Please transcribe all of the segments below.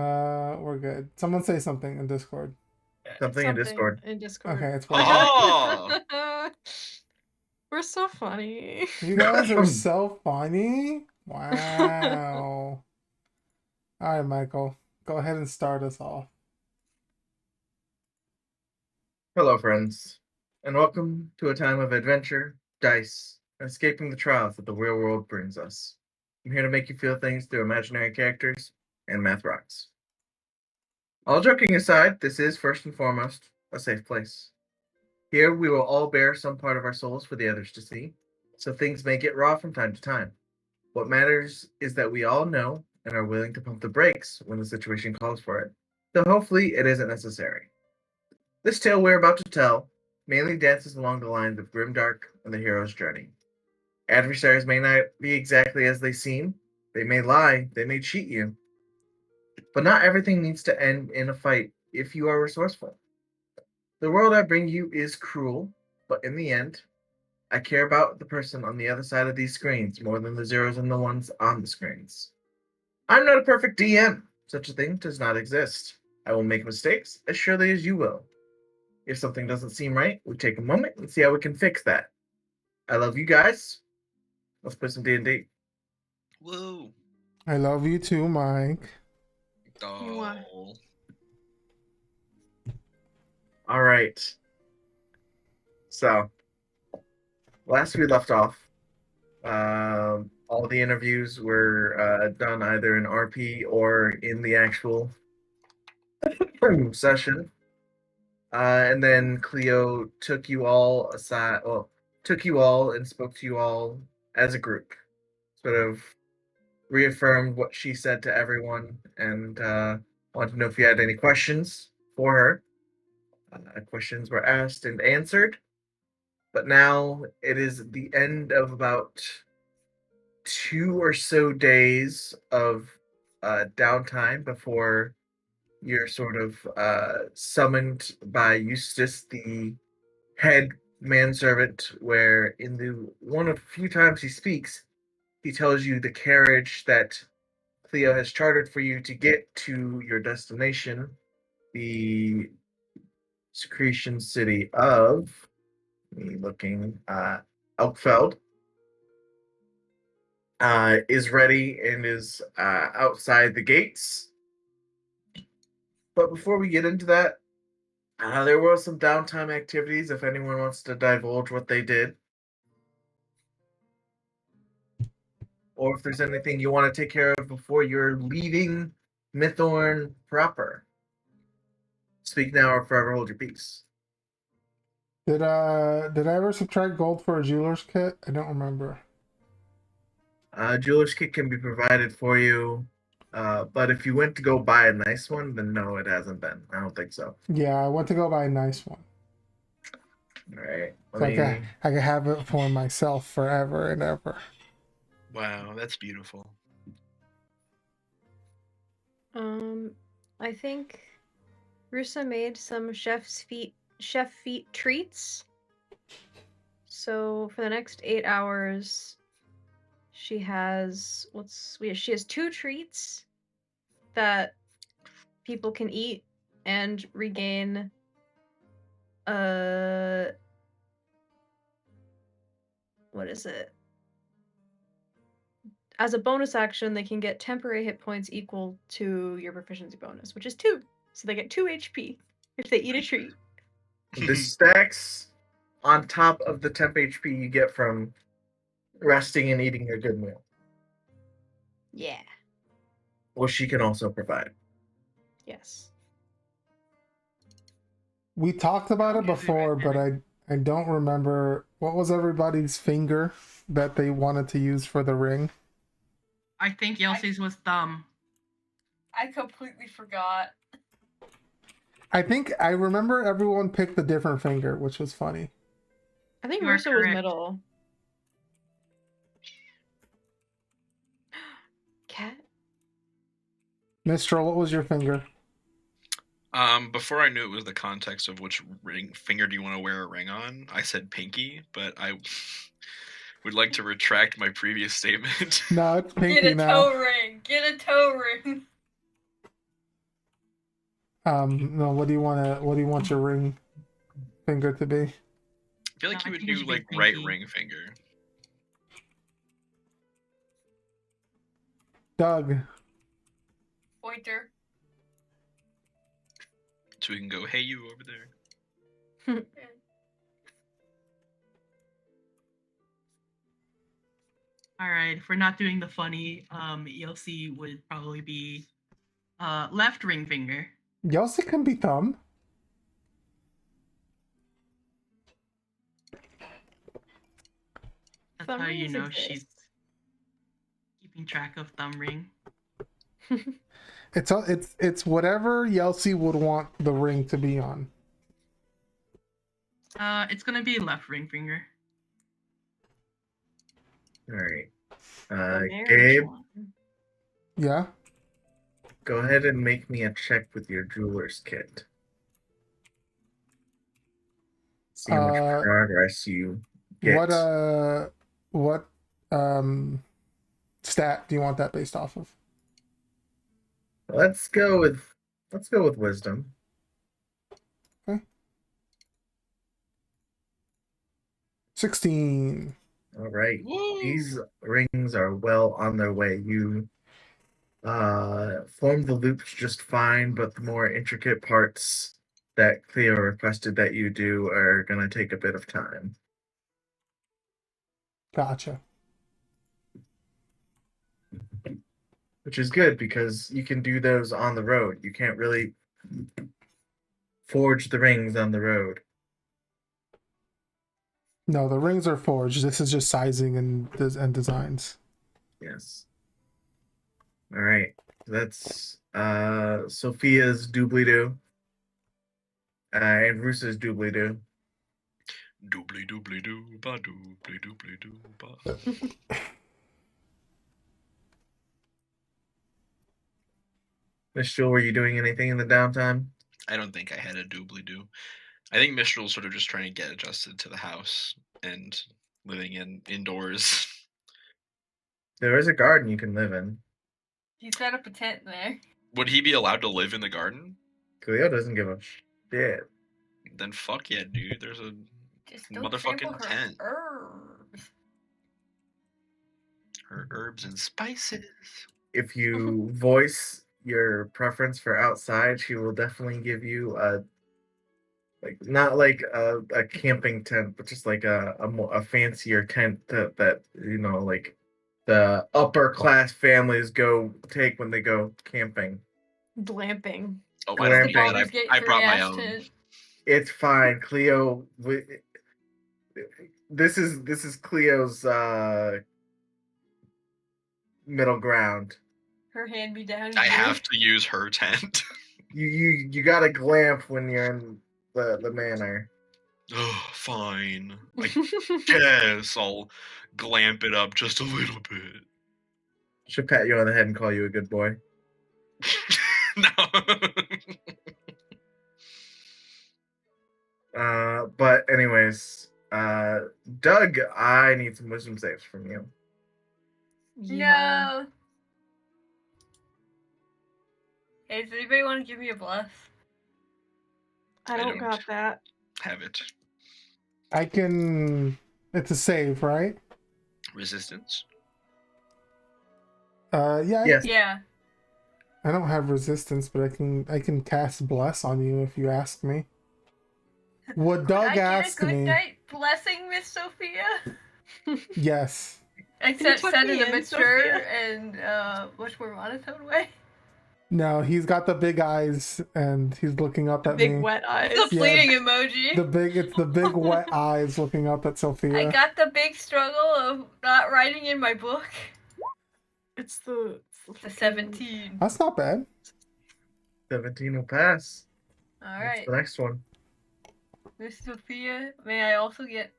We're good. Someone say something in Discord. Something in Something Discord. in Discord. Okay, it's working. Oh, We're so funny. You guys are so funny. Wow. All right, Michael. Go ahead and start us off. Hello, friends, and welcome to a time of adventure, dice, and escaping the trials that the real world brings us. I'm here to make you feel things through imaginary characters and math rocks. All joking aside, this is first and foremost a safe place. Here we will all bear some part of our souls for the others to see, so things may get raw from time to time. What matters is that we all know and are willing to pump the brakes when the situation calls for it, though hopefully it isn't necessary. This tale we're about to tell mainly dances along the lines of grimdark and the hero's journey. Adversaries may not be exactly as they seem, they may lie, they may cheat you, but not everything needs to end in a fight if you are resourceful. The world I bring you is cruel, but in the end, I care about the person on the other side of these screens more than the zeros and the ones on the screens. I'm not a perfect DM. Such a thing does not exist. I will make mistakes as surely as you will. If something doesn't seem right, we take a moment and see how we can fix that. I love you guys. Let's play some D&D. woo. I love you too, Mike. Oh. All right. So, last we left off, all the interviews were done either in RP or in the actual session. And then Cleo took you all aside, well, took you all and spoke to you all as a group. Sort of reaffirmed what she said to everyone and wanted to know if you had any questions for her. Questions were asked and answered, but now it is the end of about 2 or so days of downtime before you're sort of summoned by Eustace, the head manservant, where in the one of the few times he speaks, he tells you the carriage that Cleo has chartered for you to get to your destination, the secretion city of, me looking, Elkfeld, is ready and is outside the gates. But before we get into that, there were some downtime activities if anyone wants to divulge what they did. Or if there's anything you want to take care of before you're leaving Mythorn proper. Speak now or forever hold your peace. Did I ever subtract gold for a jeweler's kit? I don't remember. Jeweler's kit can be provided for you, but if you went to go buy a nice one, then no, it hasn't been. I don't think so. Yeah, I went to go buy a nice one. All right. So I could have it for myself forever and ever. Wow, that's beautiful. I think Rusa made some chef feet treats. So for the next 8 hours, she has she has 2 treats that people can eat and regain what is it? As a bonus action, they can get temporary hit points equal to your proficiency bonus, which is 2. So they get 2 HP if they eat a treat. This stacks on top of the temp HP you get from resting and eating a good meal. Yeah. Which she can also provide. Yes. We talked about it before, but I don't remember what was everybody's finger that they wanted to use for the ring. I think Yelsey's was thumb. I completely forgot. I think I remember everyone picked a different finger, which was funny. I think You are Rusa was correct. middle. Cat? Mistral, what was your finger? Before I knew it was the context of which finger do you want to wear a ring on, I said pinky, but I would like to retract my previous statement. No, it's pinky Get a now. toe ring. Get a toe ring. No, what do you want your ring finger to be? I feel like I you would think it do should be like right pinky. ring finger. Doug. Pointer. So we can go, hey you over there. All right, if we're not doing the funny, ELC would probably be left ring finger. Yossi can be thumb. That's Thumb how you rings know exist. she's keeping track of thumb ring. It's whatever Yelsi would want the ring to be on. It's gonna be left ring finger. All right. The marriage Gabe, one. Yeah. go ahead and make me a check with your jeweler's kit. See how much progress you get. What stat do you want that based off of? Let's go with wisdom. Okay. 16. All right. Woo! These rings are well on their way. You form the loops just fine, but the more intricate parts that Cleo requested that you do are going to take a bit of time. Gotcha. Which is good because you can do those on the road. You can't really forge the rings on the road. No, the rings are forged. This is just sizing and designs. Yes. All right. That's Sophia's doobly-doo. And Rusa's doobly-doo. Doobly doobly doo ba doobly doobly doo ba. Miss Jewel, were you doing anything in the downtime? I don't think I had a doobly doo. I think Mistral's sort of just trying to get adjusted to the house and living indoors. There is a garden you can live in. You set up a tent there. Would he be allowed to live in the garden? Cleo doesn't give a shit. Then fuck yeah, dude. There's a Just don't motherfucking trample her tent. herbs. Her herbs and spices. If you voice your preference for outside, she will definitely give you not like a camping tent, but just like a fancier tent that like the upper class families go take when they go camping. Glamping. Oh, I don't Glamping. think that. I brought my own. Tent. It's fine, Cleo. This is Cleo's middle ground. Her hand me down. I have to use her tent. You gotta glamp when you're in the manor. Oh, fine. I guess I'll glamp it up just a little bit. Should pat you on the head and call you a good boy. No. But anyways, Doug, I need some wisdom saves from you. Yeah. No. Hey, does anybody want to give me a bless? I don't got that. Have it. I can. It's a save, right? Resistance? Yeah. Yes. Yeah. I don't have resistance, but I can cast bless on you if you ask me. Would Doug Could I ask get a good me? night blessing, Miss Sophia? Yes. Except put said me in a in, mature Sophia? and much more monotone way. No, he's got the big eyes and he's looking up at Big me. wet eyes. The pleading emoji. It's the big wet eyes looking up at Sophia. I got the big struggle of not writing in my book. It's the 17. That's not bad. 17 will pass. All What's right, the next one? Miss Sophia. May I also get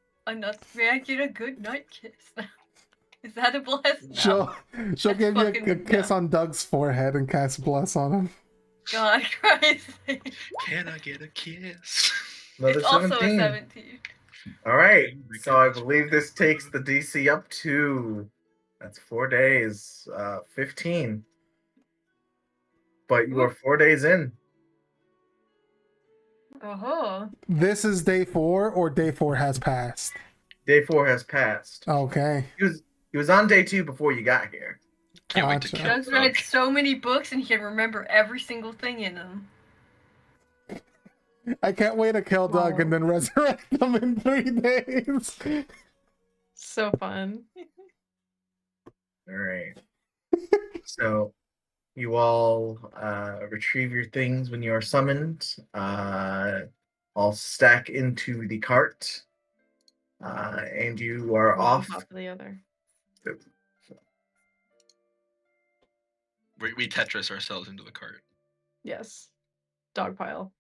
may I get a good night kiss? Is that a bless? No. She'll give you a fucking kiss dumb. on Doug's forehead and cast bless on him. God Christ. Can I get a kiss? Another It's also 17. a 17. All right. So I believe this takes the DC up to, that's 4 days, 15. But you are 4 days in. Oh. This is day 4, or day 4 has passed? Day 4 has passed. Okay, He was on day 2 before you got here. Can't wait to gotcha. kill Doug's read Doug. so many books and he can remember every single thing in them. I can't wait to kill Doug Wow. and then resurrect him in 3 days. So fun. All right. So you all retrieve your things when you are summoned. All stack into the cart, and you are One on off. top of the other. We Tetris ourselves into the cart. Yes. Dog pile.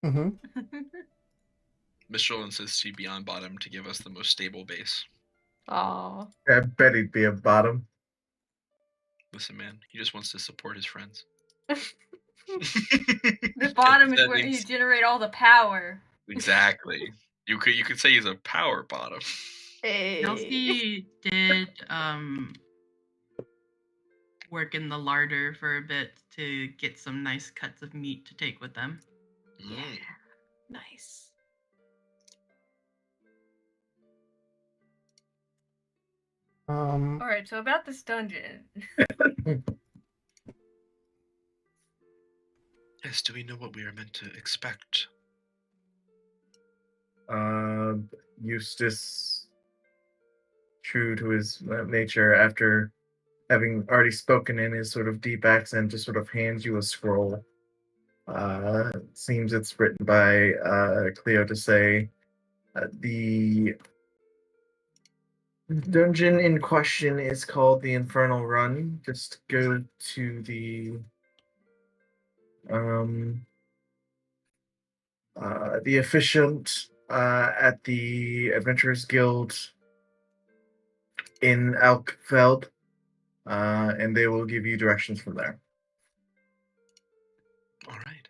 Mm-hmm. Mistral insists he be on bottom to give us the most stable base. Aw. I bet he'd be a bottom. Listen, man, he just wants to support his friends. The bottom is That where you means- generate all the power. Exactly. You could say he's a power bottom. Hey. Elsie did work in the larder for a bit to get some nice cuts of meat to take with them. Yeah. Nice. Alright, so about this dungeon. Yes, do we know what we are meant to expect? Eustace, true to his nature, after having already spoken in his sort of deep accent, just sort of hands you a scroll. Seems it's written by Cleo to say the dungeon in question is called the Infernal Run. Just go to the efficient at the Adventurers Guild in Alkfeld, and they will give you directions from there. All right.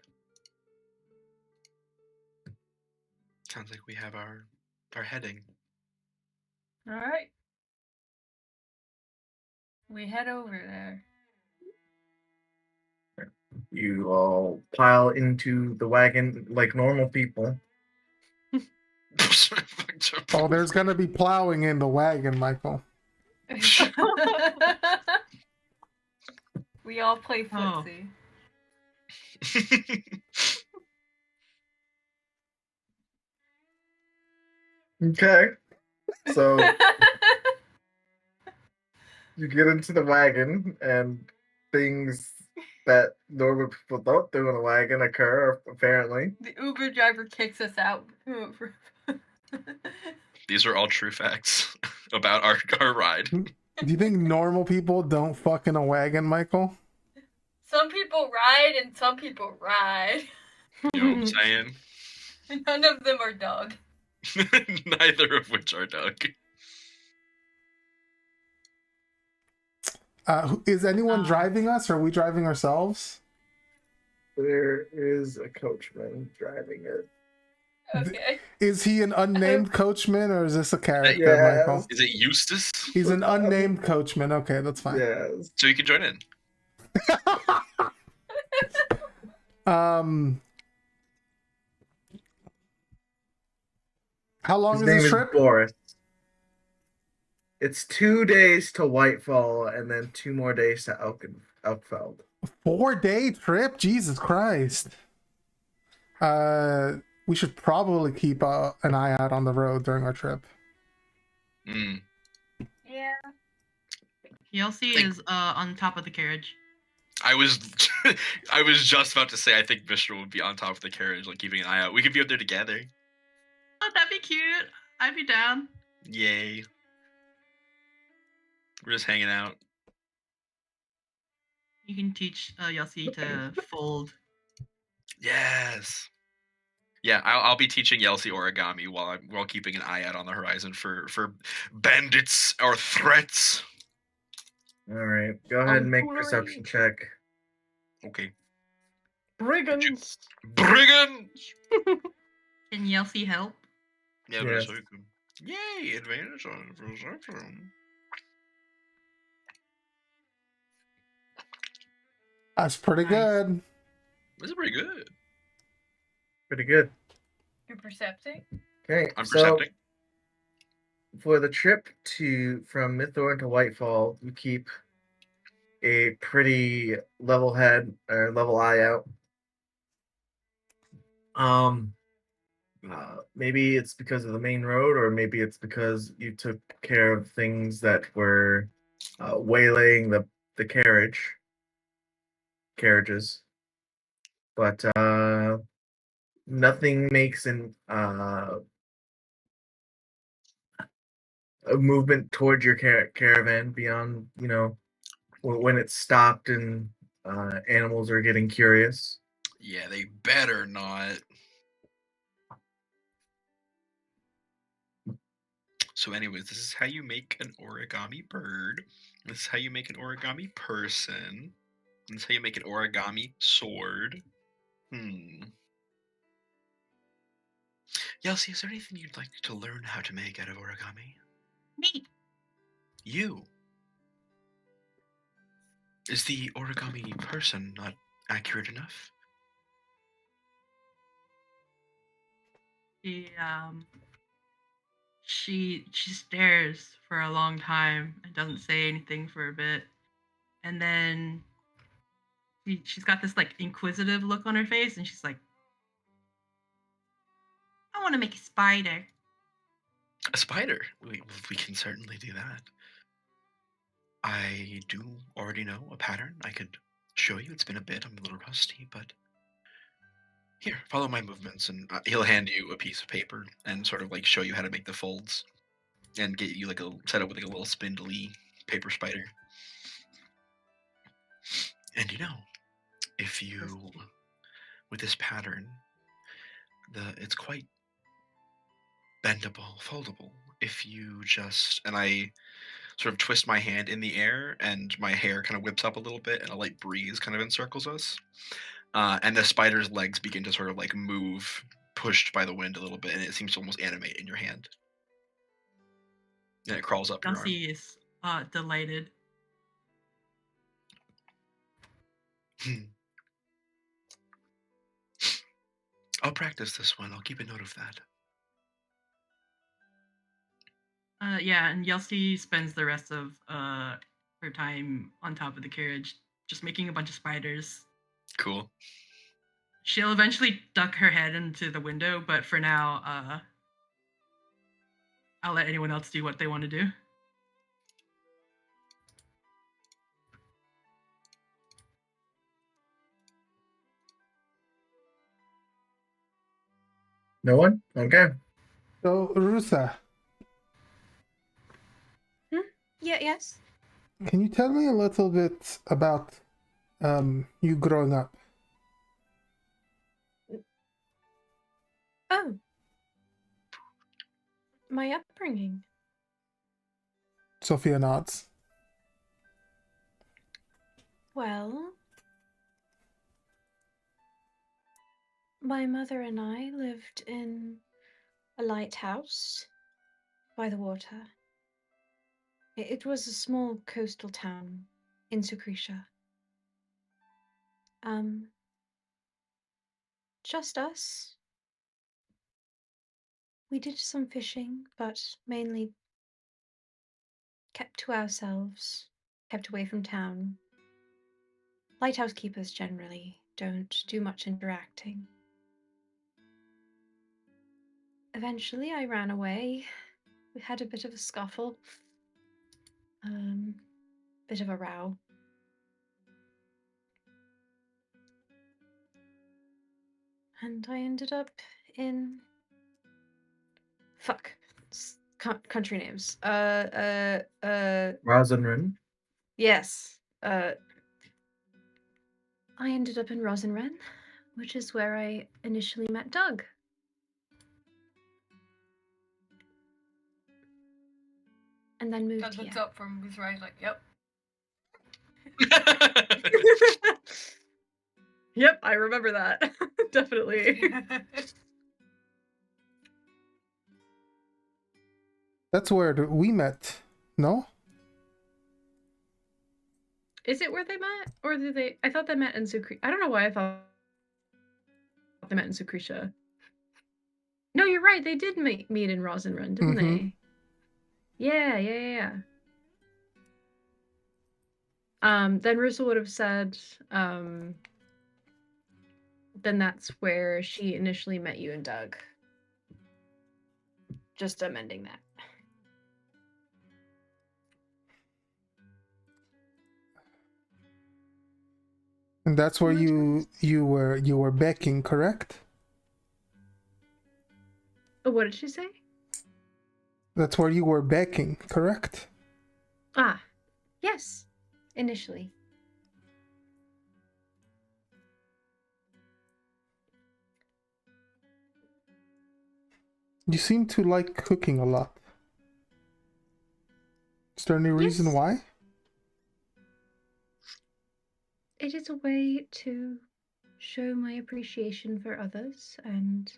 Sounds like we have our heading. Alright. We head over there. You all pile into the wagon like normal people. Oh, there's gonna be plowing in the wagon, Michael. We all play Oh. footsie. Okay. So you get into the wagon, and things that normal people don't do in a wagon occur, apparently. The Uber driver kicks us out. These are all true facts about our ride. Do you think normal people don't fuck in a wagon, Michael? Some people ride and some people ride. You know what I'm saying? None of them are Doug. Neither of which are Doug. Is anyone driving us, or are we driving ourselves? There is a coachman driving it. Okay. Is he an unnamed coachman, or is this a character, Yes. Michael? Is it Eustace? He's an unnamed coachman. Okay, that's fine. Yes. So you can join in. How long His is name this is trip? Boris. It's 2 days to Whitefall and then 2 more days to Elkfeld. 4-day trip? Jesus Christ. We should probably keep an eye out on the road during our trip. Mm. Yeah. Elsie is on top of the carriage. I was just about to say I think Mistral would be on top of the carriage, like keeping an eye out. We could be up there together. Oh, that'd be cute. I'd be down. Yay. We're just hanging out. You can teach Elsie to fold. Yes. Yeah, I'll be teaching Yelsi origami while keeping an eye out on the horizon for bandits or threats. All right, go ahead and make a Alright. perception check. Okay. Brigands. Brigands! Can Elsie help? Yeah, Yes. that's okay. Yay, advantage on perception. That's pretty Nice. good. This is pretty good. Pretty good. You're percepting? Okay, I'm so percepting. for the trip from Mythorn to Whitefall, you keep a pretty level head or level eye out. Maybe it's because of the main road, or maybe it's because you took care of things that were waylaying the carriages. But nothing makes a movement towards your caravan beyond, when it's stopped and animals are getting curious. Yeah, they better not. So anyways, this is how you make an origami bird. This is how you make an origami person. This is how you make an origami sword. Yelsie, is there anything you'd like to learn how to make out of origami? Me. You. Is the origami person not accurate enough? She stares for a long time and doesn't say anything for a bit, and then she's got this like inquisitive look on her face, and she's like, "I want to make a spider." A spider? We can certainly do that. I do already know a pattern I could show you. It's been a bit. I'm a little rusty, but here, follow my movements, and he'll hand you a piece of paper and sort of like show you how to make the folds, and get you like a setup with like a little spindly paper spider. And if you with this pattern, it's quite bendable, foldable. If you just and I sort of twist my hand in the air, and my hair kind of whips up a little bit, and a light breeze kind of encircles us. And the spider's legs begin to sort of like move, pushed by the wind a little bit, and it seems to almost animate in your hand. And it crawls up your arm. Elsie is delighted. I'll practice this one. I'll keep a note of that. Yeah, and Yelsie spends the rest of her time on top of the carriage, just making a bunch of spiders. Cool. She'll eventually duck her head into the window, but for now, I'll let anyone else do what they want to do. No one? Okay. So, Rusa, Yeah, yes. can you tell me a little bit about you growing up? Oh. My upbringing. Sophia nods. Well, my mother and I lived in a lighthouse by the water. It was a small coastal town in Secretia. Just us. We did some fishing, but mainly kept to ourselves, kept away from town. Lighthouse keepers generally don't do much interacting. Eventually, I ran away. We had a bit of a scuffle. Bit of a row. And I ended up in... Fuck. Country names. Rosenrun. Yes. I ended up in Rosenren, which is where I initially met Doug. And then moved Doug here. looks up from his right, like, yep. Yep, I remember that. Definitely. That's where we met, no? Is it where they met? Or did they... I thought they met in Secretia. I don't know why I thought they met in Secretia. No, you're right. They did meet in Rosenrun, didn't Mhm. they? Yeah. Then Russell would have said, then that's where she initially met you and Doug. Just amending that. And that's where Much you were becking, correct? Oh, what did she say? That's where you were becking, correct? Ah, yes. Initially. You seem to like cooking a lot. Is there any reason Yes. why? It is a way to show my appreciation for others and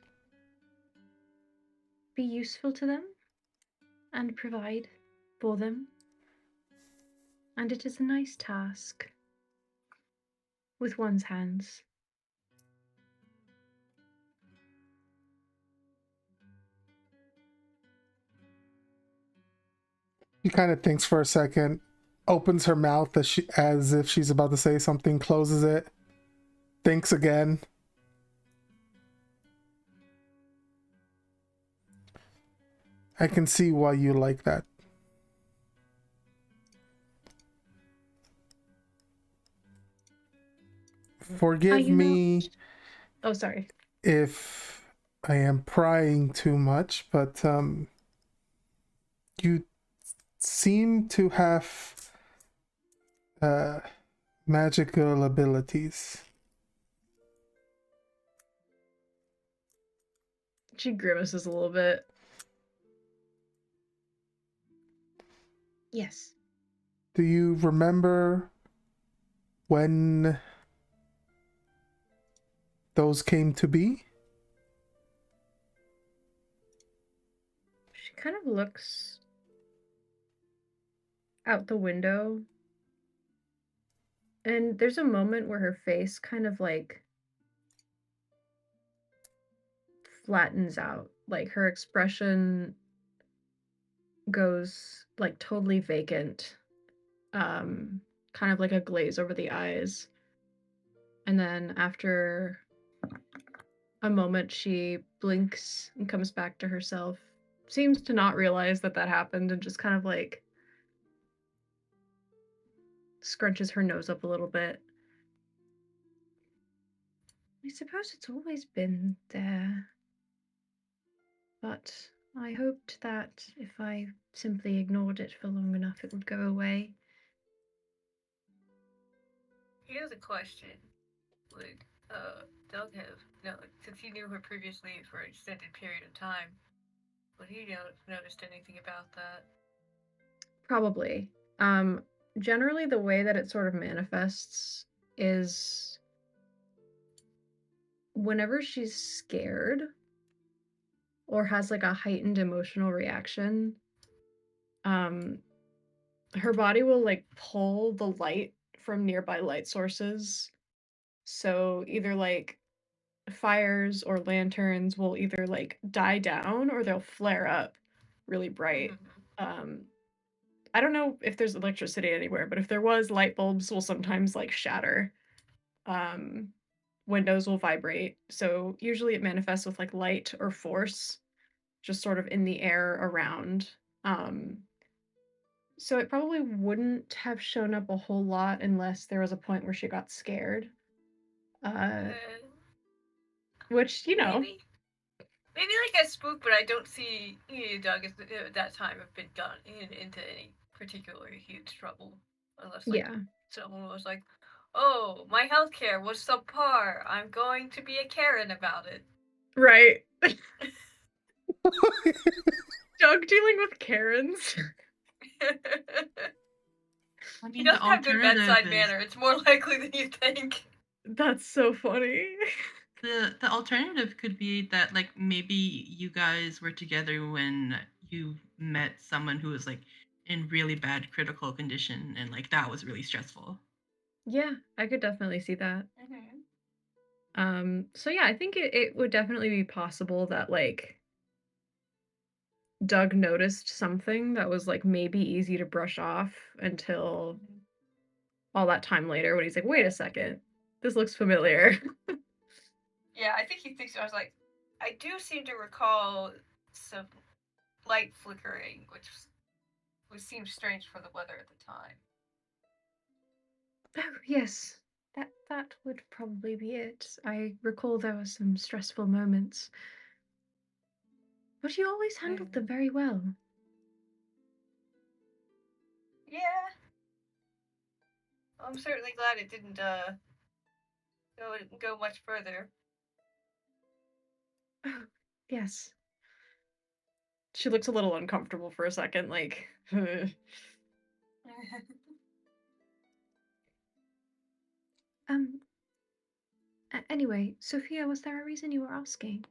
be useful to them and provide for them. And it is a nice task with one's hands. She kind of thinks for a second, opens her mouth as if she's about to say something, closes it, thinks again. I can see why you like that. Forgive me Oh, sorry. if I am prying too much, but you seem to have magical abilities. She grimaces a little bit. Yes. Do you remember when those came to be? She kind of looks out the window, and there's a moment where her face kind of like flattens out. Like her expression goes like totally vacant. Kind of like a glaze over the eyes. And then after a moment, she blinks and comes back to herself. Seems to not realize that happened and just kind of like scrunches her nose up a little bit. I suppose it's always been there. But I hoped that if I simply ignored it for long enough, it would go away. Here's a question. Would Doug have, no, since he knew her previously for an extended period of time, would he noticed anything about that? Probably. Generally the way that it sort of manifests is whenever she's scared or has like a heightened emotional reaction, her body will like pull the light from nearby light sources. So either like fires or lanterns will either like die down or they'll flare up really bright. I don't know if there's electricity anywhere, but if there was, light bulbs will sometimes like shatter. Windows will vibrate. So usually it manifests with like light or force just sort of in the air around. So it probably wouldn't have shown up a whole lot unless there was a point where she got scared. Which, you know. Maybe like a spook, but I don't see Doug at that time have been gotten into any particularly huge trouble. Unless like someone was like, oh, my healthcare was subpar. I'm going to be a Karen about it. Right. Doug dealing with Karens. I mean, he doesn't have good bedside manner. It's more likely than you think. That's so funny. The alternative could be that like maybe you guys were together when you met someone who was like in really bad critical condition and like that was really stressful. Yeah, I could definitely see that. So yeah, I think it would definitely be possible that like Doug noticed something that was like maybe easy to brush off until all that time later when he's like, wait a second, this looks familiar. Yeah, I think he thinks, I was like, I do seem to recall some light flickering, which would seem strange for the weather at the time. Oh, yes. That would probably be it. I recall there were some stressful moments. But you always handled them very well. Yeah. I'm certainly glad it didn't go much further. Oh, yes. She looks a little uncomfortable for a second, like anyway, Sophia, was there a reason you were asking?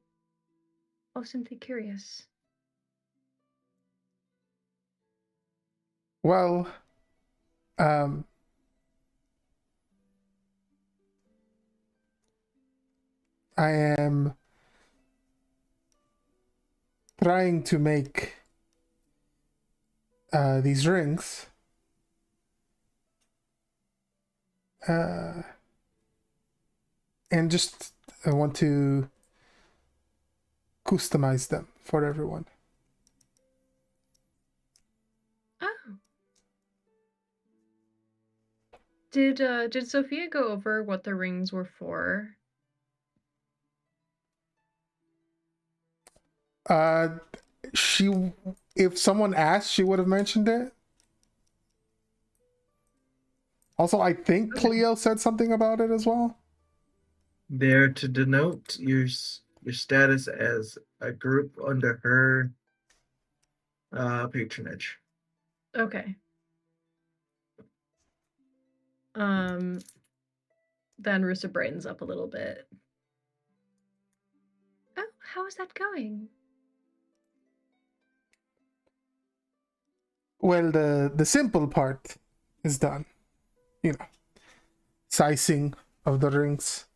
Or simply curious? Well, I am trying to make these rings. And just I want to customize them for everyone. Oh. Did Sophia go over what the rings were for? If someone asked, she would have mentioned it. Also, I think Cleo said something about it as well. There to denote your status as a group under her patronage. Okay. Then Rusa brightens up a little bit. Oh, how is that going? Well, the simple part is done. You know, sizing of the rings,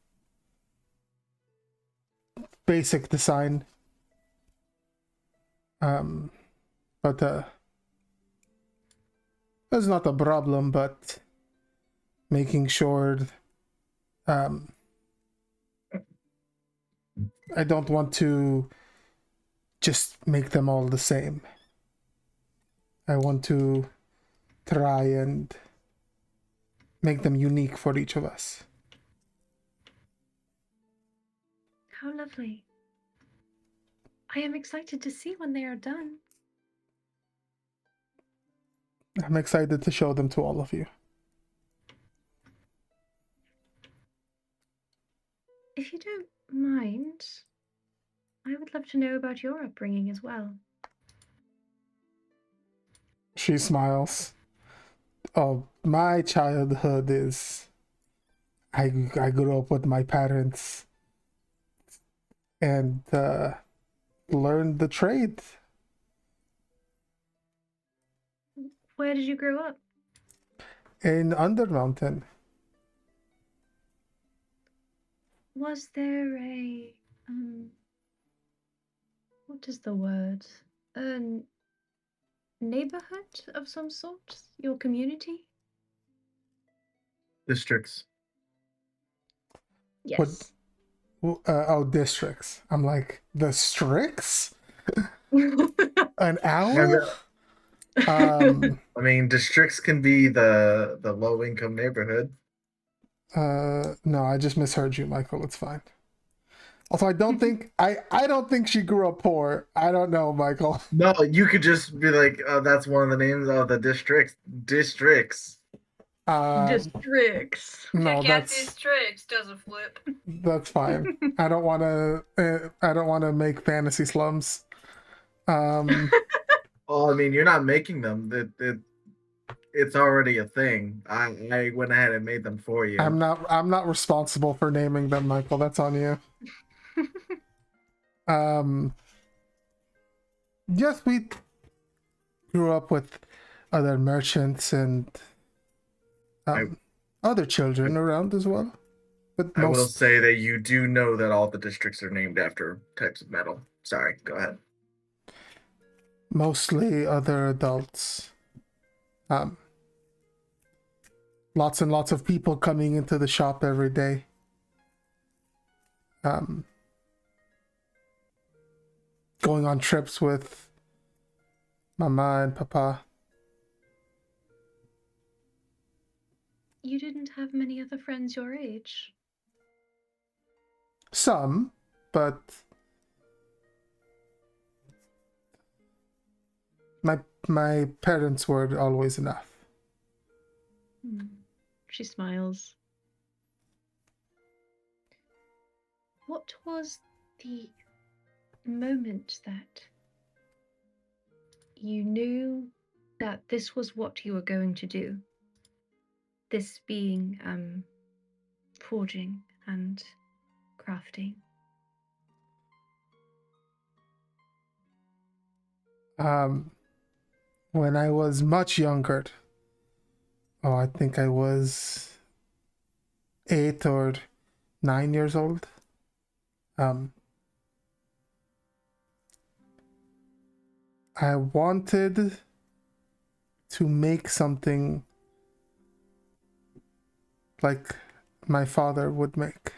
basic design. But that's not a problem. But making sure, I don't want to just make them all the same. I want to try and make them unique for each of us. How lovely. I am excited to see when they are done. I'm excited to show them to all of you. If you don't mind, I would love to know about your upbringing as well. She smiles. Oh, my childhood is... I grew up with my parents and learned the trade. Where did you grow up? In Undermountain. Was there a what is the word? A neighborhood of some sort? Your community? Districts. Yes. Oh, districts. I'm like, the Strix? An owl? I mean, districts can be the low income neighborhood. No, I just misheard you, Michael. It's fine. Also, I don't think she grew up poor. I don't know, Michael. No, you could just be like, oh, that's one of the names of the districts. Districts. Districts. No, Districts doesn't flip. That's fine. I don't want to make fantasy slums. Oh, I mean, you're not making them. It's already a thing. I went ahead and made them for you. I'm not responsible for naming them, Michael. That's on you. Yes, we grew up with other merchants and other children around as well. But I will say that you do know that all the districts are named after types of metal. Sorry, go ahead. Mostly other adults. Lots and lots of people coming into the shop every day. Going on trips with Mama and Papa. You didn't have many other friends your age? Some, but my parents were always enough. She smiles. What was the moment that you knew that this was what you were going to do? This being forging and crafting. When I was much younger, I think I was 8 or 9 years old. I wanted to make something like my father would make.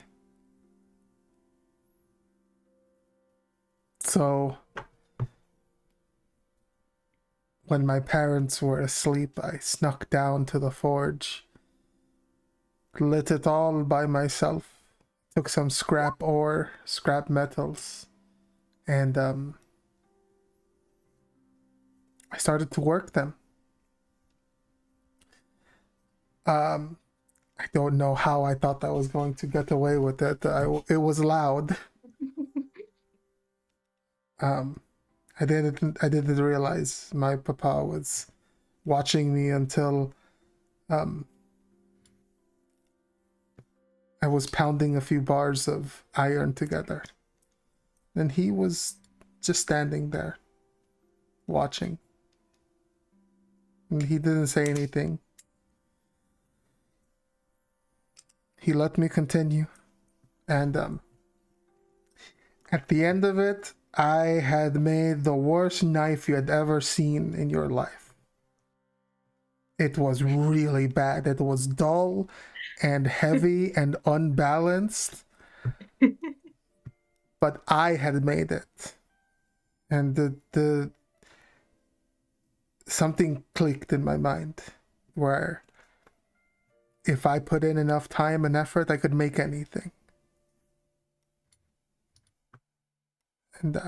So when my parents were asleep, I snuck down to the forge, lit it all by myself, took some scrap ore, scrap metals, and I started to work them. I don't know how I thought I was going to get away with it. It was loud. I didn't realize my papa was watching me until I was pounding a few bars of iron together. And he was just standing there watching. And he didn't say anything. He let me continue. And at the end of it, I had made the worst knife you had ever seen in your life. It was really bad. It was dull and heavy and unbalanced. But I had made it. And the something clicked in my mind where if I put in enough time and effort, I could make anything. And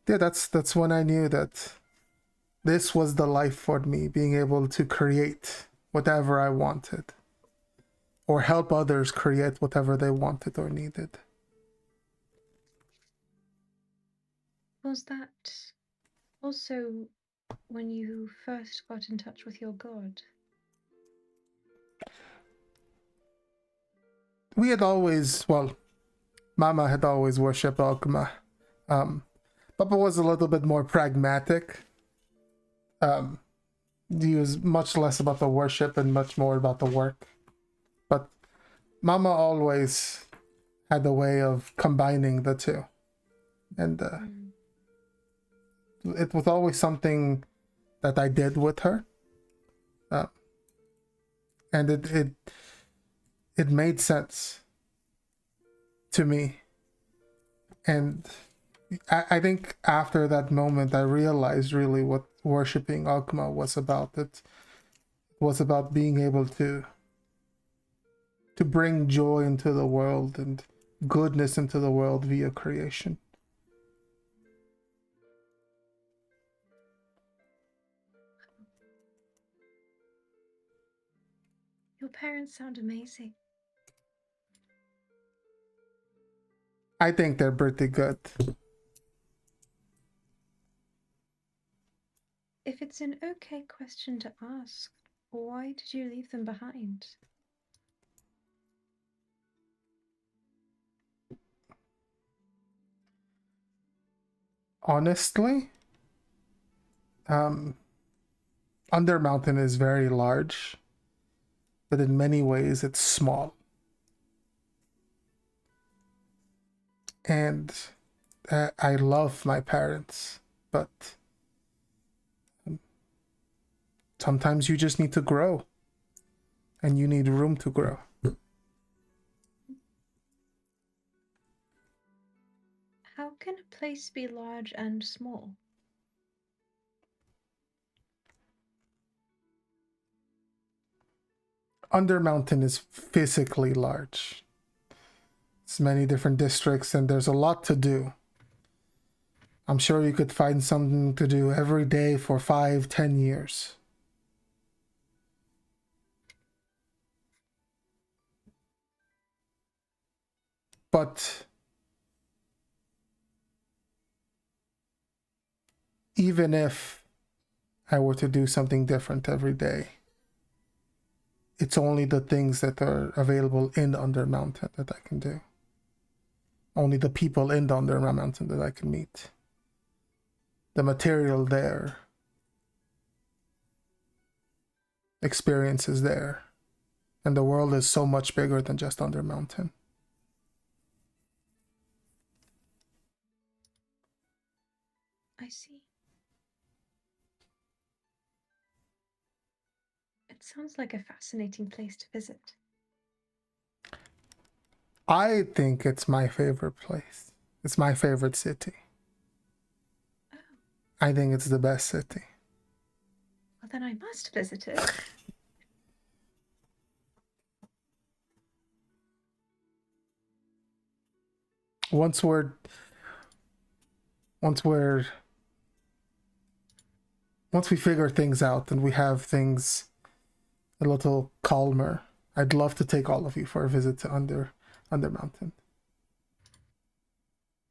yeah, that's when I knew that this was the life for me, being able to create whatever I wanted or help others create whatever they wanted or needed. Was that also when you first got in touch with your god? We had always, well, Mama had always worshipped Alchema. Papa was a little bit more pragmatic. He was much less about the worship and much more about the work. But Mama always had a way of combining the two. And it was always something that I did with her. And it made sense to me. And I think after that moment, I realized really what worshipping Alchema was about. It was about being able to bring joy into the world and goodness into the world via creation. Your parents sound amazing. I think they're pretty good. If it's an okay question to ask, why did you leave them behind? Honestly, Undermountain is very large, but in many ways it's small. And I love my parents, but sometimes you just need to grow. And you need room to grow. How can a place be large and small? Undermountain is physically large. It's many different districts and there's a lot to do. I'm sure you could find something to do every day for 5-10 years. But even if I were to do something different every day, it's only the things that are available in Undermountain that I can do. Only the people in the Undermountain that I can meet. The material there. Experiences there. And the world is so much bigger than just Undermountain. I see. It sounds like a fascinating place to visit. I think it's my favorite place. It's my favorite city. Oh. I think it's the best city. Well, then I must visit it. Once we figure things out and we have things a little calmer, I'd love to take all of you for a visit to Undermountain.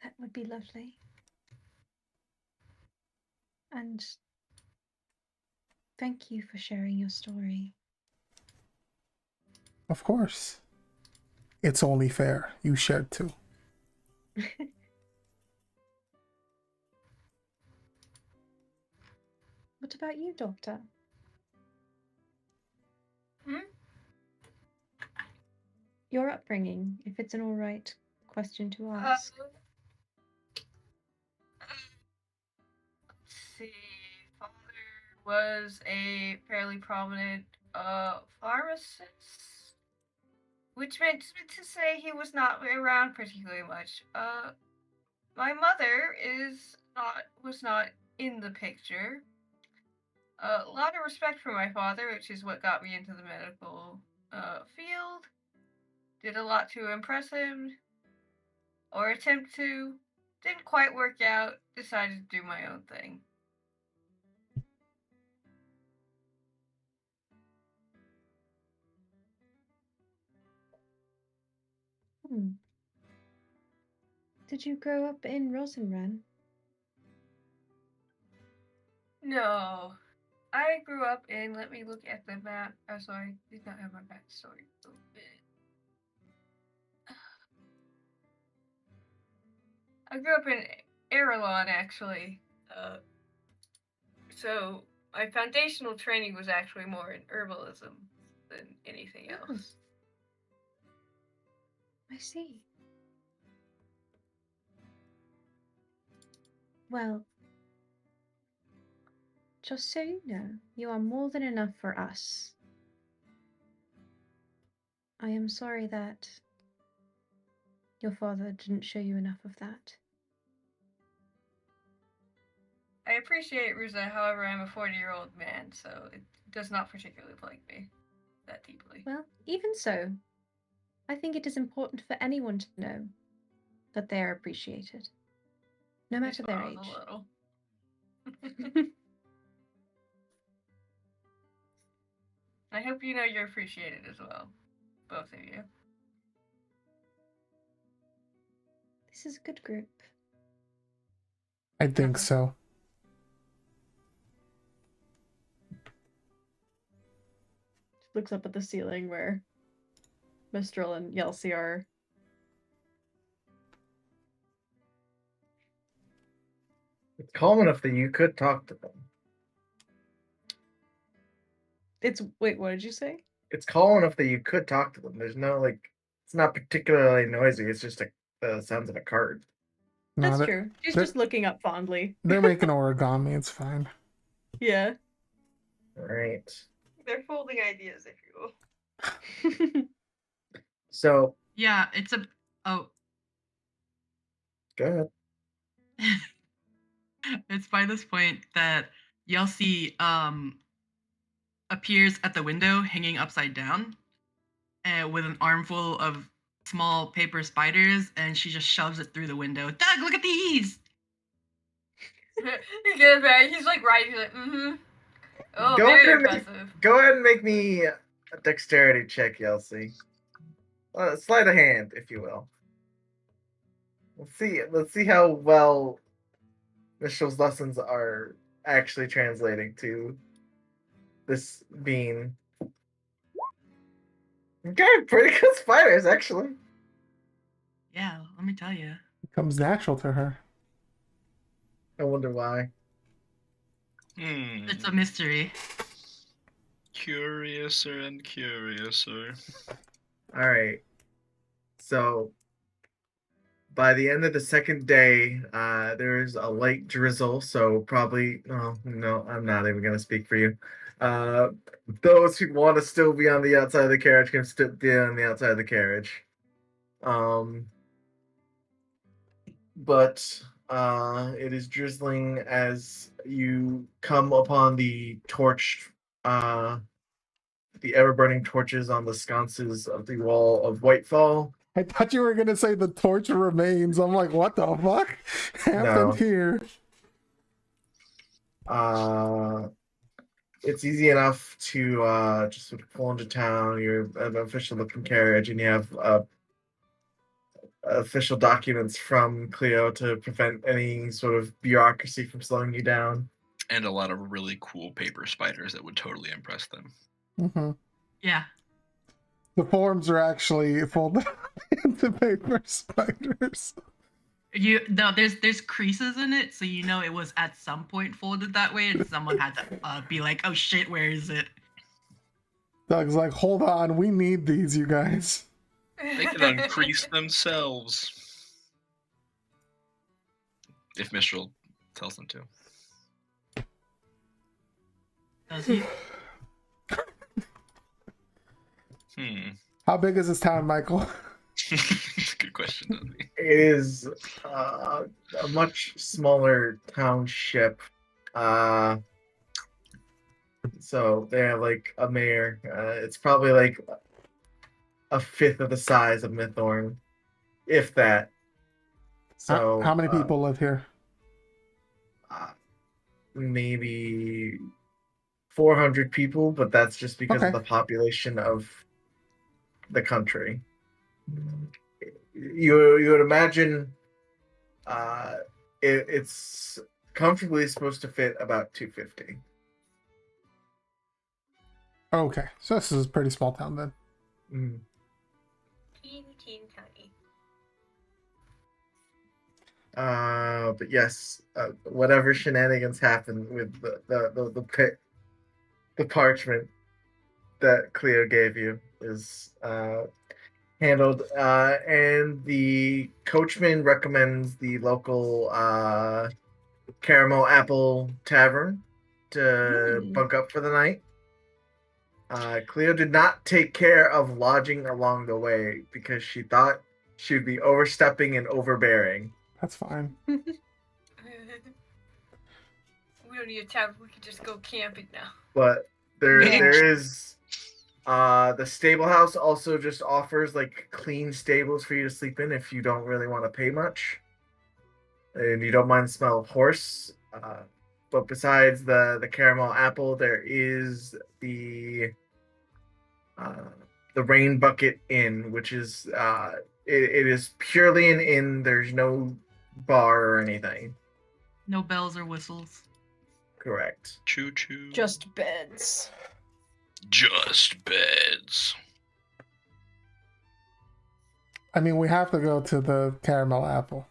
That would be lovely. And thank you for sharing your story. Of course. It's only fair. You shared too. What about you, Doctor? Your upbringing, if it's an all right question to ask. Let's see. Father was a fairly prominent pharmacist, which meant to say he was not around particularly much. My mother was not in the picture. A lot of respect for my father, which is what got me into the medical field. Did a lot to impress him, or attempt to. Didn't quite work out. Decided to do my own thing. Did you grow up in Rosenran? No. I grew up in, let me look at the map. Oh, sorry, did not have my backstory open. I grew up in Erelon, actually. So my foundational training was actually more in herbalism than anything else. I see. Well, just so you know, you are more than enough for us. I am sorry that your father didn't show you enough of that. I appreciate Ruza, however, I'm a 40-year-old man, so it does not particularly plague me that deeply. Well, even so, I think it is important for anyone to know that they are appreciated, no matter their age. A little. I hope you know you're appreciated as well, both of you. This is a good group. I think so. She looks up at the ceiling where Mistral and Yelsi are. It's calm enough that you could talk to them. Wait, what did you say? It's calm enough that you could talk to them. There's no, it's not particularly noisy. It's just the sounds of a card. That's true. She's just looking up fondly. They're making origami. It's fine. Yeah. All right. They're folding ideas, if you will. So Yeah, it's a. Oh, go ahead. it's by this point that Yelsi appears at the window, hanging upside down, with an armful of small paper spiders, and she just shoves it through the window. Doug, look at these! He gets back. He's like right. He's like, mm-hmm. Oh, Go very ahead and impressive. Go ahead and make me a dexterity check, Yelsi. Sleight of hand, if you will. Let's see how well Mitchell's lessons are actually translating to this being. Okay, pretty good spiders, actually. Yeah, let me tell you. It comes natural to her. I wonder why. It's a mystery. Curiouser and curiouser. All right. So, by the end of the second day, there's a light drizzle. So probably, oh no, I'm not even gonna speak for you. Those who want to still be on the outside of the carriage can still be on the outside of the carriage. But it is drizzling as you come upon the torch, the ever-burning torches on the sconces of the wall of Whitefall. I thought you were gonna say the torch remains. I'm like, what the fuck happened here? It's easy enough to just sort of pull into town. You're an official-looking carriage, and you have official documents from Cleo to prevent any sort of bureaucracy from slowing you down. And a lot of really cool paper spiders that would totally impress them. Mm-hmm. Yeah. The forms are actually folded into paper spiders. There's creases in it, so you know it was at some point folded that way, and someone had to be like, "Oh shit, where is it?" Doug's like, hold on, we need these, you guys. They can uncrease themselves. If Mistral tells them to. Does he? How big is this town, Michael? Good question, doesn't he? It is a much smaller township. So they have like a mayor. It's probably like a fifth of the size of Mythorn, if that. So how many people live here? Maybe 400 people, but that's just because of the population of the country. You would imagine it's comfortably supposed to fit about 250. Okay, so this is a pretty small town then. Mm. Teen tiny. But yes, whatever shenanigans happen with the parchment that Cleo gave you is handled, and the coachman recommends the local Caramel Apple Tavern to bunk up for the night. Cleo did not take care of lodging along the way because she thought she would be overstepping and overbearing. That's fine. We don't need a tavern. We can just go camping now. But there is the stable house also just offers like clean stables for you to sleep in if you don't really want to pay much and you don't mind the smell of horse. But besides the Caramel Apple, there is the Rain Bucket Inn, which is it is purely an inn. There's no bar or anything. No bells or whistles. Correct. Choo choo. Just beds. Just beds. I mean, we have to go to the Caramel Apple.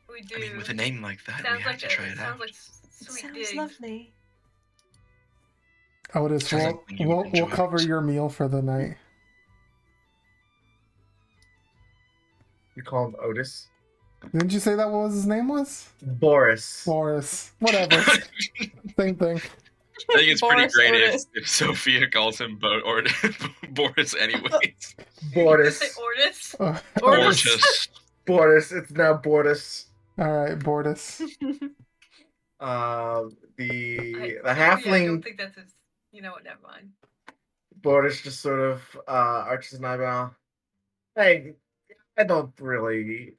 We do. I mean, with a name like that, sounds we have like to try it out. Sounds like sweet Sounds digs. lovely. Otis, Sounds like something you we'll would enjoy. cover your meal for the night. You call him Otis? Didn't you say that what his name was? Boris. Boris. Whatever. Same thing. I think it's pretty Boris great Otis. if Sophia calls him or Boris anyways. Bortis. Bortis. Otis. Bortis. It's now Bortis. All right, Bortis. The I halfling don't think that's his. You know what? Never mind. Bortis just sort of arches an eyebrow. Hey, I don't really.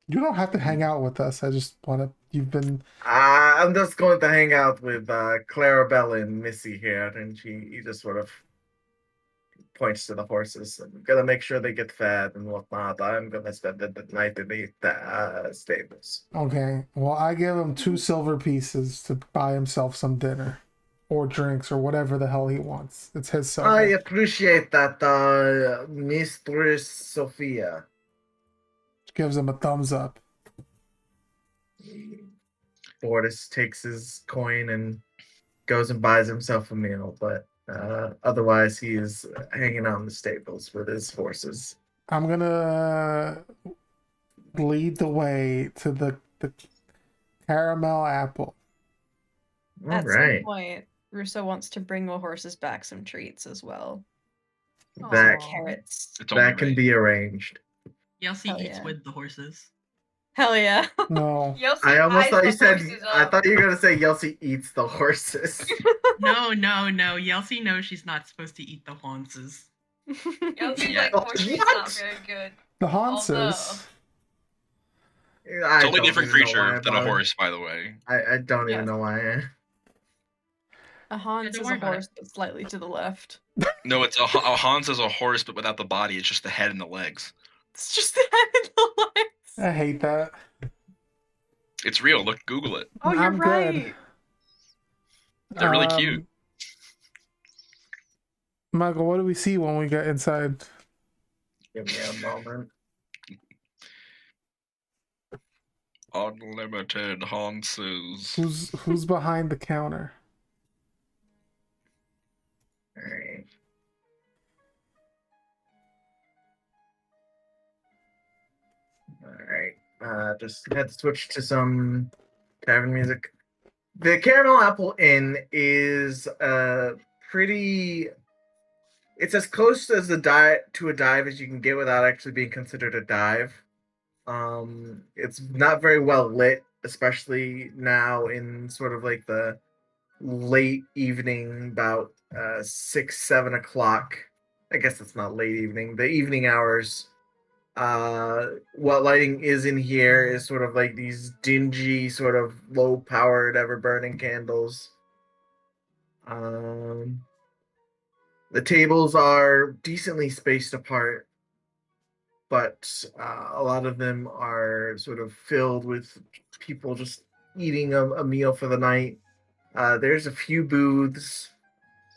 You don't have to hang out with us. I just want to. You've been. I'm just going to hang out with Clarabelle and Missy here, and he just sort of points to the horses. I'm gonna make sure they get fed and whatnot. I'm gonna spend the night in the stables. Okay. Well, I give him 2 silver pieces to buy himself some dinner, or drinks, or whatever the hell he wants. It's his silver. I appreciate that, Mistress Sophia. Gives him a thumbs up. Bortis takes his coin and goes and buys himself a meal, but otherwise he is hanging out in the stables with his horses. I'm gonna lead the way to the caramel apple. All At right. some point, Russo wants to bring the horses back some treats as well. That, Carrots. It's only that can right. be arranged. Yelsey Hell eats yeah. with the horses. Hell yeah. No. Yelsey I almost eyes thought the you said. horses I up. thought you were gonna say Yelsey eats the horses. No. Yelsey knows she's not supposed to eat the horses. Yelsey Yeah. like horse meat's not very good. The Hanses. I Totally don't different even know why creature I than a bothered. horse, by the way. I don't Yes. even know why. A Hans don't is worry a about horse, but slightly to the left. No, it's a Hans is a horse, but without the body. It's just the head and the legs. It's just the head and the legs. I hate that. It's real. Look, Google it. Oh, you're I'm good. right. They're really cute. Michael, what do we see when we get inside? Give me a moment. Unlimited Hanses. Who's behind the counter? All right. All right. Just had to switch to some tavern music. The Caramel Apple Inn is pretty. It's as close as a dive as you can get without actually being considered a dive. It's not very well lit, especially now in sort of like the late evening, about 6-7 o'clock. I guess it's not late evening, the evening hours. What lighting is in here is sort of like these dingy, sort of low-powered, ever-burning candles. The tables are decently spaced apart, but a lot of them are sort of filled with people just eating a meal for the night. There's a few booths.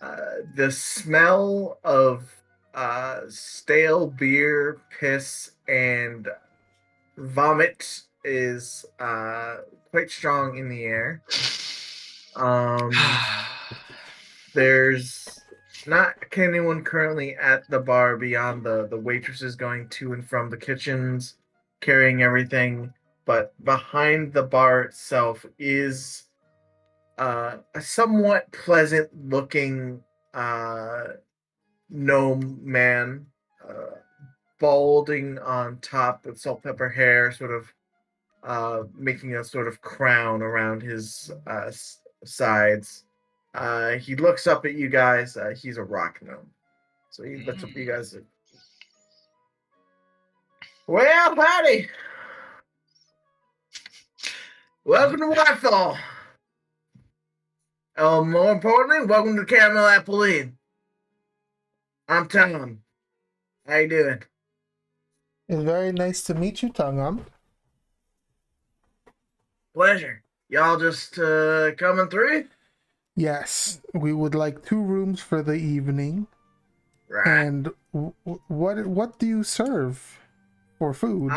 The smell of stale beer, piss, and vomit is quite strong in the air. There's not anyone currently at the bar beyond the waitresses going to and from the kitchens, carrying everything. But behind the bar itself is a somewhat pleasant-looking gnome man, balding on top with salt pepper hair, sort of making a sort of crown around his sides. He looks up at you guys. He's a rock gnome, so he looks up at you guys. Well, howdy. Welcome to Whitefall. Oh, more importantly, welcome to Caramel Apple Inn. I'm Tom. How you doing? It's very nice to meet you, Tungum. Pleasure. Y'all just coming through? Yes, we would like 2 rooms for the evening. Right. And what do you serve for food?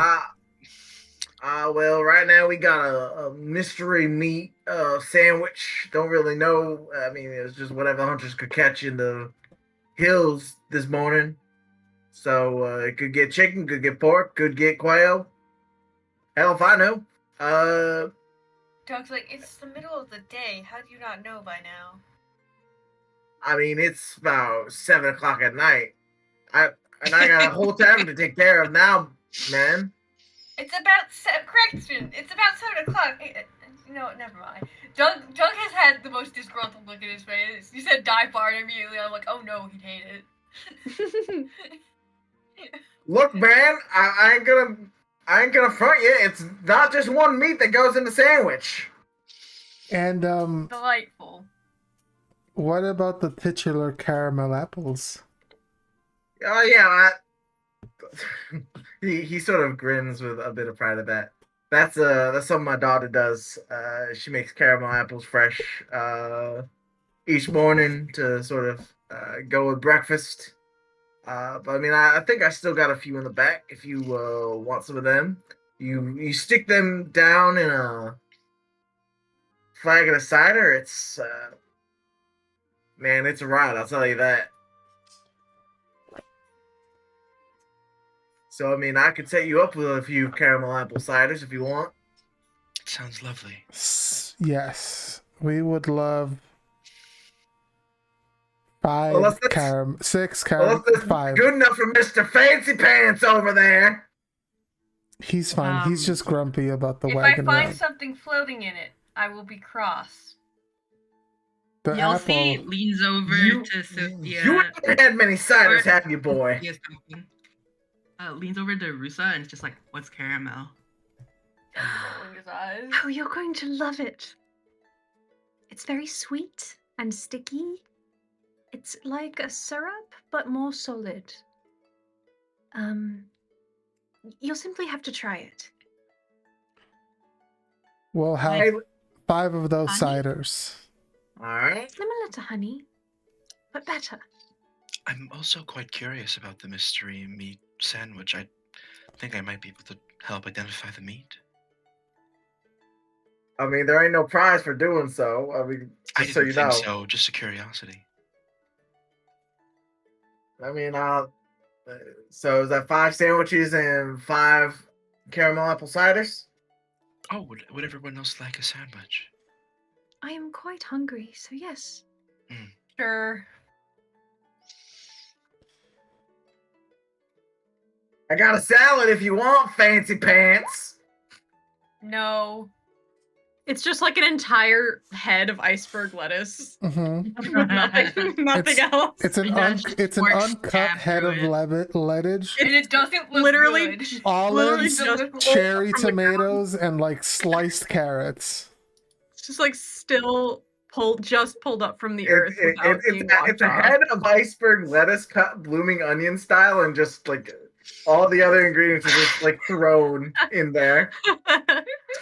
Well, right now we got a mystery meat sandwich. Don't really know. I mean, it was just whatever hunters could catch in the hills this morning. So it could get chicken, could get pork, could get quail. Hell if I know. Doug's like, it's the middle of the day. How do you not know by now? I mean, it's about 7 o'clock at night. I got a whole town to take care of now, man. It's about correction. It's about 7 o'clock. You know what? Never mind. Doug has had the most disgruntled look in his face. You said dive bar, and immediately I'm like, oh no, he'd hate it. Look, man, I ain't gonna front you. It's not just one meat that goes in the sandwich. And Delightful. what about the titular caramel apples? Oh yeah, he sort of grins with a bit of pride at that. That's something my daughter does. She makes caramel apples fresh each morning to sort of go with breakfast. But I mean, I think I still got a few in the back. If you want some of them, you stick them down in a flagon of cider. It's man, it's a ride. I'll tell you that. So I mean, I could set you up with a few caramel apple ciders if you want. Sounds lovely. Yes, we would love Well, six Well, that's five. good enough for Mr. Fancy Pants over there. He's fine. He's just grumpy about the If wagon I find road. something floating in it, I will be cross. The You'll apple. see leans over to Sophia. You haven't had many ciders, Or- have you, boy? Sophia's talking. Leans over to Rusa and is just like, what's caramel? Rolling his eyes. Oh, you're going to love it. It's very sweet and sticky. It's like a syrup, but more solid. You'll simply have to try it. We'll have Hey, 5 of those Honey? ciders. all right. Similar to honey, but better. I'm also quite curious about the mystery meat sandwich. I think I might be able to help identify the meat. I mean, there ain't no prize for doing so. I mean, I just so didn't you know. think so, just a curiosity. I mean, so is that 5 sandwiches and 5 caramel apple ciders? Oh, would everyone else like a sandwich? I am quite hungry, so yes. Sure. I got a salad if you want, Fancy Pants. No. It's just like an entire head of iceberg lettuce. Mm-hmm. With nothing else. It's an Fork uncut stab head of through lettuce, And it doesn't look Literally- good. olives, just cherry pulled from the ground. tomatoes, and like sliced carrots. It's just like still pulled up from the earth It's without being washed a off. head of iceberg lettuce cut blooming onion style, and just like all the other ingredients are just like thrown in there.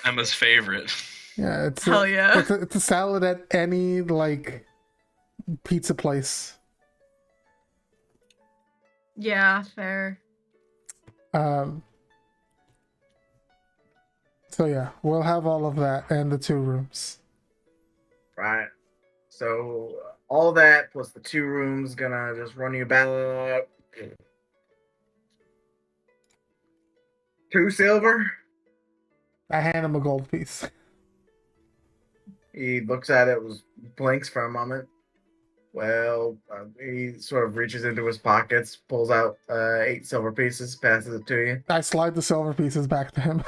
Emma's favorite. Yeah, it's Hell yeah. it's a salad at any like pizza place. Yeah, fair. So yeah, we'll have all of that and the 2 rooms. Right. So all that plus the 2 rooms gonna just run you about 2 silver. I hand him a gold piece. He looks at it, blinks for a moment. Well, he sort of reaches into his pockets, pulls out 8 silver pieces, passes it to you. I slide the silver pieces back to him.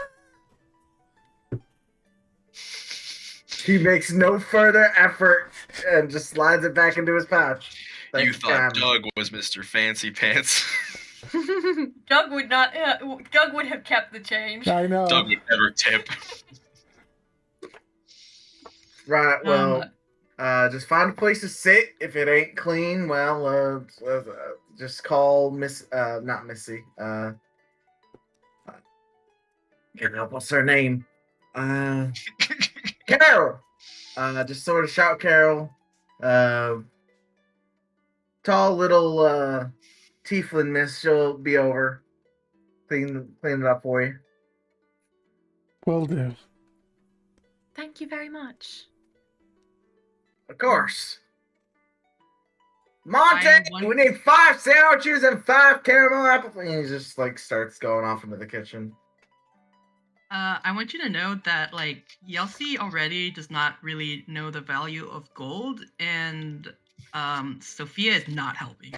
He makes no further effort and just slides it back into his pouch. You Thanks, thought God. Doug was Mr. Fancy Pants. Doug would not. Doug would have kept the change. I know. Doug would never tip. Right, well, just find a place to sit. If it ain't clean, well, just call not Missy. Can't help what's her name? Carol. Just sort of shout Carol. Tall little tiefling miss. She'll be over. Clean it up for you. Will do. Thank you very much. Of course. Monte, I want- we need 5 sandwiches and 5 caramel apples. And he just like starts going off into the kitchen. I want you to know that like Yelsi already does not really know the value of gold, and Sophia is not helping.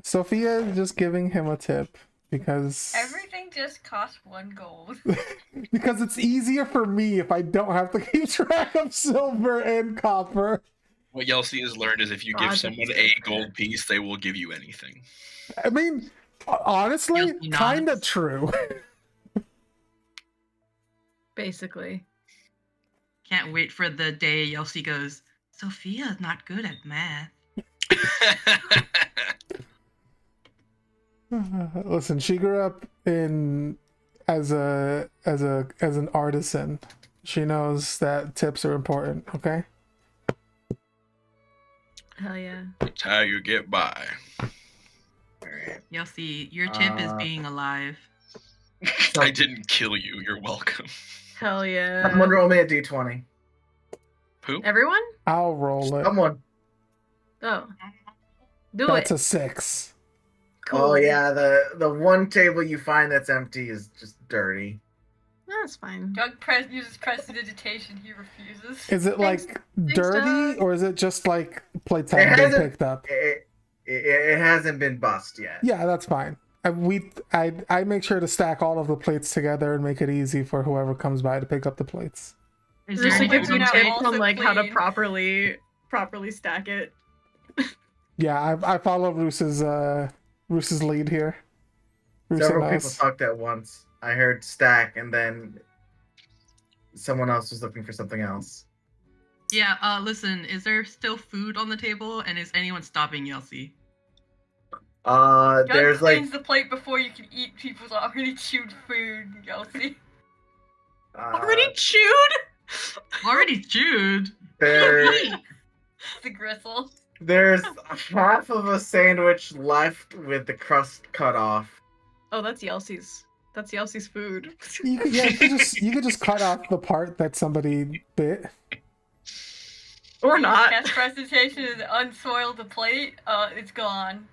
Sophia is just giving him a tip because Everything just costs 1 gold. because it's easier for me if I don't have to keep track of silver and copper. What Yelsi has learned is if you give someone a gold piece, they will give you anything. I mean, honestly, Guilty kind of nods. true. Basically. Can't wait for the day Yelsi goes, Sophia's not good at math. Listen, she grew up in as an artisan. She knows that tips are important, okay? Hell yeah. It's how you get by. Alright. Yelsi, your tip is being alive. I didn't kill you. You're welcome. Hell yeah. Someone roll me a d20. Who? Everyone? I'll roll it. Someone. Oh. Do That's it. a 6. Cool. Oh yeah, the one table you find that's empty is just dirty. That's fine. Doug uses prestidigitation, he refuses. Is it Thanks- like dirty, Doug. or is it just like plates It haven't been hasn't- picked up? It hasn't been bust yet. Yeah, that's fine. I make sure to stack all of the plates together and make it easy for whoever comes by to pick up the plates. Is there Rusa any gives you food on the Rusa table? tips also on like how to clean. properly stack it. Yeah, I follow Roos's lead here. Rusa Several people knows. talked at once. I heard stack, and then someone else was looking for something else. Yeah, listen, is there still food on the table, and is anyone stopping Yelsi? Doug There's like cleans the plate before you can eat people's already chewed food, Yelsi. Already chewed? Already chewed? there, The gristle. there's half of a sandwich left with the crust cut off. Oh, that's Yelsi's. That's Yelsi's food. You could just cut off the part that somebody bit. Or not. Cast presentation is unsoiled the plate. It's gone.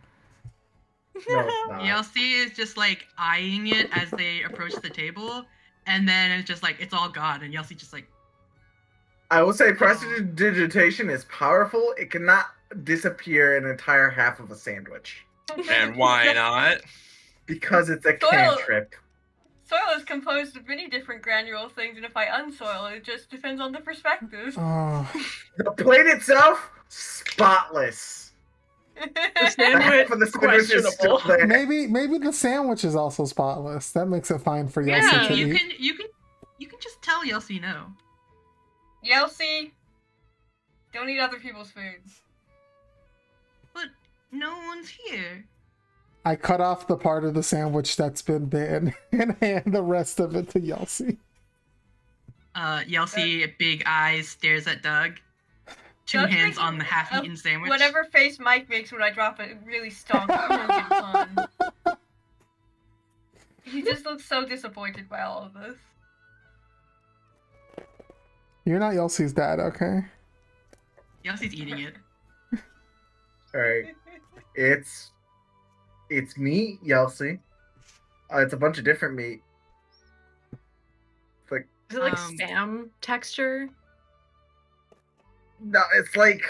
No, it's not. Yelsi is just like eyeing it as they approach the table, and then it's just like, it's all gone, and Yelsi just like, I will say prestidigitation is powerful. It cannot disappear an entire half of a sandwich And why not? because it's a Soil- cantrip. Soil is composed of many different granule things, and if I unsoil it, just depends on the perspective. Oh, The plate itself, spotless. The sandwich, For the sandwich is still questionable. there. maybe the sandwich is also spotless. That makes it fine for Yelsi yeah, to you eat. can just tell Yelsi no. Yelsi, don't eat other people's food. But no one's here. I cut off the part of the sandwich that's been bitten and hand the rest of it to Yelsi. Yelsi, big eyes, stares at Doug. Two Doug's hands making on the half-eaten sandwich. Whatever face Mike makes when I drop it really stonks. Fun. He just looks so disappointed by all of this. You're not Yelsi's dad, okay? Yelsi's eating it. Alright. It's meat, Yelsi. It's a bunch of different meat. It's like Is it like Um, Sam texture? no, it's like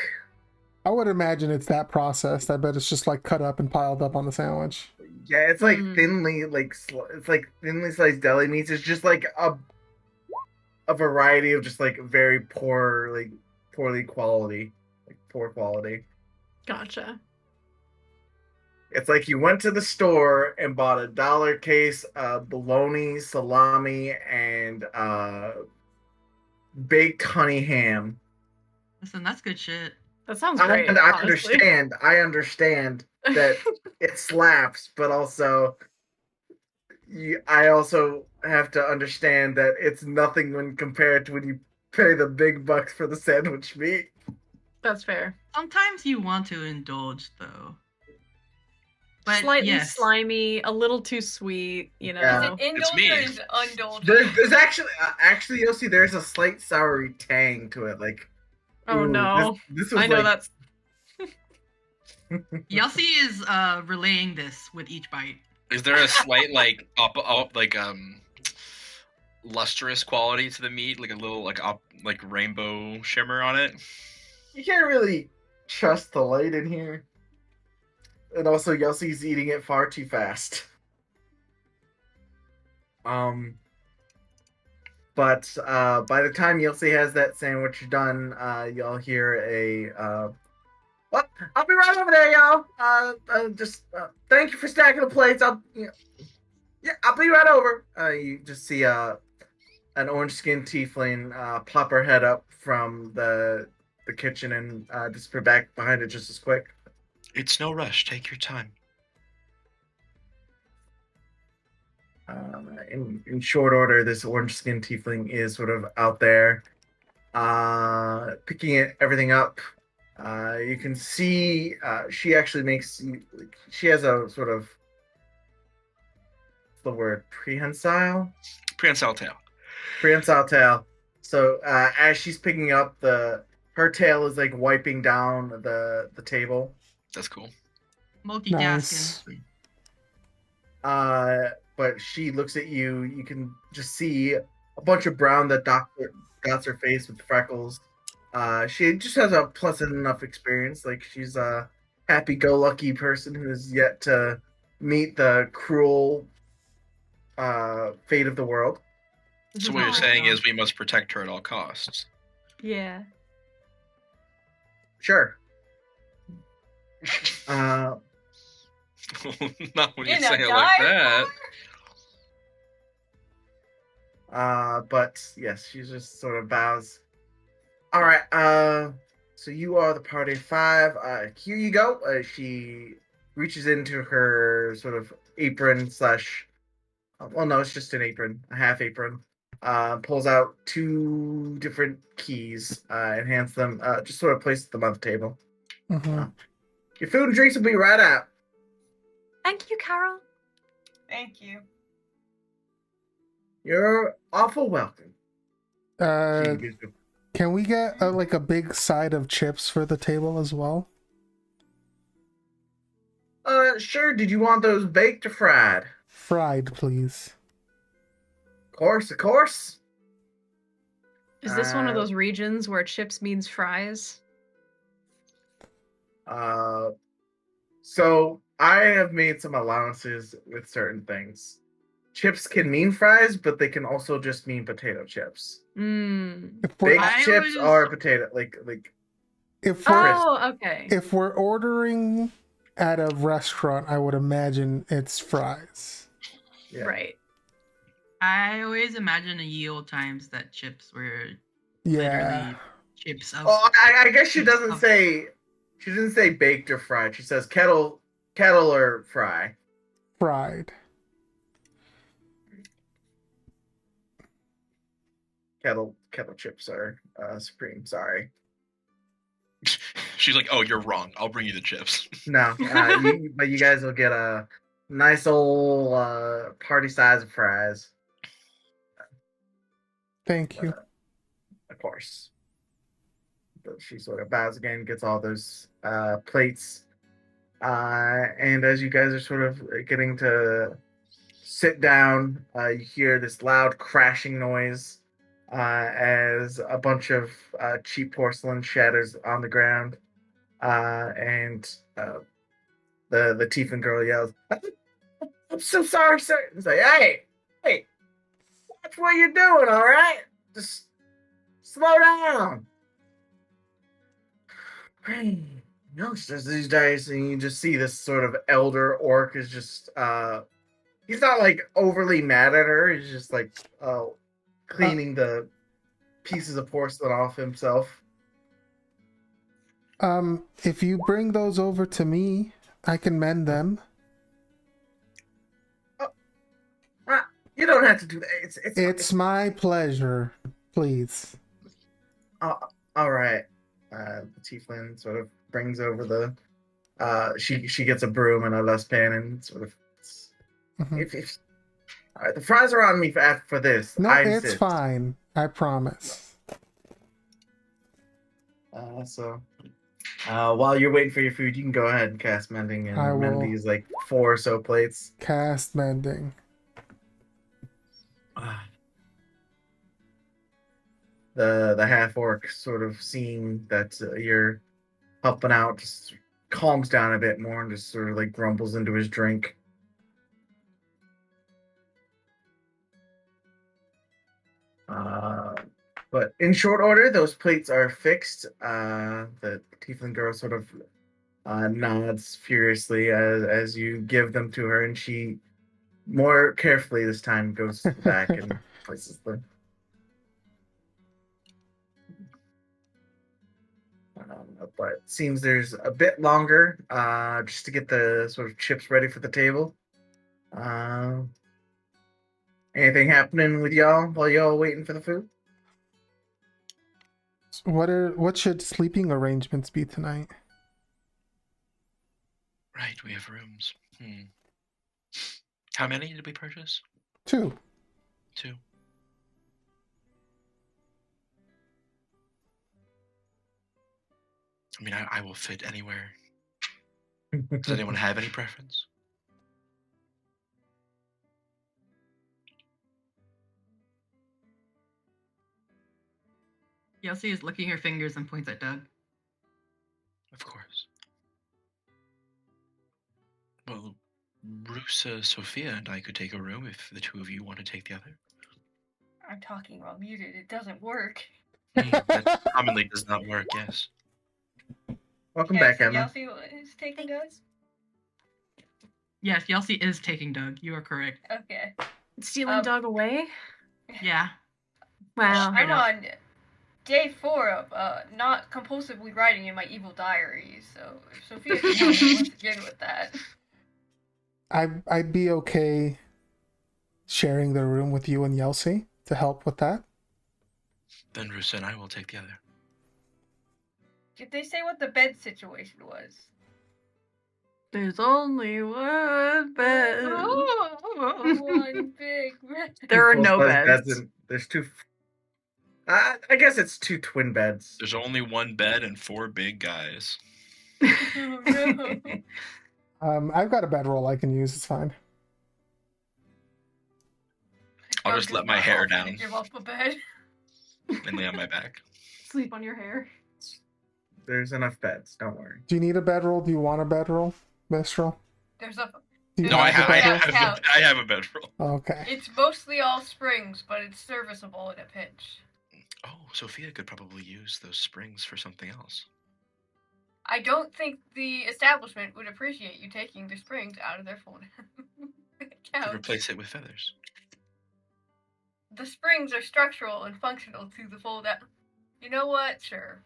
I would imagine it's that processed. I bet it's just like cut up and piled up on the sandwich. yeah, it's like Mm. thinly like it's like thinly sliced deli meats. It's just like a variety of just like very poor poor quality. Gotcha. It's like you went to the store and bought a $1 case of bologna, salami, and baked honey ham. Listen, that's good shit. That sounds great. And I honestly. understand that it slaps, but also I also have to understand that it's nothing when compared to when you pay the big bucks for the sandwich meat. That's fair. Sometimes you want to indulge, though. But Slightly yes. slimy, a little too sweet, you know. Yeah. Is it It's indulgent me. or is it undulgent? There's actually you'll see there's a slight soury tang to it. Like, Oh, ooh, no. this was I know like, that's Yelsi is relaying this with each bite. Is there a slight lustrous quality to the meat, like a little like rainbow shimmer on it? You can't really trust the light in here. And also, Yossi's eating it far too fast. But by the time Yossi has that sandwich done, you'll hear a well, I'll be right over there, y'all. Just thank you for stacking the plates. I'll be right over. You just see an orange-skinned tiefling plop her head up from the kitchen and disappear back behind it just as quick. It's no rush. Take your time. In short order, this orange-skinned tiefling is sort of out there, picking everything up. You can see she actually makes. She has a sort of the word prehensile tail. So as she's picking up her tail is like wiping down the table. That's cool. Multitasking. Nice. But she looks at you. You can just see a bunch of brown that dots her face with freckles. She just has a pleasant enough experience. Like she's a happy-go-lucky person who has yet to meet the cruel fate of the world. So what you're saying is we must protect her at all costs. Yeah. Sure. Not when you You're say not it like that. But yes, she just sort of bows. All right. So you are the party of 5. Here you go. She reaches into her sort of apron slash. Well, no, it's just an apron, a half apron. Pulls out 2 different keys and hands them. Just sort of places them on the table. Mm-hmm. Your food and drinks will be right out. Thank you, Carol. Thank you. You're awful welcome. Can we get a big side of chips for the table as well? Sure. Did you want those baked or fried? Fried, please. Of course. Is this one of those regions where chips means fries? So I have made some allowances with certain things. Chips can mean fries, but they can also just mean potato chips. Baked chips are potato, like. Okay. If we're ordering at a restaurant, I would imagine it's fries. Yeah. Right. I always imagine in ye old times that chips were Yeah. chips of. Oh, I guess she doesn't say. She doesn't say baked or fried. She says kettle or fry. Fried. Kettle chips are supreme. Sorry. She's like, "Oh, you're wrong. I'll bring you the chips." No, but you guys will get a nice old party size of fries. Thank you. Of course. But she sort of bows again, gets all those plates. And as you guys are sort of getting to sit down, you hear this loud crashing noise as a bunch of cheap porcelain shatters on the ground. And the Tiefling girl yells, "I'm so sorry, sir." It's like, hey, watch what you're doing, all right? Just slow down. Youngsters these days, and you just see this sort of elder orc is just he's not like overly mad at her, he's just like cleaning the pieces of porcelain off himself. If you bring those over to me, I can mend them. You don't have to do that. It's my pleasure. Please. All right. The tiefling sort of brings over the she gets a broom and a dustpan and sort of if all right, the fries are on me for this. No, I it's insist. fine. I promise. So While you're waiting for your food, you can go ahead and cast mending I and mend will. these like 4 or so plates. Cast mending. The half orc, sort of seeing that you're helping out, just calms down a bit more and just sort of like grumbles into his drink. But in short order, those plates are fixed. The tiefling girl sort of nods furiously as you give them to her, and she more carefully this time goes back and places them. But it seems there's a bit longer just to get the sort of chips ready for the table. Anything happening with y'all while y'all waiting for the food? What should sleeping arrangements be tonight? Right, we have rooms. How many did we purchase? 2. 2. I mean, I will fit anywhere. Does anyone have any preference? Yelsey is licking her fingers and points at Doug. Of course. Well, Rusa, Sophia, and I could take a room if the two of you want to take the other. I'm talking while muted. It doesn't work. That commonly does not work, yes. Welcome back, Emma. Yelsey is taking us? Yes, Yelsey is taking Doug. You are correct. Okay. Stealing Doug away? Yeah. Wow. I'm on day 4 of not compulsively writing in my evil diary, so if Sophia can help me once again with that. I'd be okay sharing the room with you and Yelsey to help with that. Then Rusa and I will take the other. Did they say what the bed situation was? There's only one bed. One big bed. There are no Full-size beds. There's 2. I guess it's 2 twin beds. There's only one bed and 4 big guys. Oh no. I've got a bedroll I can use. It's fine. I'll just let my hair down Give up a bed. and lay on my back. Sleep on your hair. There's enough beds. Don't worry. Do you need a bedroll? Do you want a bedroll, Mistral? There's a. Do you No, I have a bedroll? have a bedroll. Okay. It's mostly all springs, but it's serviceable in a pinch. Oh, Sophia could probably use those springs for something else. I don't think the establishment would appreciate you taking the springs out of their phone. Could replace it with feathers. The springs are structural and functional to the fold out. You know what? Sure.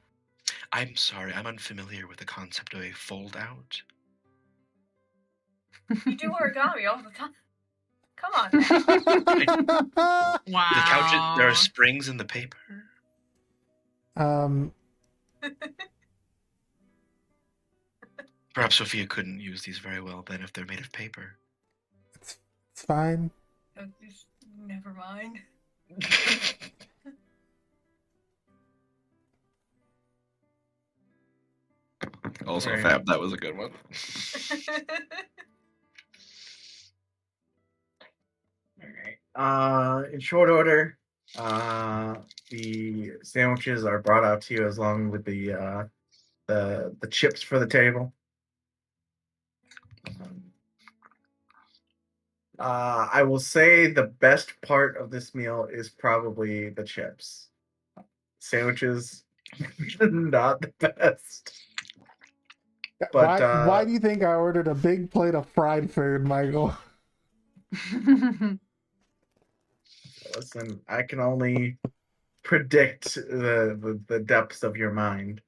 I'm sorry, I'm unfamiliar with the concept of a fold out. You do origami all the time. Come on. Wow. The couches, there are springs in the paper. Perhaps Sophia couldn't use these very well then if they're made of paper. It's fine. Just never mind. Also, Right. Fab, that was a good one. Alright. In short order, the sandwiches are brought out to you along with the chips for the table. I will say the best part of this meal is probably the chips. Sandwiches, not the best. But why do you think I ordered a big plate of fried food, Michael? Listen, I can only predict the depths of your mind.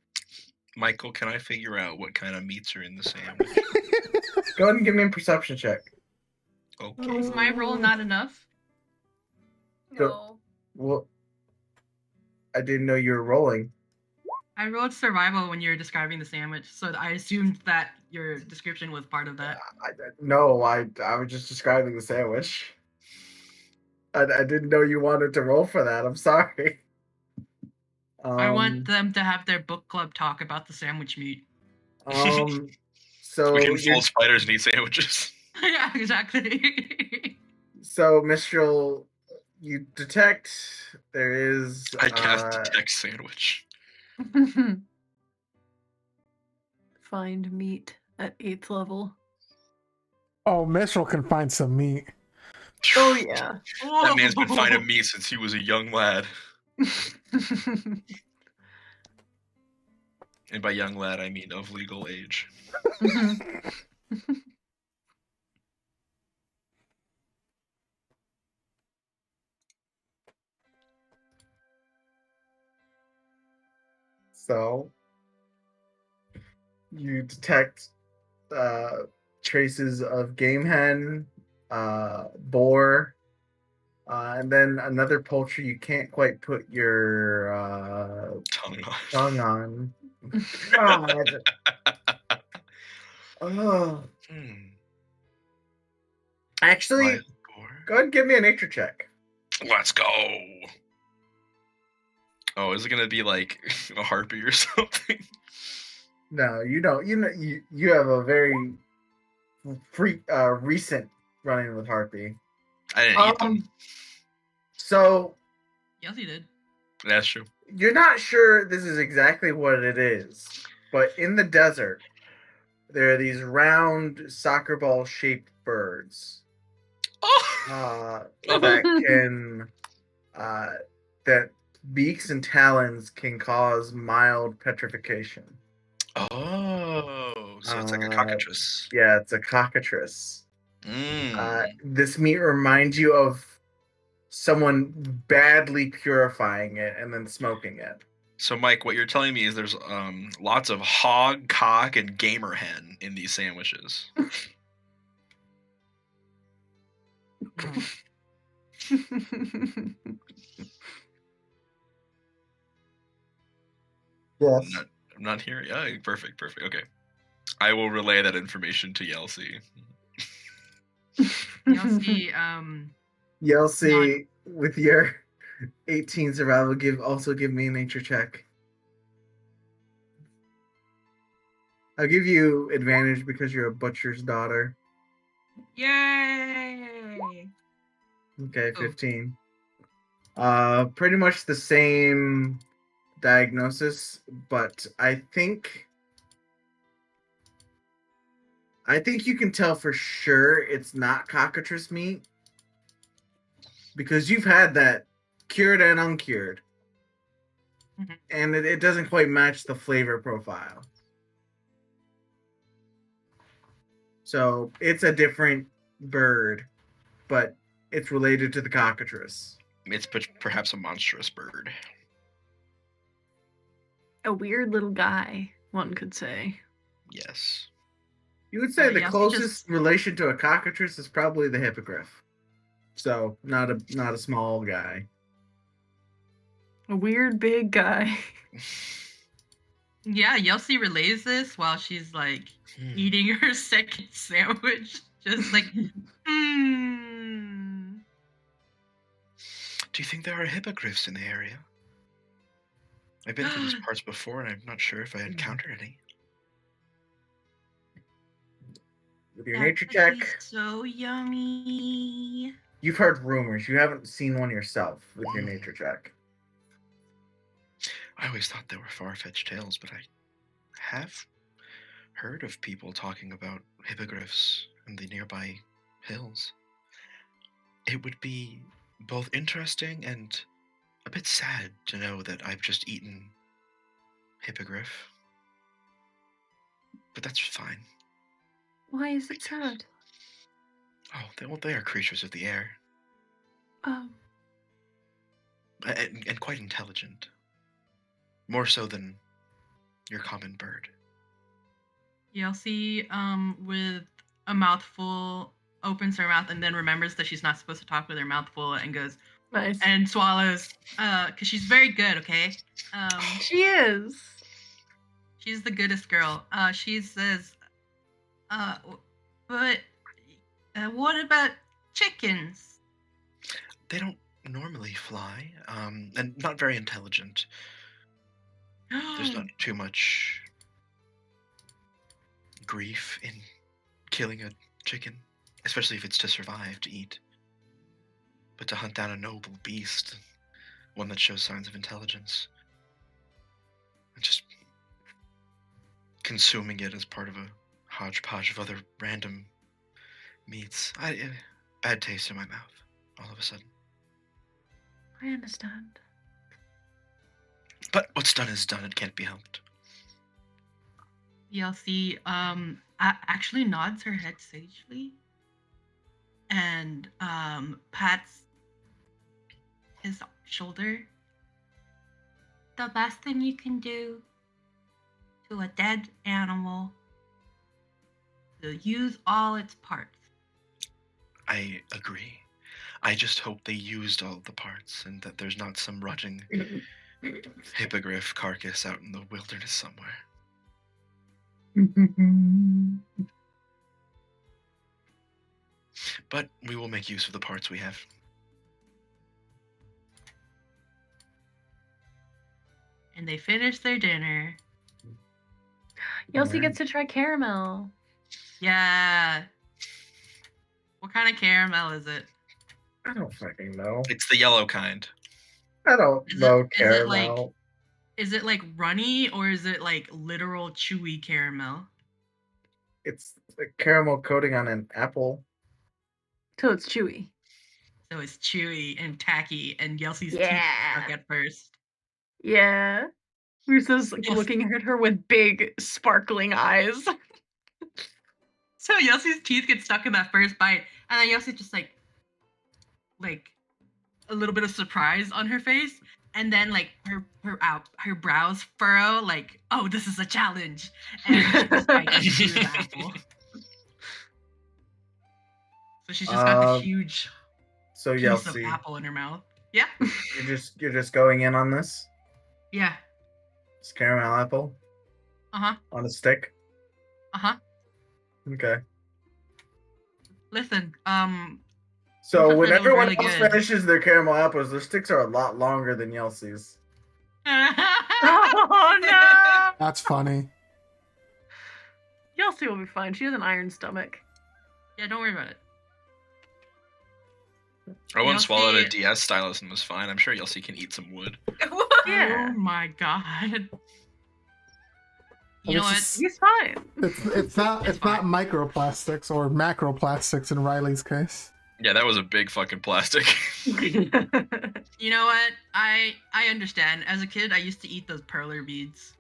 Michael, can I figure out what kind of meats are in the sandwich? Go ahead and give me a perception check. Okay. Is my roll not enough? No. Well, I didn't know you were rolling. I rolled survival when you were describing the sandwich, so I assumed that your description was part of that. No, I was just describing the sandwich. I didn't know you wanted to roll for that. I'm sorry. I want them to have their book club talk about the sandwich meat. So We can you're- fold spiders and eat sandwiches. Yeah, exactly. so Mistral, you detect there is I cast detect sandwich. Find meat at 8th level. Oh, Mistral can find some meat. Oh yeah. That man's been finding meat since he was a young lad. And by young lad, I mean of legal age. so you detect traces of game hen, boar, and then another poultry you can't quite put your Tongue on. tongue on. God. Oh. Actually, Live boar. go ahead and give me a nature check. Let's go. Oh, is it gonna be like a harpy or something? No, you don't. You have a very recent run-in with harpy. I didn't eat them. So Yes, he did. That's true. you're not sure this is exactly what it is, but in the desert, there are these round soccer ball shaped birds Oh. that can that beaks and talons can cause mild petrification. Oh, so it's like a cockatrice. Yeah, it's a cockatrice. Mm. This meat reminds you of someone badly purifying it and then smoking it. So, Mike, what you're telling me is there's lots of hog, cock, and gamer hen in these sandwiches. Yes. I'm not here. Yeah, perfect. Okay. I will relay that information to Yelsey. Yelsey, with your 18 survival, also give me a nature check. I'll give you advantage because you're a butcher's daughter. Yay! Okay, 15. Pretty much the same diagnosis, but I think you can tell for sure it's not cockatrice meat because you've had that cured and uncured, and it doesn't quite match the flavor profile. So it's a different bird, but it's related to the cockatrice. It's perhaps a monstrous bird. A weird little guy, one could say. Yes. You would say the Yelsey closest relation to a cockatrice is probably the hippogriff. So not a small guy. A weird big guy. Yeah, Yelsey relays this while she's like eating her second sandwich. Just like, Do you think there are hippogriffs in the area? I've been through these parts before and I'm not sure if I encountered any. With your nature check, so yummy. you've heard rumors. You haven't seen one yourself with your nature check. I always thought they were far-fetched tales, but I have heard of people talking about hippogriffs in the nearby hills. It would be both interesting and a bit sad to know that I've just eaten hippogriff. But that's fine. Why is it sad? Oh, they are creatures of the air. Oh. And quite intelligent. More so than your common bird. Yelsey, with a mouthful, opens her mouth and then remembers that she's not supposed to talk with her mouth full and goes, nice. And swallows, because she's very good, okay? She is. She's the goodest girl. She says, but what about chickens? They don't normally fly, and not very intelligent. There's not too much grief in killing a chicken, especially if it's to survive, to eat. But to hunt down a noble beast, one that shows signs of intelligence, and just consuming it as part of a hodgepodge of other random meats. Bad taste in my mouth, all of a sudden. I understand. But what's done is done. It can't be helped. Yelsi actually nods her head sagely and pats his shoulder. The best thing you can do to a dead animal is to use all its parts. I agree. I just hope they used all the parts and that there's not some rotting hippogriff carcass out in the wilderness somewhere. But we will make use of the parts we have. And they finish their dinner. Yelsi gets to try caramel. Yeah. What kind of caramel is it? I don't fucking know. It's the yellow kind. I don't Is know it caramel. Is it like runny or is it like literal chewy caramel? It's a caramel coating on an apple. So it's chewy. So it's chewy and tacky, and Yelsi's teeth Yeah. stuck at first. Yeah. Rusa's like, Yes. looking at her with big, sparkling eyes. So Yelsi's teeth get stuck in that first bite, and then Yelsi just like a little bit of surprise on her face, and then like her brows furrow, like, oh, this is a challenge, and she just bites into the apple. So she's just got this huge So piece of Yelsi, apple in her mouth. Yeah, you're just going in on this? yeah, It's caramel apple uh-huh, on a stick? uh-huh. Okay. Listen, So Rufus when said it was everyone really else good. finishes their caramel apples, their sticks are a lot longer than Yelsi's. Oh no! That's funny. Yelsi will be fine. She has an iron stomach. Yeah, don't worry about it. I once Yelsi- swallowed a DS stylus and was fine. I'm sure Yelsi can eat some wood. Yeah. Oh my god. You Well, know what? this is- He's fine. It's not It's not fine. microplastics or macroplastics in Riley's case. Yeah, that was a big fucking plastic. You know what? I understand. As a kid, I used to eat those perler beads.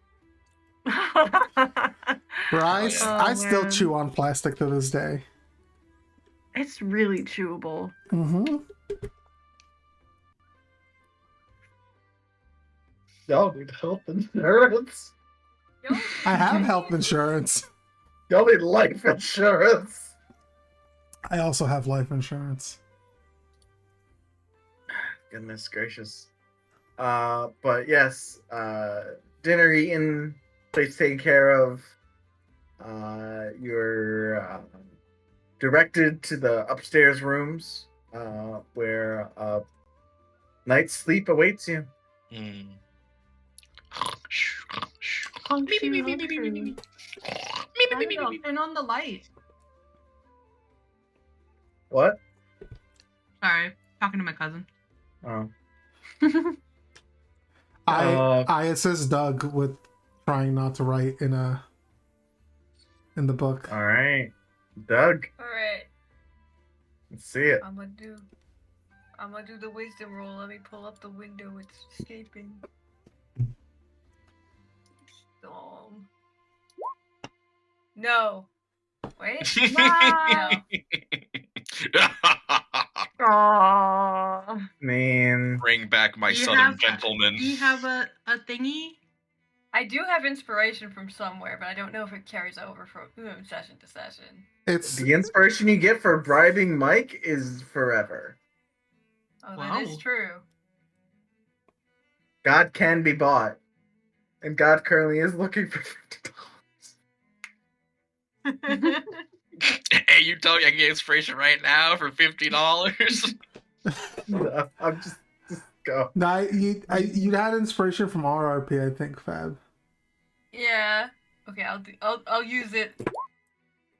Bryce, Oh, I still man. chew on plastic to this day. It's really chewable. Mm-hmm. Y'all need health insurance. I have health insurance. Y'all need life insurance. I also have life insurance. Goodness gracious. But yes, dinner eaten, place taken care of. You're directed to the upstairs rooms where night's sleep awaits you. Mm. Turn on the light. What? Sorry, talking to my cousin. Oh. I assist Doug with trying not to write in the book. All right. Doug, Alright, let's see it. I'm gonna do the wisdom roll. Let me pull up the window. It's escaping. No. Wait. No. Aww. Man, Bring back my Do you southern have- gentleman. Do you have a thingy? I do have inspiration from somewhere, but I don't know if it carries over from session to session. It's the inspiration you get for bribing Mike is forever. Oh, that is Wow. true. God can be bought, and God currently is looking for $50. Hey, you tell me I can get inspiration right now for $50? No, I'm just go. no, you had inspiration from RRP, I think, Fab. Yeah. Okay, I'll use it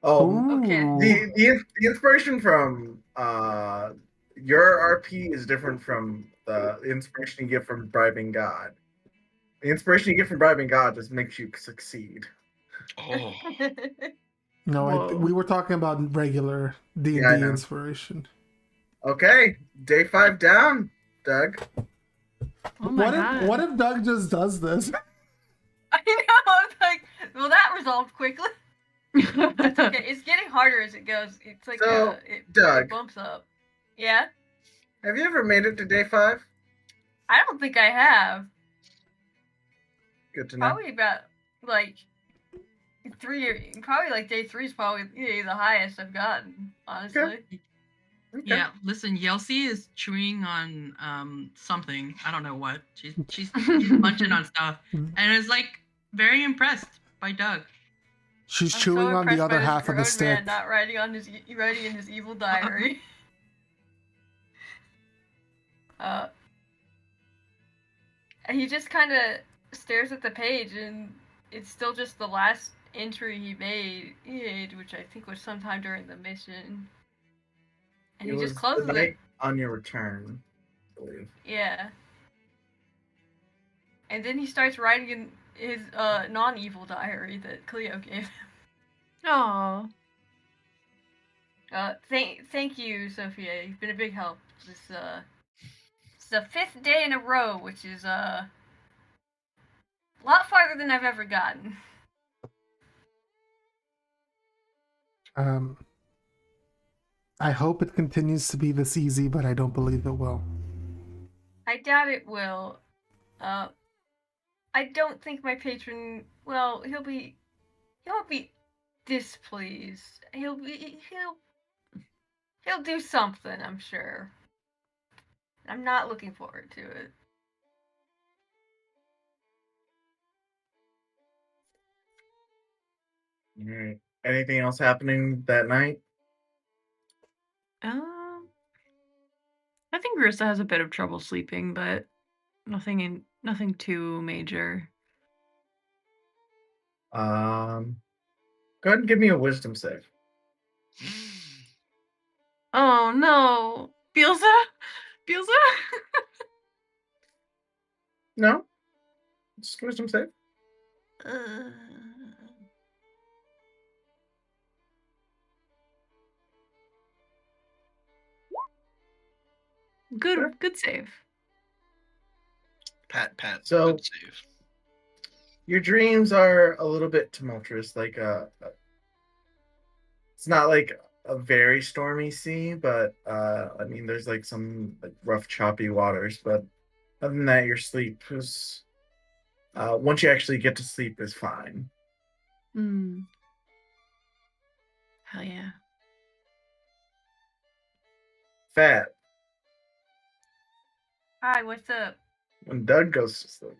Oh, Okay. the inspiration from your RP is different from the inspiration you get from bribing God. The inspiration you get from bribing God just makes you succeed. Oh, No, Whoa. we were talking about regular D&D Yeah, I know. inspiration. Okay, day 5 down, Doug. Oh my god. What if Doug just does this? I know. It's like, well, that resolved quickly. That's okay. It's getting harder as it goes. It's like So, it Doug, bumps up. Yeah. have you ever made it to day 5? I don't think I have. Good to know. Probably about like 3. Probably like day 3 is probably the highest I've gotten. Honestly. Okay. Yeah, listen, Yelsi is chewing on something. I don't know what. She's munching on stuff, and is like very impressed by Doug. She's I'm chewing so on the impressed other by this half of the grown stick. man not writing in his evil diary. And he just kind of stares at the page, and it's still just the last entry he made, which I think was sometime during the mission. And he just closes the night it. on your return, I believe. Yeah. And then he starts writing in his non-evil diary that Cleo gave him. Aw. Thank you, Sophia. You've been a big help. It's the 5th day in a row, which is a lot farther than I've ever gotten. I hope it continues to be this easy, but I don't believe it will. I doubt it will. I don't think my patron. Well, he won't be displeased. He'll do something, I'm sure. I'm not looking forward to it. All right. Anything else happening that night? I think Marissa has a bit of trouble sleeping, but nothing too major. Go ahead and give me a wisdom save. Oh no. Bielsa? No? Just wisdom save. Good Sure. good save. Pat. So- Good save. Your dreams are a little bit tumultuous. Like it's not like a very stormy sea, but I mean, there's like some like rough, choppy waters. But other than that, your sleep is once you actually get to sleep is fine. Hell yeah. Fat. Hi, what's up? When Doug goes to sleep,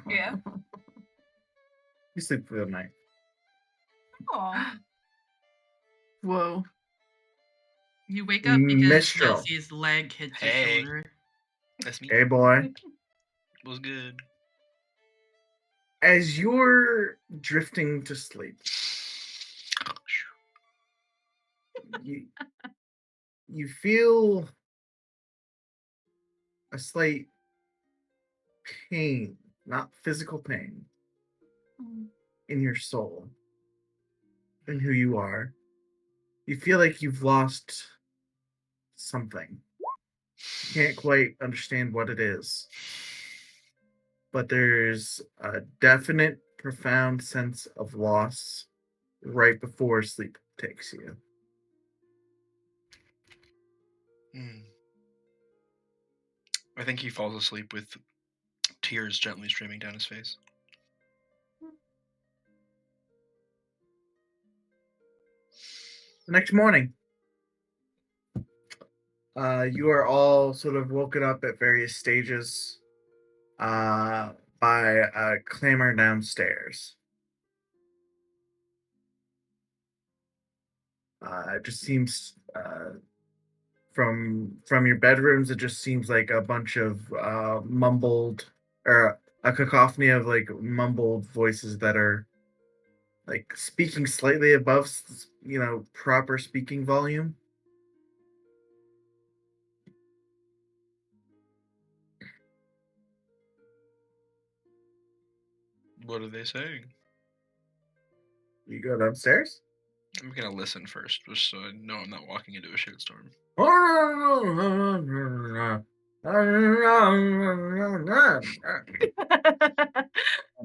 Yeah. you sleep through the night. Aw. Whoa. You wake up because Mistral. Yelsi's leg hits Hey. your shoulder. That's me. Hey, boy. Was good. As you're drifting to sleep, you feel a slight pain, not physical pain, in your soul, in who you are. You feel like you've lost something. You can't quite understand what it is. But there's a definite, profound sense of loss right before sleep takes you. I think he falls asleep with tears gently streaming down his face. The next morning, you are all sort of woken up at various stages by a clamor downstairs. It just seems from your bedrooms, it just seems like a bunch of mumbled, or a cacophony of like mumbled voices that are like speaking slightly above, proper speaking volume. What are they saying? You go downstairs? I'm gonna listen first, just so I know I'm not walking into a shitstorm.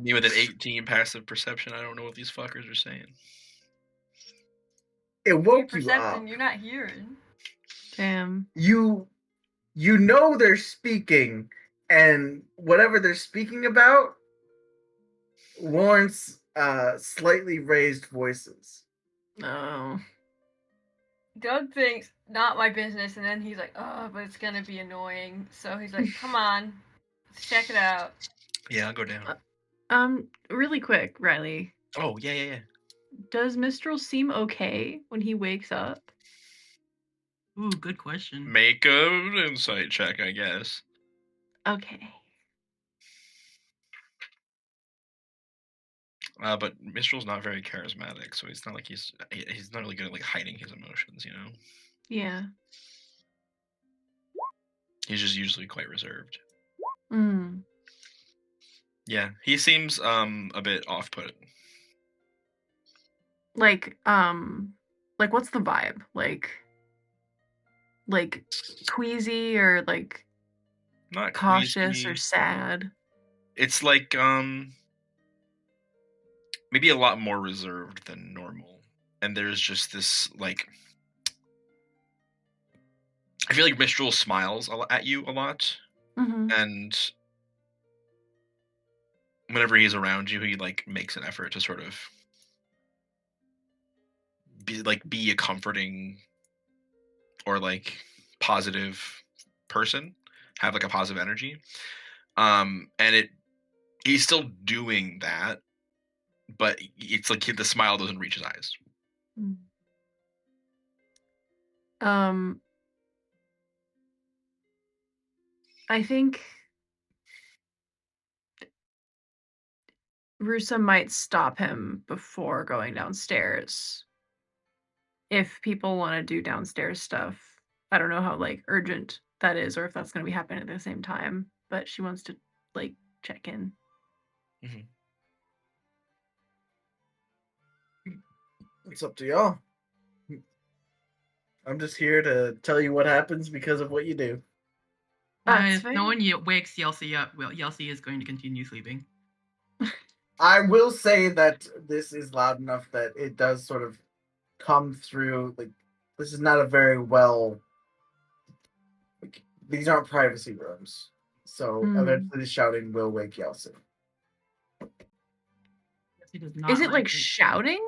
Me with an 18 passive perception, I don't know what these fuckers are saying. It You're woke you percepting, up. you're not hearing. Damn. You know they're speaking, and whatever they're speaking about warrants slightly raised voices. No. Doug thinks, not my business, and then he's like, oh, but it's gonna be annoying. So he's like, come on, let's check it out. Yeah, I'll go down. Really quick, Riley. Oh, yeah. Does Mistral seem okay when he wakes up? Ooh, good question. Make an insight check, I guess. Okay. But Mistral's not very charismatic, so it's not like he's not really good at like hiding his emotions, you know? Yeah. He's just usually quite reserved. Mm. Yeah, he seems a bit off-putting. Like what's the vibe? Like queasy or like Not cautious queasy. or sad? It's like maybe a lot more reserved than normal. And there's just this like I feel like Mistral smiles at you a lot, Mm-hmm. and whenever he's around you, he like makes an effort to sort of be a comforting or like positive person, have like a positive energy. And he's still doing that, but it's like the smile doesn't reach his eyes. I think Rusa might stop him before going downstairs. If people want to do downstairs stuff. I don't know how like urgent that is or if that's going to be happening at the same time, but she wants to like check in. Mm-hmm. It's up to y'all. I'm just here to tell you what happens because of what you do. That's If fair. no one wakes Yelsey up, well, Yelsey is going to continue sleeping. I will say that this is loud enough that it does sort of come through. Like, this is not a very well. Like, these aren't privacy rooms, so eventually the shouting will wake Yelsey. Yelsey does not Is it like it. shouting?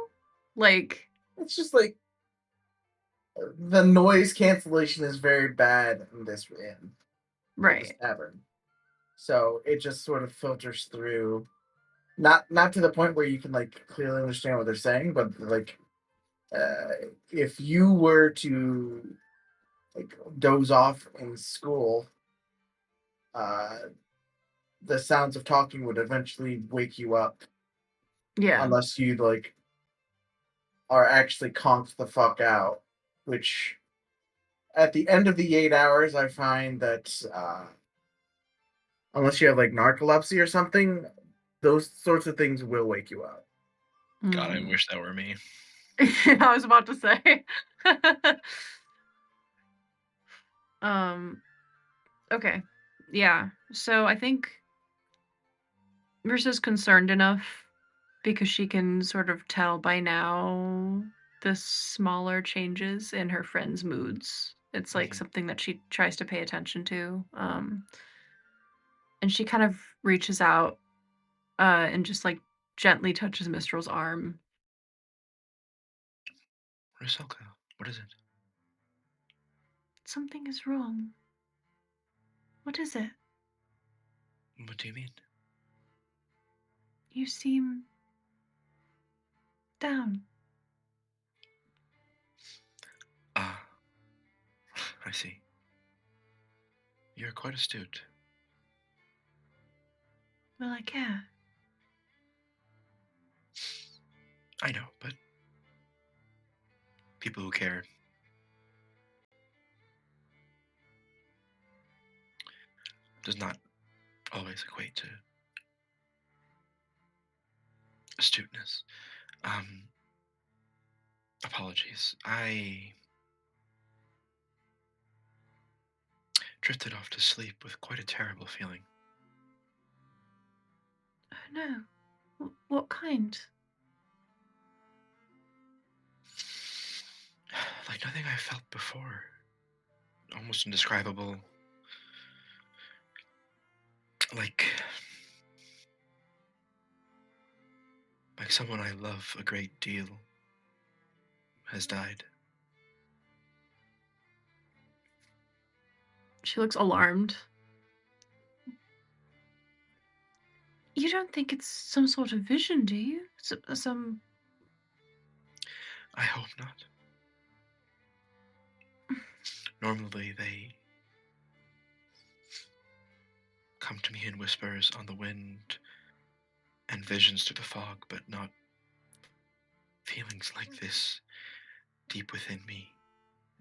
Like It's just like the noise cancellation is very bad in this right. tavern, so it just sort of filters through. Not to the point where you can like clearly understand what they're saying, but like if you were to like doze off in school, the sounds of talking would eventually wake you up. Yeah. Unless you like are actually conked the fuck out, which at the end of the 8 hours, I find that unless you have like narcolepsy or something, those sorts of things will wake you up. God, I wish that were me. I was about to say. Okay. Yeah. So I think Mirsa's concerned enough because she can sort of tell by now the smaller changes in her friends' moods. It's like something that she tries to pay attention to. And she kind of reaches out and just like gently touches Mistral's arm. Rusalka, what is it? Something is wrong. What is it? What do you mean? You seem down. Ah, I see. You're quite astute. Well, I care. I know, but people who care does not always equate to astuteness. Apologies. I drifted off to sleep with quite a terrible feeling. Oh no. What kind? Like nothing I felt before. Almost indescribable. Like someone I love a great deal has died. She looks alarmed. You don't think it's some sort of vision, do you? Some... I hope not. Normally they come to me in whispers on the wind and visions through the fog, but not feelings like this deep within me,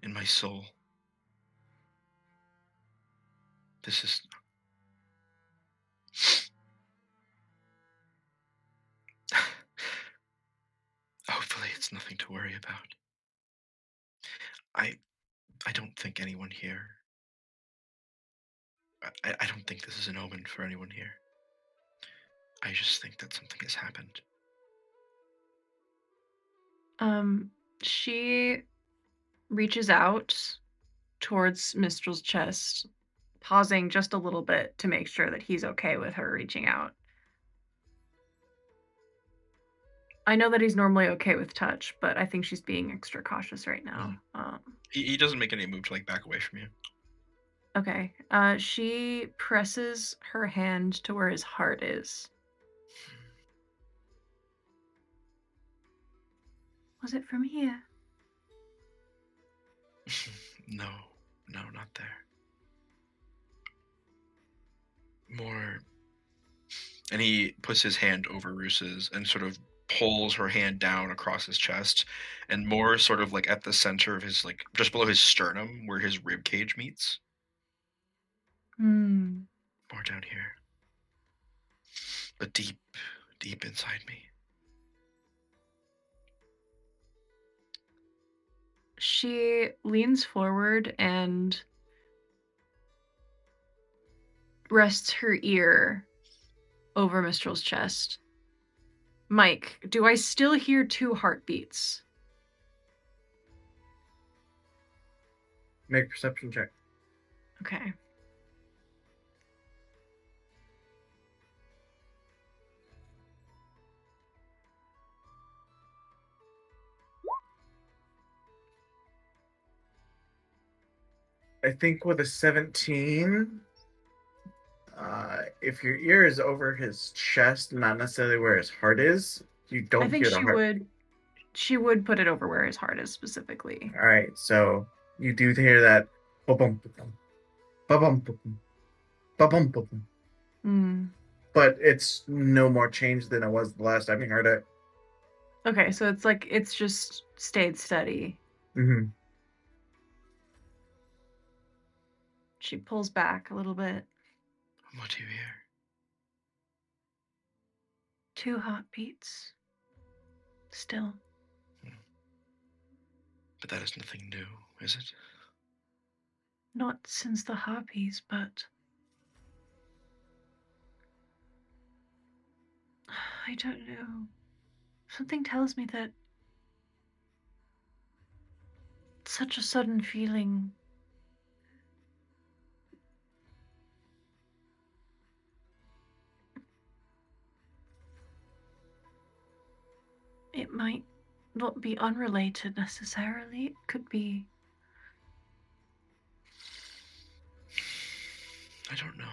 in my soul. This is... Hopefully it's nothing to worry about. I don't think anyone here... I don't think this is an omen for anyone here. I just think that something has happened. She reaches out towards Mistral's chest, pausing just a little bit to make sure that he's okay with her reaching out. I know that he's normally okay with touch, but I think she's being extra cautious right now. He doesn't make any move to like back away from you. Okay. She presses her hand to where his heart is. Was it from here? No, not there. More... And he puts his hand over Roos's and sort of pulls her hand down across his chest, and more sort of like at the center of his, like just below his sternum where his rib cage meets. More down here. But deep inside me. She leans forward and rests her ear over Mistral's chest. Mike, do I still hear 2 heartbeats? Make a perception check. Okay. I think with a 17, if your ear is over his chest, not necessarily where his heart is, you don't I think hear the heart. she would put it over where his heart is specifically. All right, so you do hear that ba-bum, ba-bum, ba-bum, ba-bum, ba-bum, ba-bum. But it's no more change than it was the last time you heard it. Okay, so it's like it's just stayed steady. She pulls back a little bit. What do you hear? 2 heartbeats. Still. But that is nothing new, is it? Not since the harpies, but... I don't know. Something tells me that such a sudden feeling it might not be unrelated necessarily. It could be... I don't know.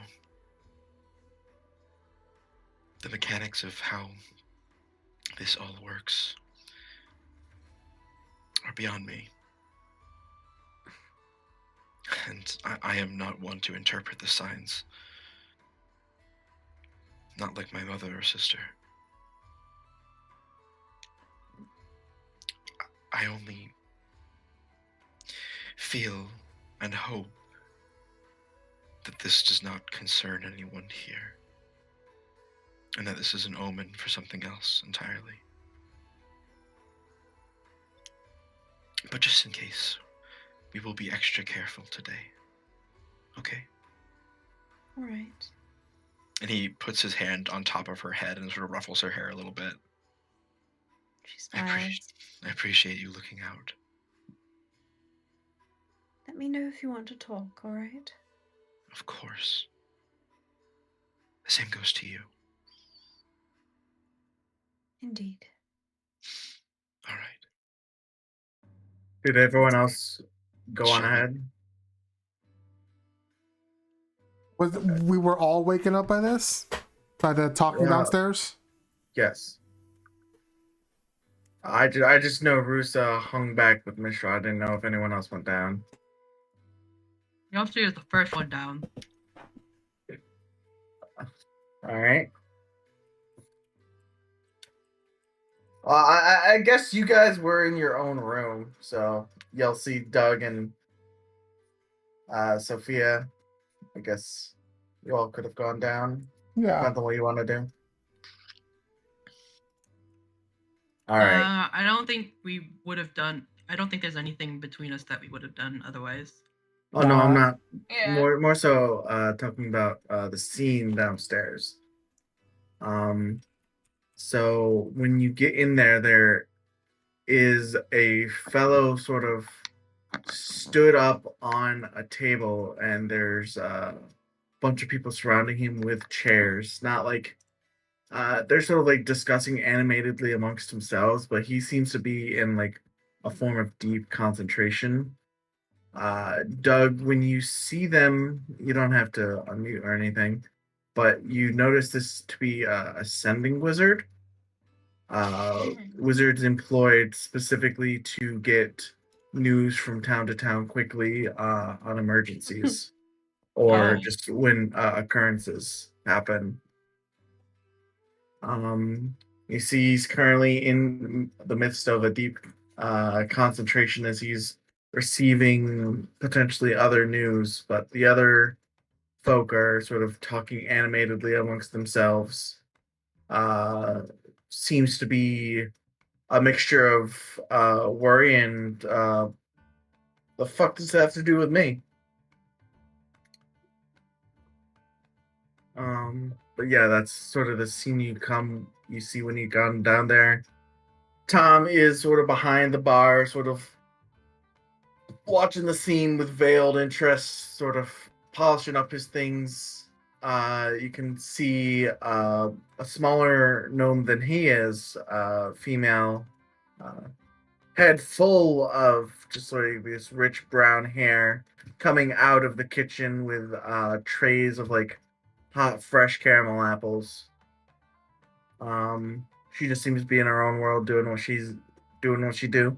The mechanics of how this all works are beyond me. And I am not one to interpret the signs. Not like my mother or sister. I only feel and hope that this does not concern anyone here, and that this is an omen for something else entirely. But just in case, we will be extra careful today. Okay? All right. And he puts his hand on top of her head and sort of ruffles her hair a little bit. She smiles. I appreciate you looking out. Let me know if you want to talk, all right? Of course. The same goes to you. Indeed. All right. Did everyone else go on Sure. ahead? We were all waking up by this? By the talking downstairs? Yes. I just know Rusa hung back with Mishra. I didn't know if anyone else went down. Yeltsin is the first one down. All right. Well, I guess you guys were in your own room, so you'll see Doug and Sophia. I guess you all could have gone down. Yeah. Depends on what you want to do. All right. I don't think we would have done. I don't think there's anything between us that we would have done otherwise. Oh no, I'm not. Yeah. More so talking about the scene downstairs. So when you get in there, there is a fellow sort of stood up on a table, and there's a bunch of people surrounding him with chairs. Not like they're sort of like discussing animatedly amongst themselves, but he seems to be in like a form of deep concentration. Doug, when you see them, you don't have to unmute or anything, but you notice this to be a sending wizard. Wizards employed specifically to get news from town to town quickly on emergencies or just when occurrences happen. You see he's currently in the midst of a deep concentration as he's receiving potentially other news, but the other folk are sort of talking animatedly amongst themselves. Seems to be a mixture of worry and the fuck does that have to do with me? But yeah, that's sort of the scene you see when you come down there. Tom is sort of behind the bar, sort of watching the scene with veiled interest, sort of polishing up his things. You can see a smaller gnome than he is, female, head full of just sort of this rich brown hair, coming out of the kitchen with trays of like hot, fresh caramel apples. She just seems to be in her own world, doing what she do.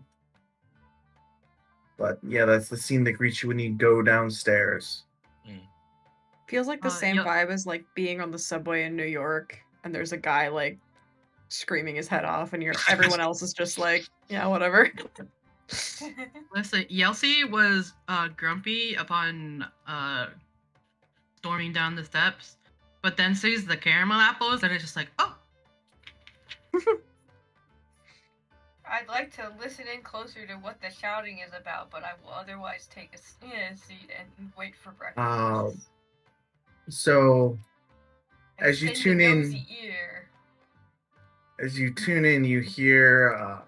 But yeah, that's the scene that greets you when you go downstairs. Feels like the same yep. vibe as like being on the subway in New York and there's a guy like screaming his head off and everyone else is just like, yeah, whatever. Listen, Yeltsin was grumpy upon storming down the steps, but then sees the caramel apples and it's just like, oh. I'd like to listen in closer to what the shouting is about, but I will otherwise take a seat and wait for breakfast. So as you tune in, you hear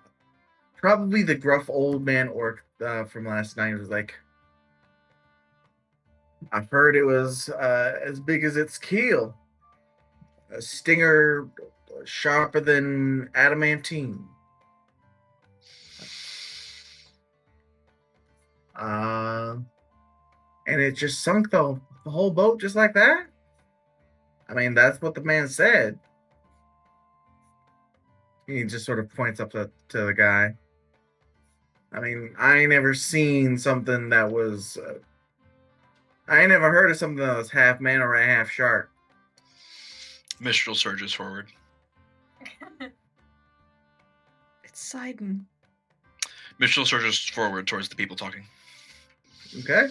probably the gruff old man orc from last night was like, I've heard it was as big as its keel, a stinger sharper than adamantine. And it just sunk the whole boat just like that? I mean, that's what the man said. He just sort of points up to the guy. I mean, I ain't never seen something that was... I ain't never heard of something that was half man or half shark. Mistral surges forward. It's Sidon. Mitchell surges forward towards the people talking. Okay.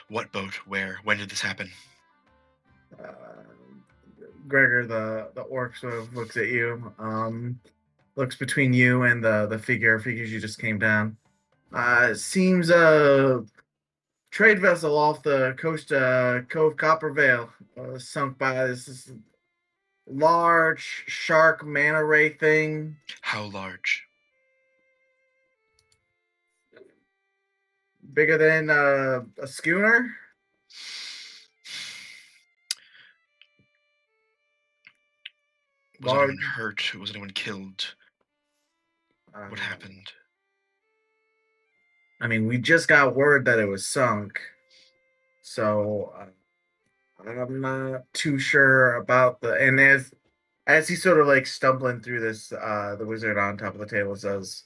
What boat? Where? When did this happen? Gregor, the orc, sort of looks at you. Looks between you and the figures you just came down. Seems a trade vessel off the coast, Cove Copper Vale, sunk by this large shark manta ray thing. How large? Bigger than a schooner. Was anyone hurt? Was anyone killed? What happened? I mean, we just got word that it was sunk, so I'm not too sure about the. And as he's sort of like stumbling through this, the wizard on top of the table says,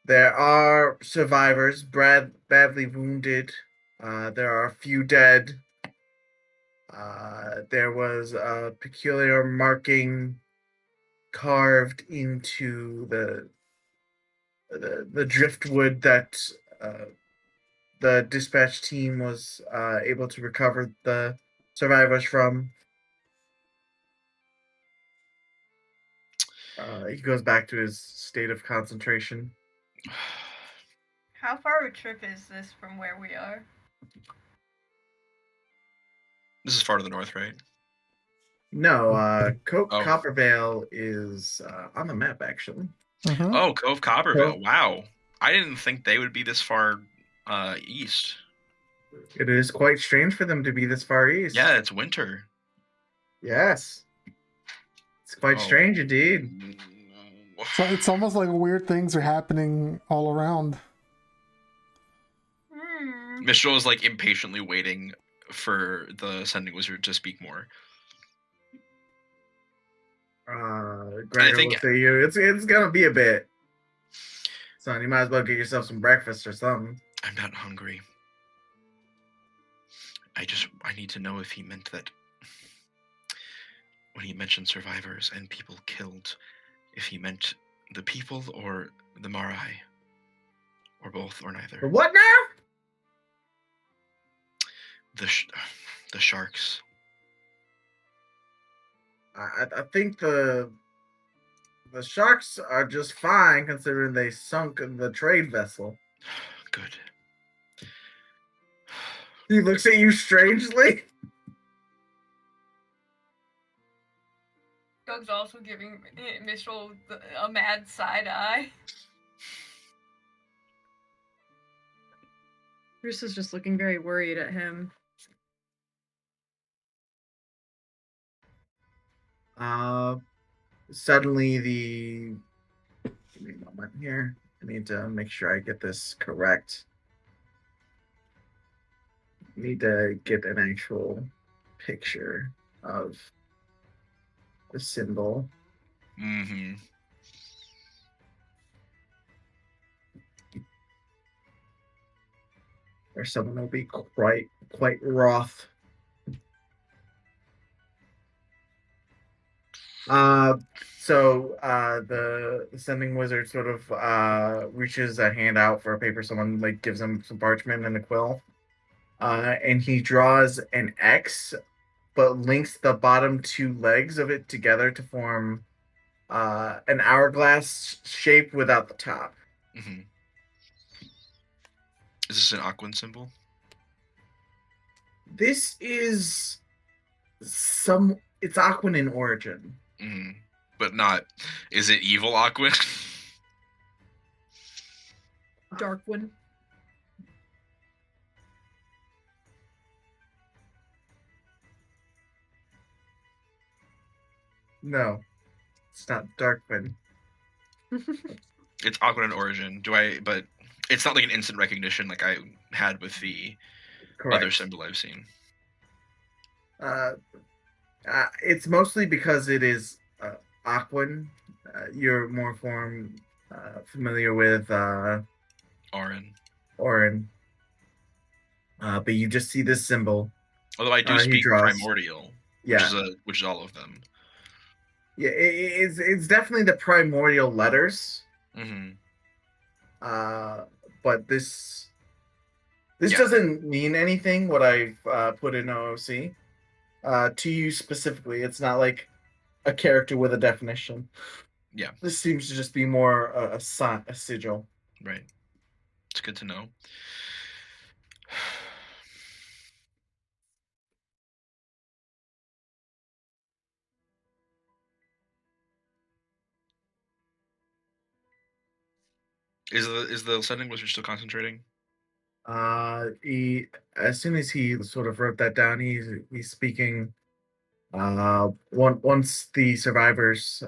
"There are survivors, badly wounded. There are a few dead. There was a peculiar marking carved into the driftwood that the dispatch team was able to recover the survivors from." He goes back to his state of concentration. How far of a trip is this from where we are? This is far to the north, right? No, Coppervale is on the map, actually. Mm-hmm. Oh, Cove Coppervale. Wow. I didn't think they would be this far east. It is quite strange for them to be this far east. Yeah, it's winter. Yes. It's quite strange indeed. So it's almost like weird things are happening all around. Mistral is like impatiently waiting for the sending wizard to speak more. Gregor looks at you. It's gonna be a bit. Son, you might as well get yourself some breakfast or something. I'm not hungry. I need to know if he meant that when he mentioned survivors and people killed, if he meant the people or the Marai, or both, or neither. The what now? The sharks. I think the sharks are just fine considering they sunk the trade vessel. Good. He looks at you strangely. Doug's also giving Mistral a mad side eye. Bruce is just looking very worried at him. Suddenly give me a moment here. I need to make sure I get this correct. I need to get an actual picture of the symbol. Mm-hmm. Or someone will be quite wroth. So the sending wizard sort of reaches a hand out for a paper. Someone like gives him some parchment and a quill, and he draws an X, but links the bottom two legs of it together to form an hourglass shape without the top. Mm-hmm. Is this an Aquan symbol? This is it's Aquan in origin. Mm-hmm. But not. Is it evil Aquan? Dark one. No, it's not Darkwind. It's Aquan in origin. But it's not like an instant recognition like I had with the other symbol I've seen. It's mostly because it is Aquan. You're more familiar with Orin. But you just see this symbol. Although I do speak primordial, yeah, which is all of them. Yeah, it's definitely the primordial letters. Mm-hmm. But this Yeah. doesn't mean anything. What I've put in OOC to you specifically, it's not like a character with a definition. Yeah. This seems to just be more a sigil. Right. It's good to know. Is the Ascending Wizard still concentrating? He, as soon as he sort of wrote that down, he's speaking. Once the survivors,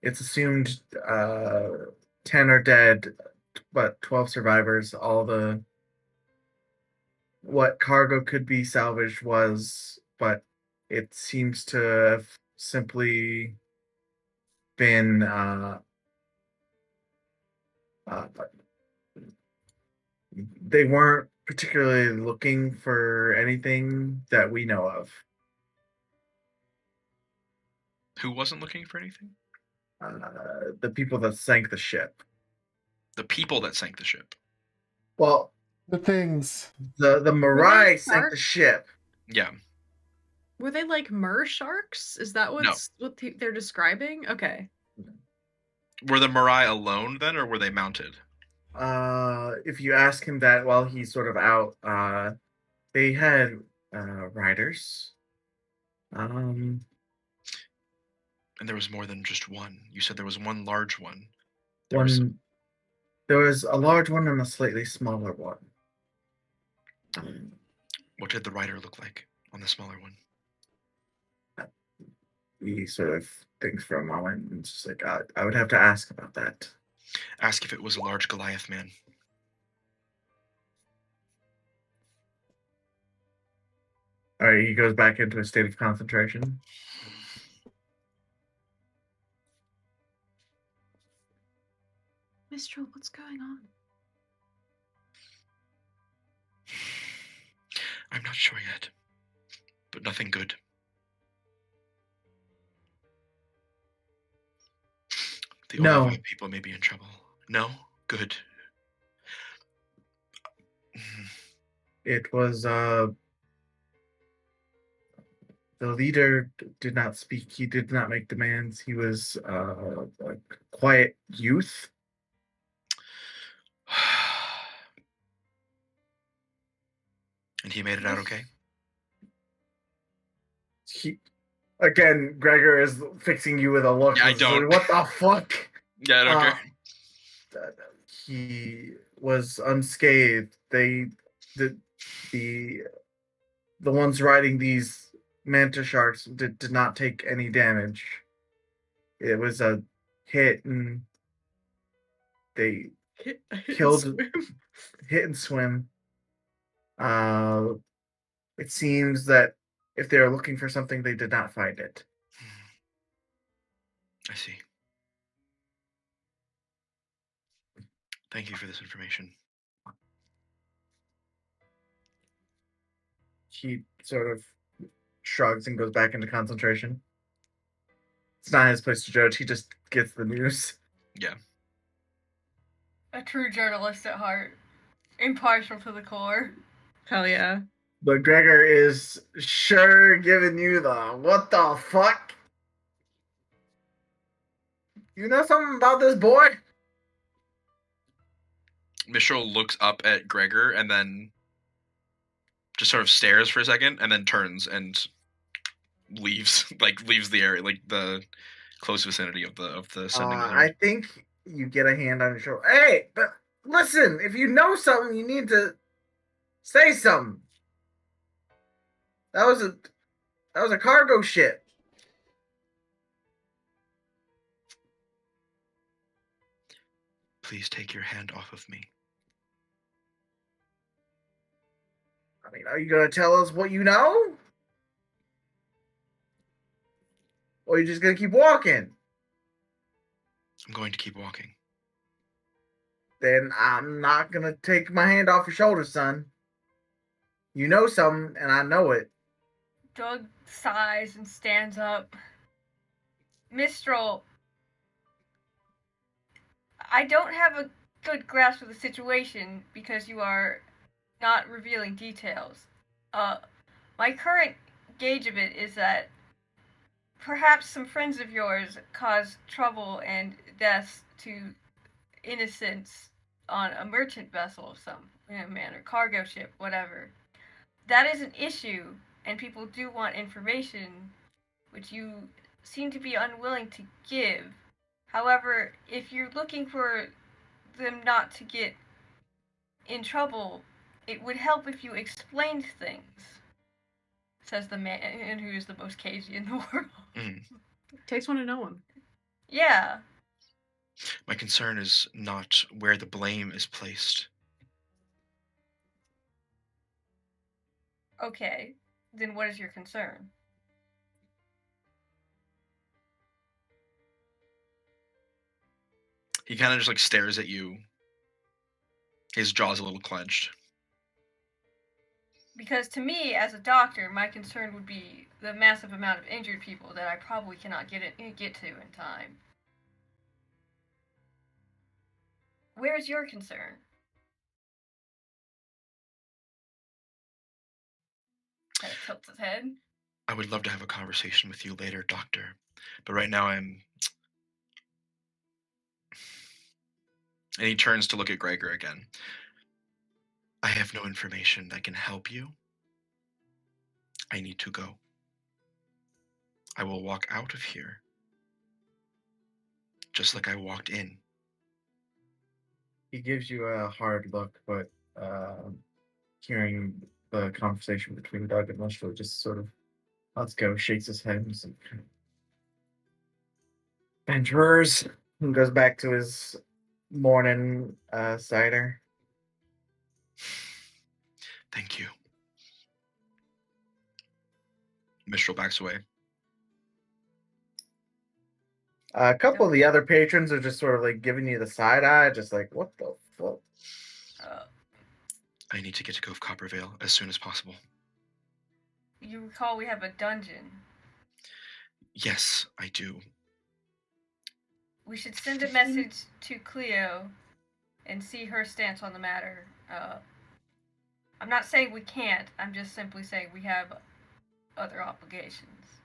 it's assumed 10 are dead, but 12 survivors. All the what cargo could be salvaged was, but it seems to have simply been they weren't particularly looking for anything that we know of. Who wasn't looking for anything? The people that sank the ship. The people that sank the ship. Well, The things. the Mirai sank the sharks? ship. Yeah. Were they like mer sharks? Is that what they're describing? Okay. Were the Mirai alone then, or were they mounted? If you ask him that while he's sort of out, they had riders. And there was more than just one. You said there was one large one. There was a large one and a slightly smaller one. What did the rider look like on the smaller one? He sort of thinks for a moment and just like, I would have to ask about that. Ask if it was a large Goliath man. All right, he goes back into a state of concentration. Mistral, what's going on? I'm not sure yet, but nothing good. The Olive people may be in trouble. No? Good. It was the leader did not speak. He did not make demands. He was a quiet youth. And he made it out okay? Again, Gregor is fixing you with a look. Yeah, I don't. What the fuck? Yeah, I don't care. He was unscathed. The ones riding these manta sharks did not take any damage. It was a hit and they killed hit and swim. It seems that if they're looking for something, they did not find it. I see. Thank you for this information. He sort of shrugs and goes back into concentration. It's not his place to judge. He just gets the news. Yeah. A true journalist at heart. Impartial to the core. Hell yeah. But Gregor is sure giving you the what the fuck? You know something about this boy? Mistral looks up at Gregor and then just sort of stares for a second and then turns and leaves the area, like the close vicinity of the sending. I think you get a hand on your shoulder. Hey, but listen, if you know something, you need to say something. That was a cargo ship. Please take your hand off of me. I mean, are you gonna tell us what you know? Or are you just gonna keep walking? I'm going to keep walking. Then I'm not gonna take my hand off your shoulder, son. You know something, and I know it. Doug sighs and stands up. Mistral, I don't have good grasp of the situation because you are not revealing details. My current gauge of it is that perhaps some friends of yours caused trouble and deaths to innocents on a merchant vessel of some manner, cargo ship, whatever. That is an issue, and people do want information, which you seem to be unwilling to give. However, if you're looking for them not to get in trouble, it would help if you explained things, says the man who is the most cagey in the world. Takes one to know one. Yeah. My concern is not where the blame is placed. Okay. Then what is your concern? He kind of just like stares at you. His jaw's a little clenched. Because to me, as a doctor, my concern would be the massive amount of injured people that I probably cannot get to in time. Where is your concern? Kind of tilts his head. I would love to have a conversation with you later, Doctor. But right now I'm... And he turns to look at Gregor again. I have no information that can help you. I need to go. I will walk out of here, just like I walked in. He gives you a hard look, but hearing the conversation between Doug and Leshlo just sort of, let's go, shakes his head and says, adventurers, and goes back to his morning cider. Thank you. Mistral backs away. A couple of the other patrons are just sort of like giving you the side eye, just like, what the fuck? I need to get to Cove Coppervale as soon as possible. You recall we have a dungeon. Yes, I do. We should send a message to Cleo and see her stance on the matter. I'm not saying we can't, I'm just simply saying we have other obligations.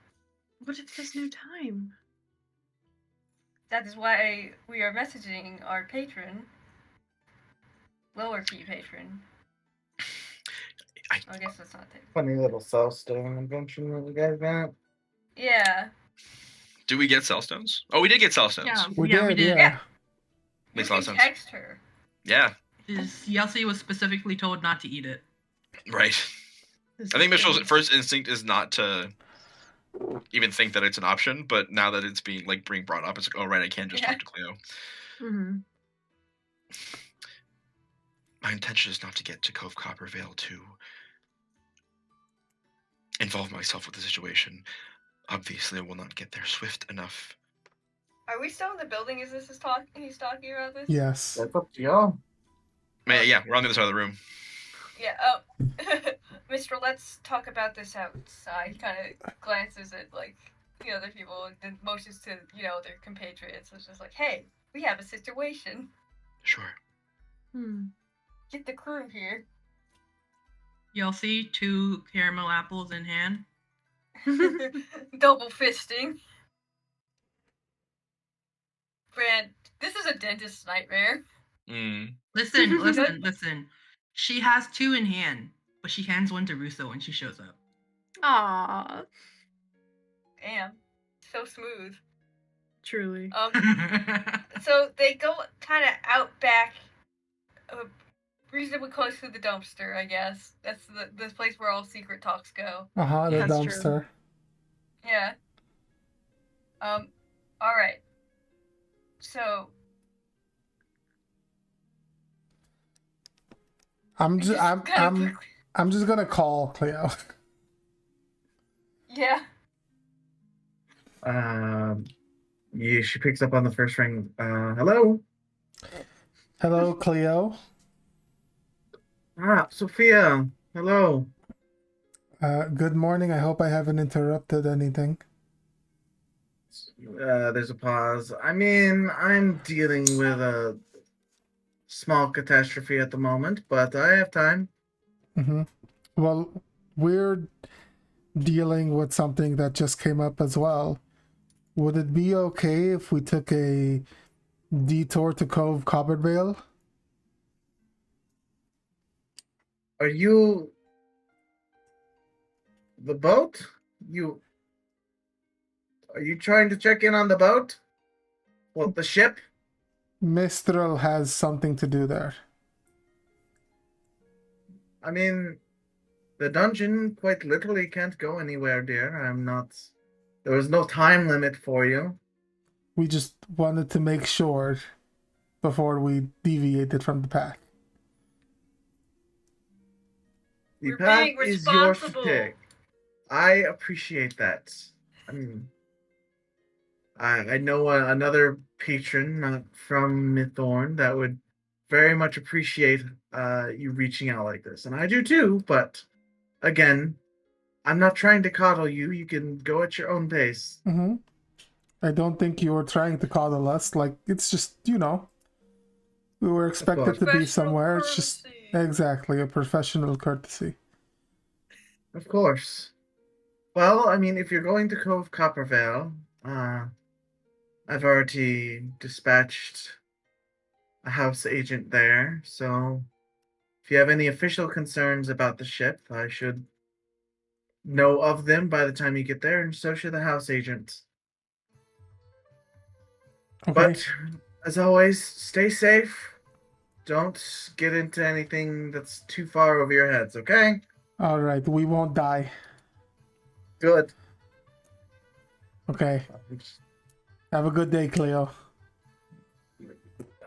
What if there's no time? That is why we are messaging our patron, lower key patron. I guess that's not it. Funny little Cellstone invention that you guys got. Yeah. Do we get Cellstones? Oh, we did get Cellstones. Yeah, We yeah, did, we did. yeah. You Makes a lot can of sense. text her. Yeah, Yelsey was specifically told not to eat it. right. I think Mitchell's first instinct is not to even think that it's an option, but now that it's being brought up, it's like, oh right, I can't just talk to Cleo. Mm-hmm. My intention is not to get to Cove Coppervale to involve myself with the situation. Obviously, I will not get there swift enough. Are we still in the building? Is this he's talking about this? Yes. That's up to y'all. Yeah, we're on the other side of the room. Yeah, Mr. Let's talk about this outside. He kind of glances at, the other people and then motions to, their compatriots. It's just like, hey, we have a situation. Sure. Get the crew here. Yelsey, 2 caramel apples in hand. Double fisting. Brand, this is a dentist's nightmare. Listen. She has 2 in hand, but she hands one to Russo when she shows up. Aww. Damn. So smooth. Truly. So they go kind of out back, reasonably close to the dumpster, I guess. That's the place where all secret talks go. The That's dumpster. true. Yeah. Alright. So I'm just gonna call Cleo. yeah. Yeah, she picks up on the first ring. Hello? Hello, Cleo. Sophia. Hello. Good morning. I hope I haven't interrupted anything. There's a pause. I mean, I'm dealing with small catastrophe at the moment, but I have time. Mm-hmm. Well, we're dealing with something that just came up as well. Would it be okay if we took a detour to Cove Coppervale? Are you the boat? Are you trying to check in on the boat? Well, the ship? Mistral has something to do there. I mean, the dungeon quite literally can't go anywhere, dear. There was no time limit for you. We just wanted to make sure before we deviated from the path. The We're path being is yours to responsible. take. I appreciate that. I mean, I know another patron from Mythorn that would very much appreciate you reaching out like this, and I do too. But again, I'm not trying to coddle you. You can go at your own pace. Mm-hmm. I don't think you were trying to coddle us. Like, it's just, we were expected to be somewhere. It's just exactly a professional courtesy. Of course. Well, I mean, if you're going to Cove Coppervale, I've already dispatched a house agent there, so if you have any official concerns about the ship, I should know of them by the time you get there, and so should the house agent. Okay. But as always, stay safe. Don't get into anything that's too far over your heads, okay? All right, we won't die. Good. Okay. Have a good day, Cleo.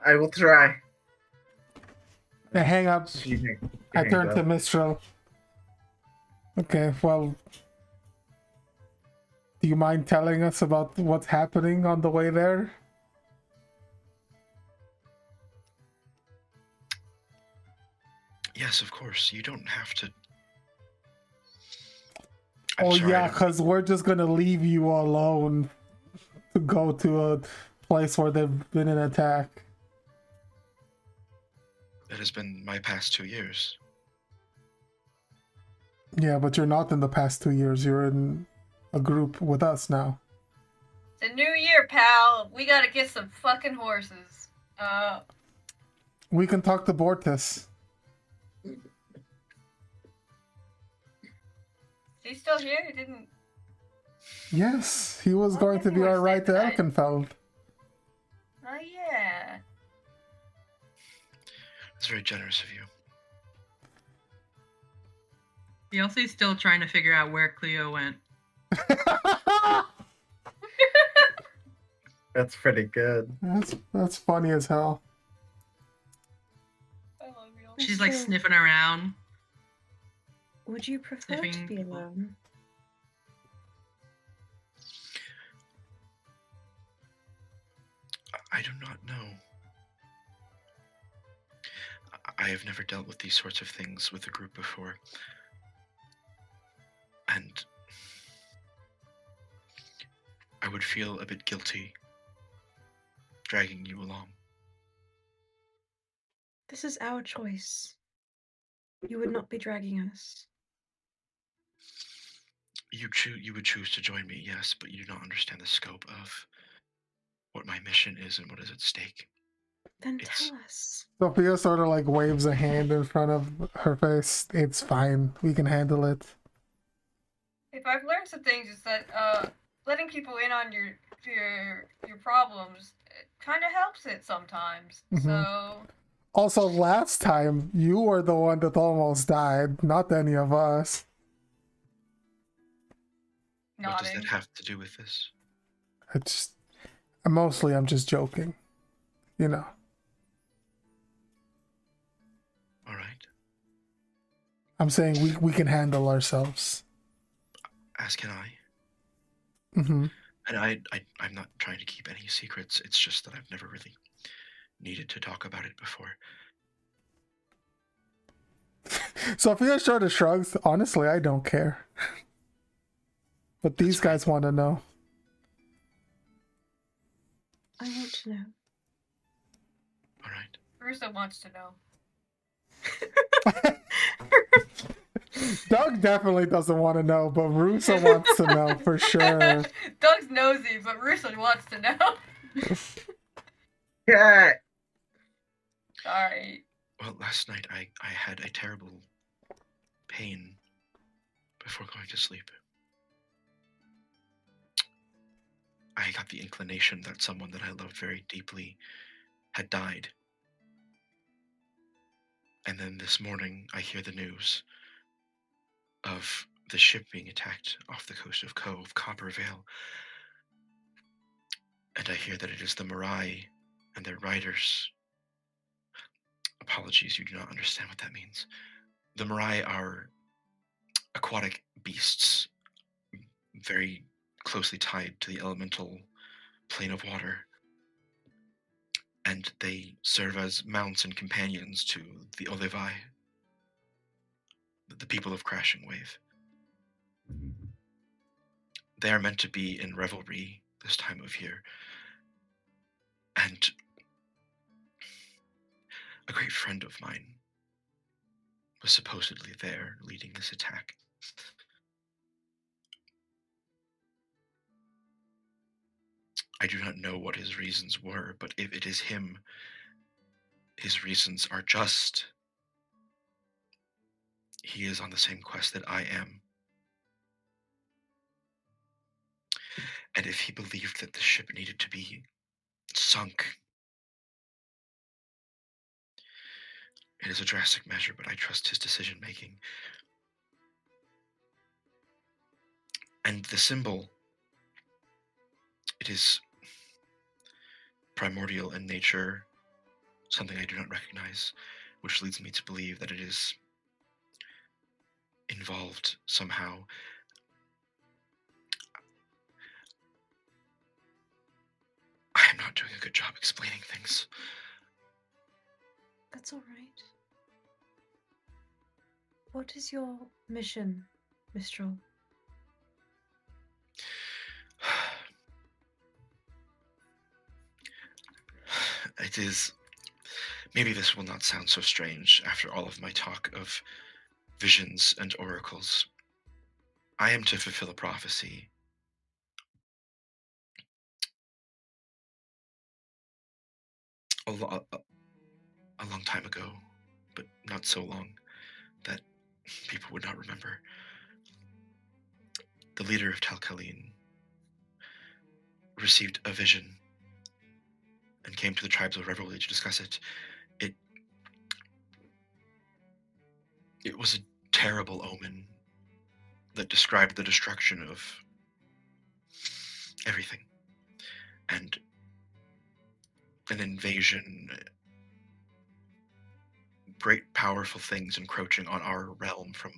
I will try. Now hang up. You I hang turn up. to Mistral. Okay, well, do you mind telling us about what's happening on the way there? Yes, of course. You don't have to. Oh yeah, because we're just gonna leave you alone to go to a place where they've been in attack. That has been my past 2 years. Yeah, but you're not in the past 2 years. You're in a group with us now. It's a new year, pal. We gotta get some fucking horses. We can talk to Bortus. He's still here? He didn't... Yes, he was going to be our ride to Elkenfeld. Oh, yeah. It's very generous of you. Yelsey's still trying to figure out where Cleo went. That's pretty good. That's funny as hell. She's like sniffing around. Would you prefer to be alone? I do not know. I have never dealt with these sorts of things with a group before. And I would feel a bit guilty dragging you along. This is our choice. You would not be dragging us. You would choose to join me, yes, but you do not understand the scope of what my mission is and what is at stake. Then tell us. Sophia sort of like waves a hand in front of her face. It's fine. We can handle it. If I've learned some things, it's that letting people in on your problems kind of helps it sometimes. Mm-hmm. So. Also, last time you were the one that almost died, not any of us. What does that have to do with this? I'm just joking. You know. All right. I'm saying we can handle ourselves. As can I. Mm-hmm. And I'm not trying to keep any secrets. It's just that I've never really needed to talk about it before. Sophia sort of shrugs. Honestly, I don't care. But these guys want to know. I want to know. All right. Russo wants to know. Doug definitely doesn't want to know, but Russo wants to know for sure. Doug's nosy, but Russo wants to know. Cat! Sorry. Well, last night I had a terrible pain before going to sleep. I got the inclination that someone that I loved very deeply had died. And then this morning I hear the news of the ship being attacked off the coast of Coppervale. And I hear that it is the Mirai and their riders. Apologies, you do not understand what that means. The Mirai are aquatic beasts, very closely tied to the elemental plane of water. And they serve as mounts and companions to the Olevai, the people of Crashing Wave. They are meant to be in revelry this time of year. And a great friend of mine was supposedly there leading this attack. I do not know what his reasons were, but if it is him, his reasons are just. He is on the same quest that I am. And if he believed that the ship needed to be sunk, it is a drastic measure, but I trust his decision-making. And the symbol, it is primordial in nature, something I do not recognize, which leads me to believe that it is involved somehow. I am not doing a good job explaining things. That's all right. What is your mission, Mistral? It is. Maybe this will not sound so strange after all of my talk of visions and oracles. I am to fulfill a prophecy. A long time ago, but not so long that people would not remember. The leader of Talcaline received a vision and came to the tribes of Revelry to discuss it. It was a terrible omen that described the destruction of everything, and an invasion, great powerful things encroaching on our realm from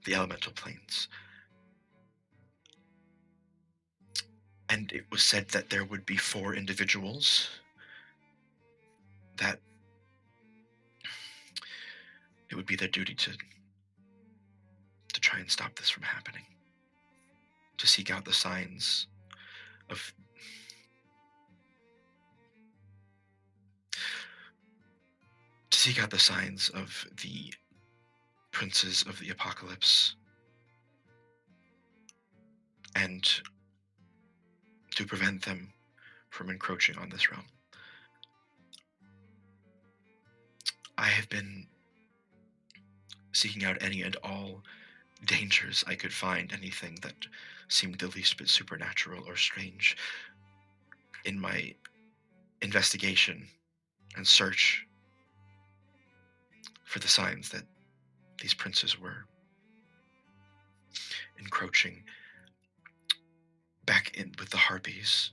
the elemental planes. And it was said that there would be 4 individuals that it would be their duty to try and stop this from happening, to seek out the signs of the princes of the apocalypse, and to prevent them from encroaching on this realm. I have been seeking out any and all dangers I could find, anything that seemed the least bit supernatural or strange in my investigation and search for the signs that these princes were encroaching. Back in with the Harpies,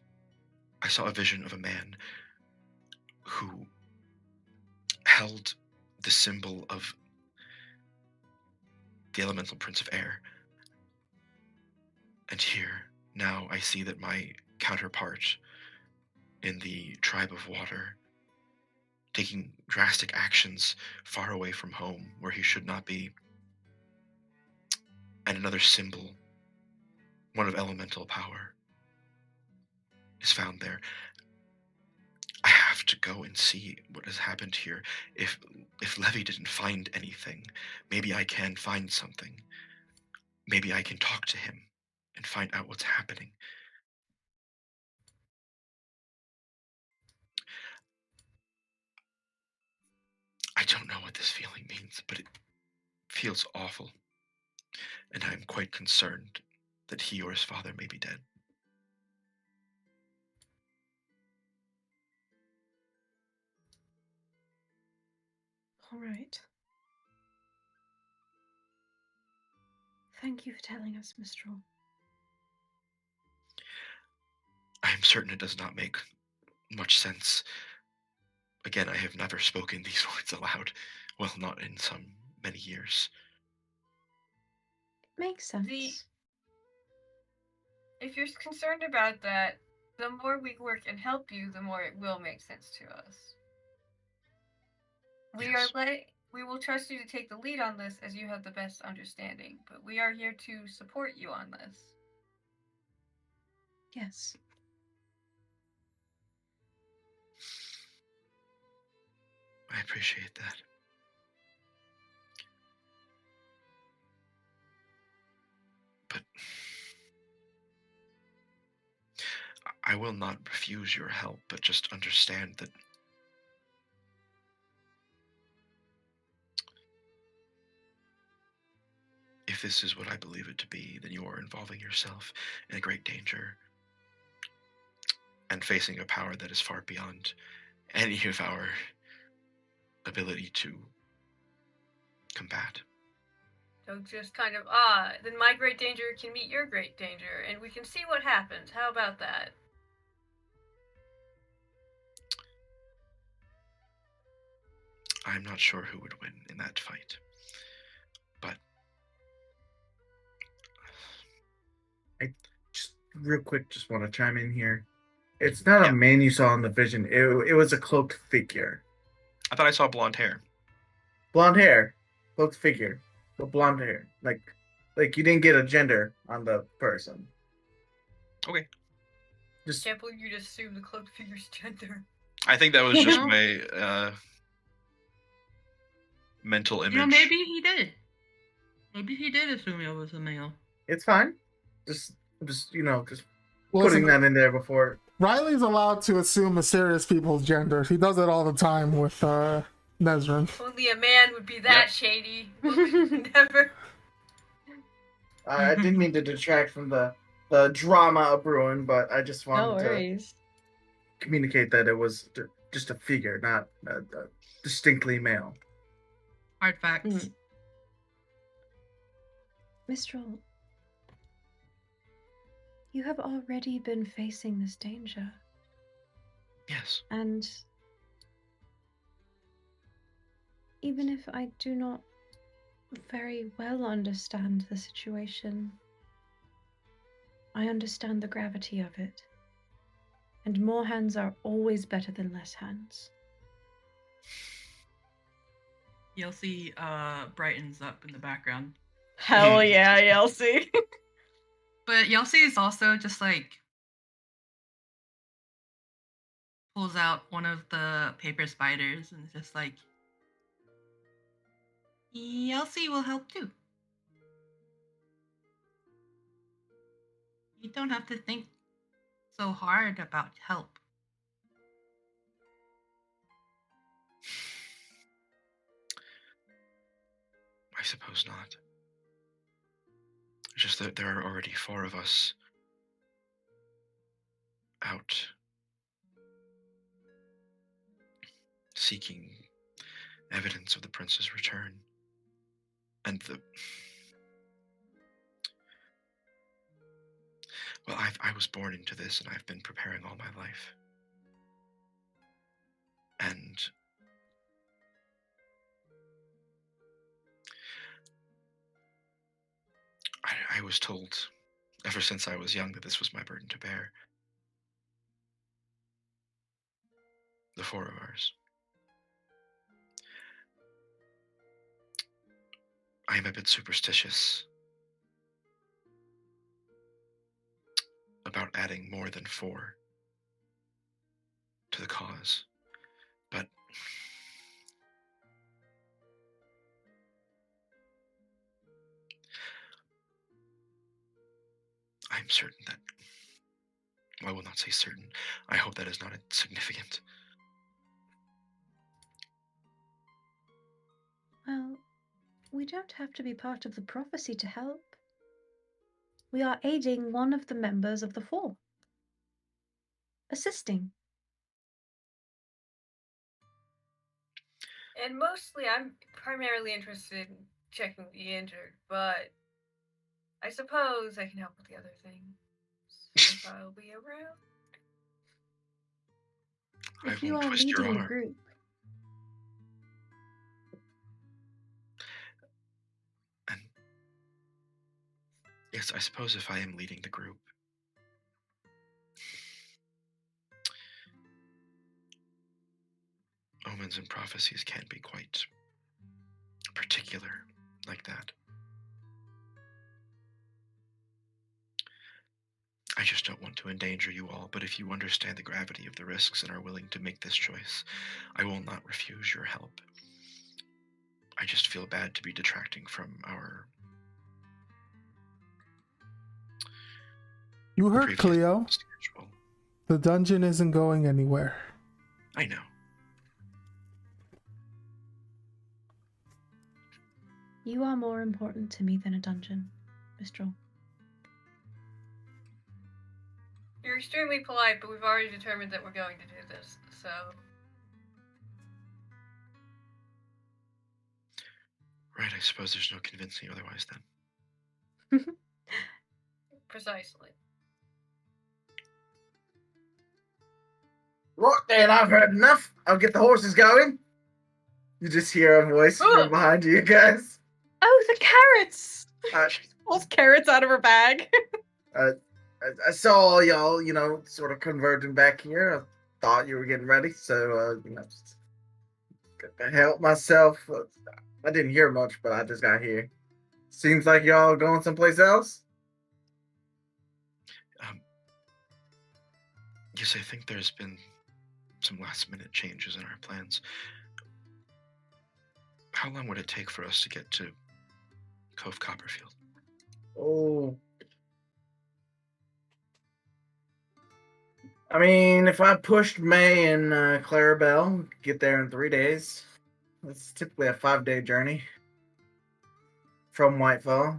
I saw a vision of a man who held the symbol of the elemental prince of air. And here, now I see that my counterpart in the tribe of water, taking drastic actions far away from home where he should not be. And another symbol, one of elemental power, is found there. I have have to go and see what has happened here. If Levy didn't find anything, maybe I can find something. Maybe I can talk to him and find out what's happening. I don't know what this feeling means, but it feels awful. And I am quite concerned that he or his father may be dead. All right. Thank you for telling us, Mistral. I am certain it does not make much sense. Again, I have never spoken these words aloud. Well, not in some many years. Makes sense. If you're concerned about that, the more we work and help you, the more it will make sense to us. Yes. We will trust you to take the lead on this as you have the best understanding, but we are here to support you on this. Yes. I appreciate that. But I will not refuse your help, but just understand that if this is what I believe it to be, then you are involving yourself in a great danger and facing a power that is far beyond any of our ability to combat. So just kind of, then my great danger can meet your great danger, and we can see what happens. How about that? I'm not sure who would win in that fight, but I just real quick just want to chime in here. It's not Yeah. a man you saw in the vision. It was a cloaked figure. I thought I saw blonde hair. Blonde hair, cloaked figure, but blonde hair. Like you didn't get a gender on the person. Okay. Just Can't believe you just assumed the cloaked figure's gender. I think that was just No. my mental image. You know, maybe he did. Maybe he did assume it was a male. it's fine. Just Listen, putting that in there before. Riley's allowed to assume mysterious people's genders. He does it all the time with Nezrin. Only a man would be that Yep. shady. Never. I didn't mean to detract from the drama of brewing, but I just wanted to communicate that it was just a figure, not distinctly male. Hard facts. Mistral, you have already been facing this danger. Yes. And even if I do not very well understand the situation, I understand the gravity of it. And more hands are always better than less hands. Yelsi brightens up in the background. Hell yeah, Yelsi. But Yelsi is also just like pulls out one of the paper spiders and is just like, Yelsi will help too. You don't have to think so hard about help. I suppose not. It's just that there are already 4 of us out seeking evidence of the prince's return. And well, I was born into this, and I've been preparing all my life. And I was told ever since I was young that this was my burden to bear. The 4 of ours. I am a bit superstitious about adding more than 4 to the cause. I'm certain that... I will not say certain. I hope that is not insignificant. Well, we don't have to be part of the prophecy to help. We are aiding one of the members of the Four. Assisting. And mostly, I'm primarily interested in checking the injured, but I suppose I can help with the other things if I'll be around. If I you won't are twist your leading the arm. group, And yes, I suppose if I am leading the group, omens and prophecies can be quite particular like that. I just don't want to endanger you all, but if you understand the gravity of the risks and are willing to make this choice, I will not refuse your help. I just feel bad to be detracting from our... You heard previous Cleo. schedule. The dungeon isn't going anywhere. I know. you are more important to me than a dungeon, Mistral. You're extremely polite, but we've already determined that we're going to do this, so... Right, I suppose there's no convincing otherwise then. Precisely. Right then, I've heard enough. I'll get the horses going. You just hear a voice from behind you guys. Oh, the carrots! Uh, She pulls carrots out of her bag. I saw y'all, sort of converging back here. I thought you were getting ready, so, just got to help myself. I didn't hear much, but I just got here. Seems like y'all going someplace else? Yes, I think there's been some last-minute changes in our plans. How long would it take for us to get to Cove Copperfield? Oh. I mean, if I pushed May and Clarabelle, get there in 3 days. That's typically a 5-day journey from Whitefall.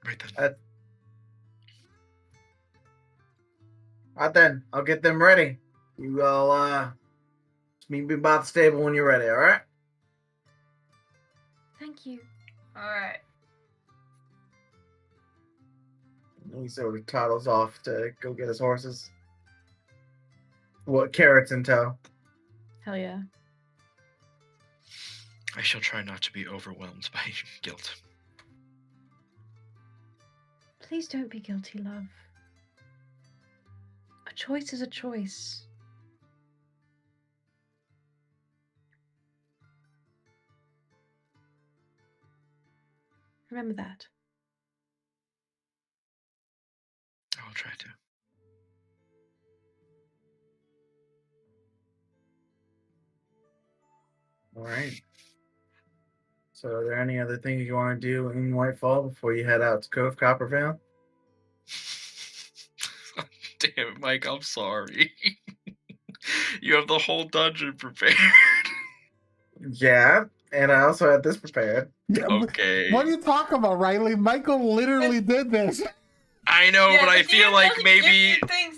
Right then. Right then, I'll get them ready. You all meet me by the stable when you're ready, alright? Thank you. Alright. He sort of toddles off to go get his horses. What, carrots in tow? Hell yeah. I shall try not to be overwhelmed by guilt. Please don't be guilty, love. A choice is a choice. Remember that. I'll try to. Alright. So are there any other things you want to do in Whitefall before you head out to Cove Copperfield? Damn it, Mike, I'm sorry. You have the whole dungeon prepared. Yeah, and I also had this prepared. Yeah, Okay. what are you talking about, Riley? Michael literally did this. I know, Yeah, but I the feel DM like doesn't maybe... give you things.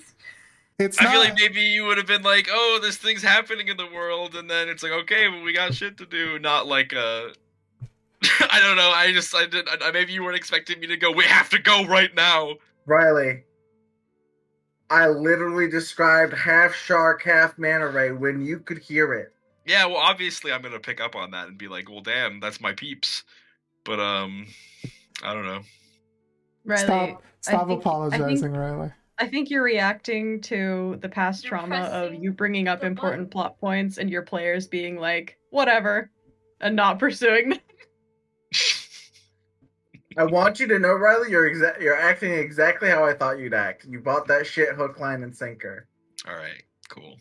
It's I not. feel like maybe you would have been like, oh, this thing's happening in the world, and then it's like, okay, but we got shit to do. Not like I don't know, maybe you weren't expecting me to go, we have to go right now. Riley, I literally described half shark, half manta ray when you could hear it. Yeah, well, obviously I'm gonna pick up on that and be like, well, damn, that's my peeps. But, I don't know. Riley, Stop apologizing, Riley. I think you're reacting to the past You're trauma of pressing you bringing up the important button. plot points and your players being like, whatever, and not pursuing them. I want you to know, Riley, you're acting exactly how I thought you'd act. You bought that shit hook, line, and sinker. All right, cool.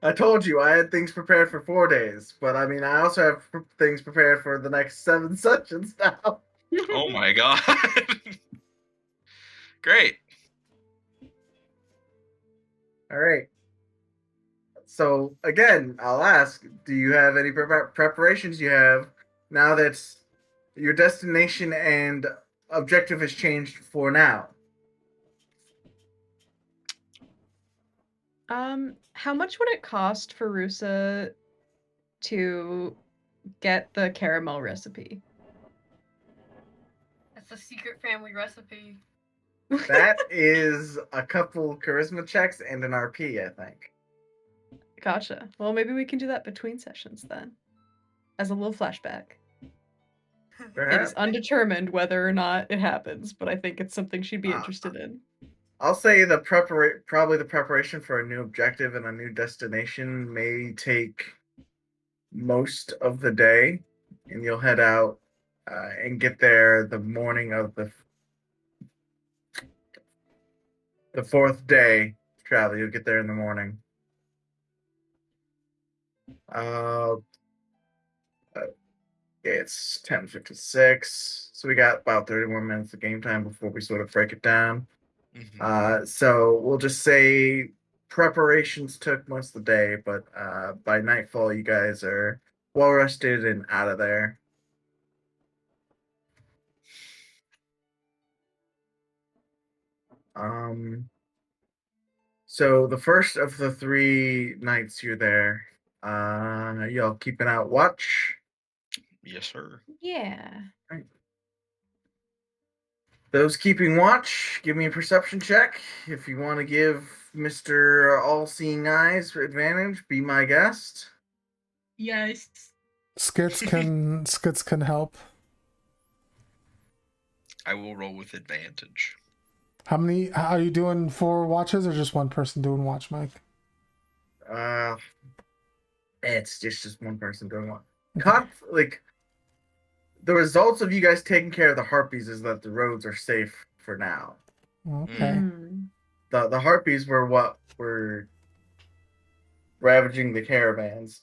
I told you I had things prepared for 4 days, but I mean, I also have things prepared for the next 7 sessions now. Oh my god. Great. All right. So again, I'll ask: do you have any preparations you have now that your destination and objective has changed for now? How much would it cost for Rusa to get the caramel recipe? That's a secret family recipe. That is a couple charisma checks and an RP, I think. Gotcha. Well, maybe we can do that between sessions then, as a little flashback. It is undetermined whether or not it happens, but I think it's something she'd be interested in. I'll say probably the preparation for a new objective and a new destination may take most of the day, and you'll head out and get there the morning of the 4th day travel. You'll get there in the morning. It's 10:56, so we got about 30 more minutes of game time before we sort of break it down. So we'll just say preparations took most of the day, but by nightfall, you guys are well rested and out of there. So the first of the 3 nights you're there, y'all keeping out watch? Yes, sir. Yeah. Right. Those keeping watch, give me a perception check. If you want to give Mr. All-Seeing Eyes advantage, be my guest. Yes. Skits can help. I will roll with advantage. How many are you doing? 4 watches or just one person doing watch, Mike? It's just one person doing one. Like the results of you guys taking care of the harpies is that the roads are safe for now. Okay. The harpies were what were ravaging the caravans.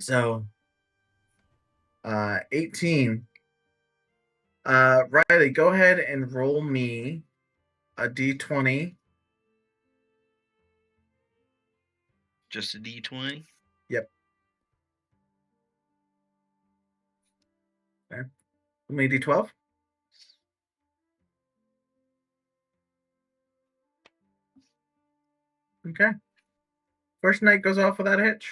So 18. Riley, go ahead and roll me a d20. Just a d20? Yep. Okay. Roll me a d12. Okay. First night goes off without a hitch.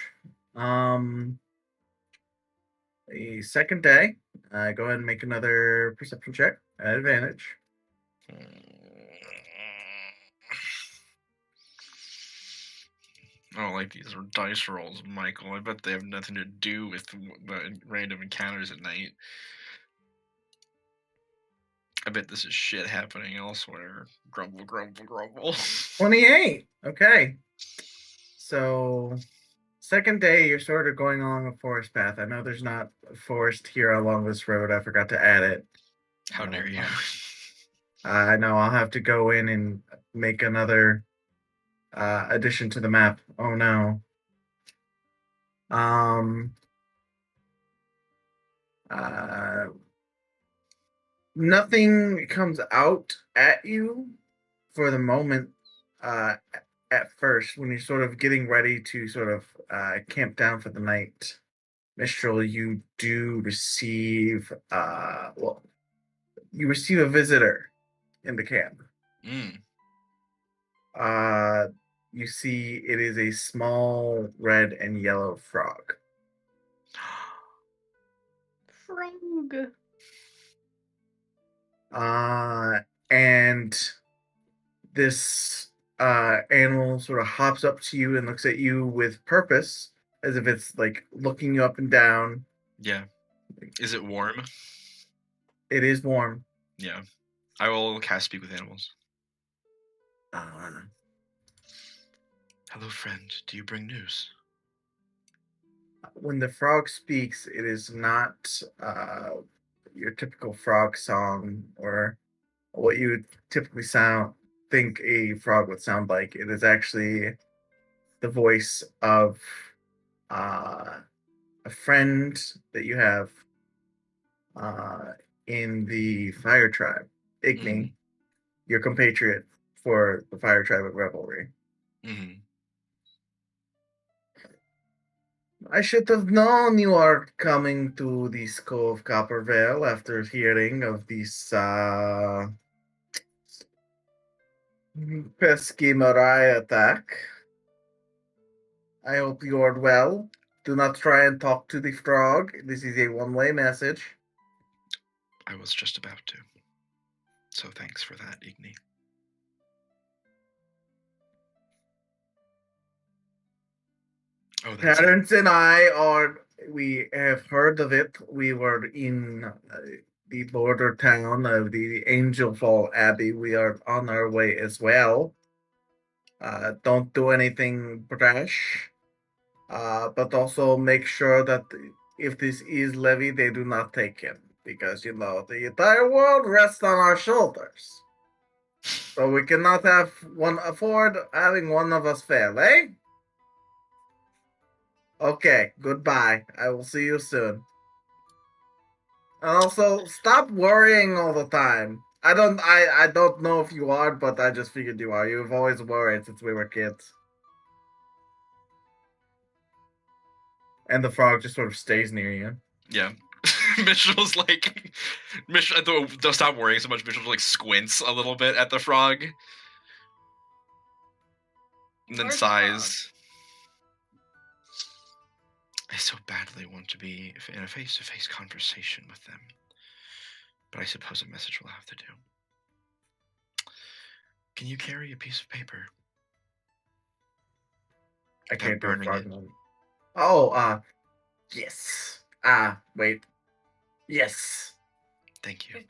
The second day, go ahead and make another perception check at advantage. I don't like these dice rolls, Michael. I bet they have nothing to do with the random encounters at night. I bet this is shit happening elsewhere. Grumble, grumble, grumble. 28. Okay. So, second day, you're sort of going along a forest path. I know there's not a forest here along this road. I forgot to add it. How dare you? I know I'll have to go in and make another addition to the map. Oh no. Nothing comes out at you for the moment at first when you're sort of getting ready to sort of camp down for the night. Mistral, you do receive you receive a visitor in the camp. You see it is a small red and yellow frog. Frog. And this animal sort of hops up to you and looks at you with purpose, as if it's like looking you up and down. Yeah. Is it warm? It is warm. Yeah. I will cast Speak with Animals. Hello, friend. Do you bring news? when the frog speaks, it is not your typical frog song or what you would typically think a frog would sound like. It is actually the voice of a friend that you have in the fire tribe, Igni, your compatriot for the fire tribe of Revelry. I should have known you are coming to the Skull of Coppervale after hearing of this pesky Mariah attack. I hope you are well. Do not try and talk to the frog. This is a one-way message. I was just about to. So thanks for that, Igni. Oh, that's Parents and we have heard of it. We were in the border town of the Angel Fall Abbey. We are on our way as well. Don't do anything brash. But also make sure that if this is Levy, they do not take him. Because, the entire world rests on our shoulders. So we cannot afford having one of us fail, eh? Okay, goodbye. I will see you soon. And also, stop worrying all the time. I don't know if you are, but I just figured you are. You've always worried since we were kids. And the frog just sort of stays near you. Yeah. Mitchell's like, don't stop worrying so much. Mitchell like squints a little bit at the frog, and then sighs. I so badly want to be in a face-to-face conversation with them, but I suppose a message will have to do. Can you carry a piece of paper? I can't do burning frog it. mode. Oh, yes. Wait. Yes. Thank you.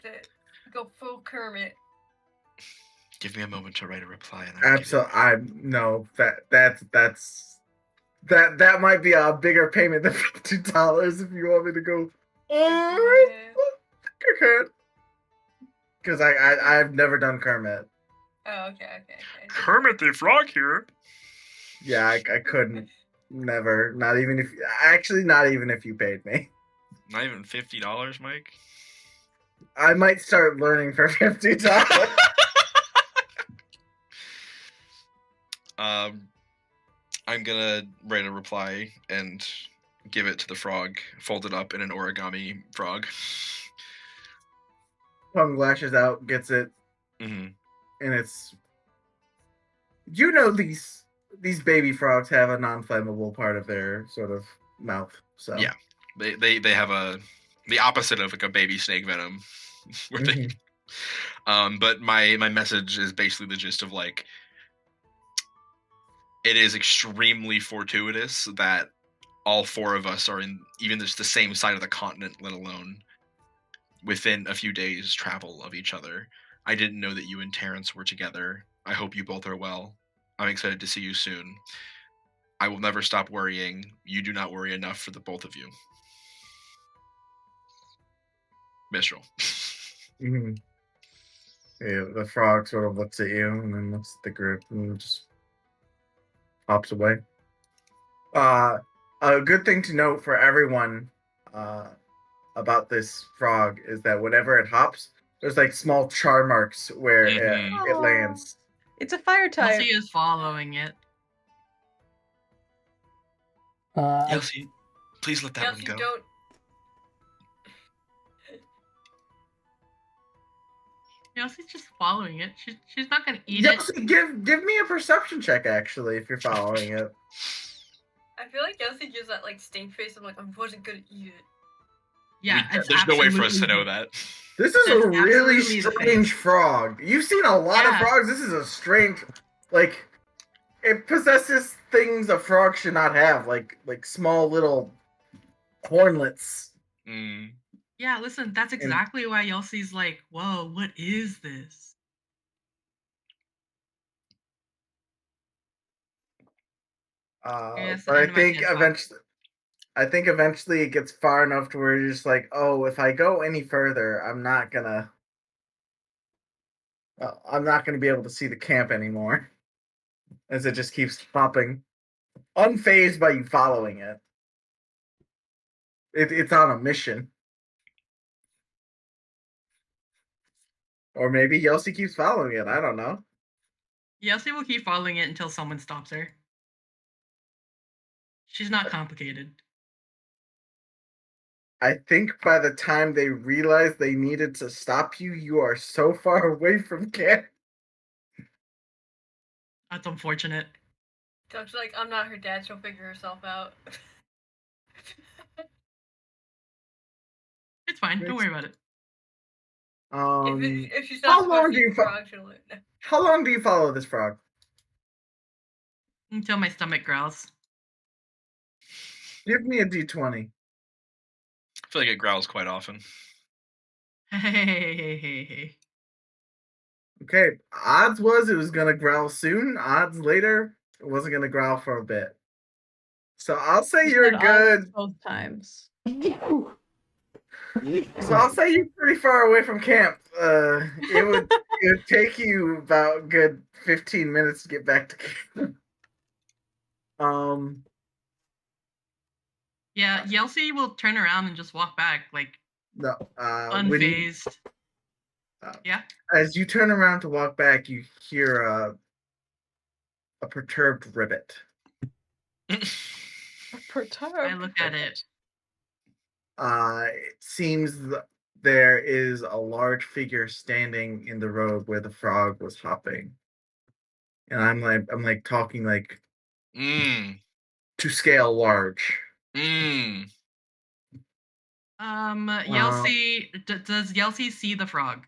Go full Kermit. Give me a moment to write a reply. And no. That might be a bigger payment than $50 if you want me to go. Because I've never done Kermit. Oh, okay. Kermit the Frog here. Yeah, I couldn't. Never. Not even if you paid me. Not even $50, Mike? I might start learning for $50. I'm gonna write a reply and give it to the frog, folded up in an origami frog. Tongue lashes out, gets it, Mm-hmm. and it's. These baby frogs have a non-flammable part of their sort of mouth. So yeah, they have the opposite of like a baby snake venom. But my message is basically the gist of like, it is extremely fortuitous that all four of us are in even just the same side of the continent, let alone within a few days travel of each other. I didn't know that you and Terrence were together. I hope you both are well. I'm excited to see you soon. I will never stop worrying. You do not worry enough for the both of you. Mistral. Yeah, the frog sort of looks at you and then looks at the group and just hops away. A good thing to note for everyone about this frog is that whenever it hops, there's like small char marks where it lands. It's a fire type. Elsie is following it. Elsie, please let that one go. Don't. Elsie's just following it. She's not gonna eat it. Give me a perception check actually if you're following it. I feel like Elsie gives that like stink face of like I wasn't gonna eat it. Yeah, there's no way for us to know that. This is a really strange frog. You've seen a lot of frogs. This is a strange, like, it possesses things a frog should not have, like small little hornlets. Yeah, listen, that's exactly why Elsie's like, whoa, what is this? But I think I think eventually it gets far enough to where you're just like, oh, if I go any further, I'm not gonna be able to see the camp anymore, as it just keeps popping, unfazed by you following it. It's on a mission. Or maybe Yelsi keeps following it. I don't know. Yelsi will keep following it until someone stops her. She's not complicated. I think by the time they realized they needed to stop you, you are so far away from camp. That's unfortunate. Doug's like, I'm not her dad, she'll figure herself out. It's fine. Don't worry about it. If she's not supposed to eat frog, she'll live. How long do you follow this frog? Until my stomach growls. Give me a d20. I feel like it growls quite often. Hey. Okay, odds was it was gonna growl soon. Odds later, it wasn't gonna growl for a bit. So I'll say you're good. Both times. So I'll say you're pretty far away from camp. It would take you about good 15 minutes to get back to camp. Yeah, Yelsi will turn around and just walk back, like No. unfazed. Yeah. As you turn around to walk back, you hear a perturbed ribbit. Perturbed. I look at it. It seems there is a large figure standing in the road where the frog was hopping, and I'm like talking like to scale large. Yelsi, does Yelsi see the frog?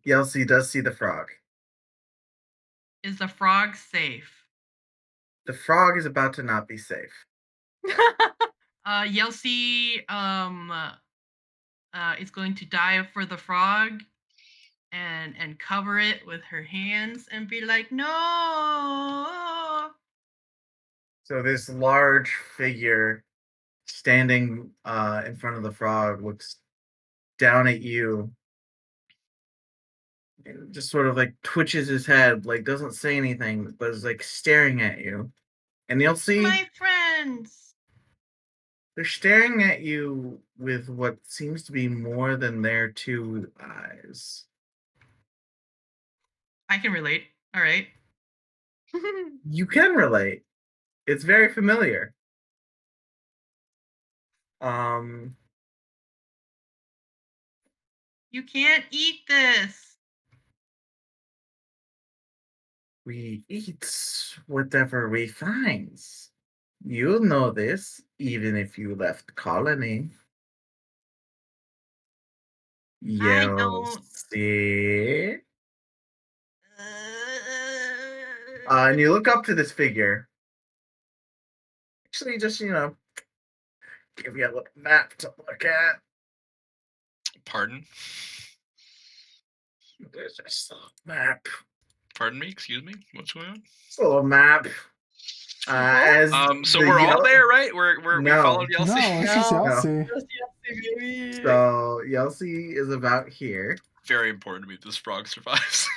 Yelsi does see the frog. Is the frog safe? The frog is about to not be safe. Yelsi is going to dive for the frog and cover it with her hands and be like, no. So this large figure standing in front of the frog looks down at you and just sort of like twitches his head, like doesn't say anything, but is like staring at you. And you'll see my friends. They're staring at you with what seems to be more than their two eyes. I can relate. All right. You can relate. It's very familiar. You can't eat this. We eat whatever we find. You'll know this, even if you left colony. I don't. See? And you look up to this figure. Actually, just, give you a little map to look at. Pardon? There's just a map. Pardon me? Excuse me? What's going on? It's a little map. So we're all there, right? We followed Yelsi? No, it's just Yelsi. So Yelsi is about here. Very important to me this frog survives.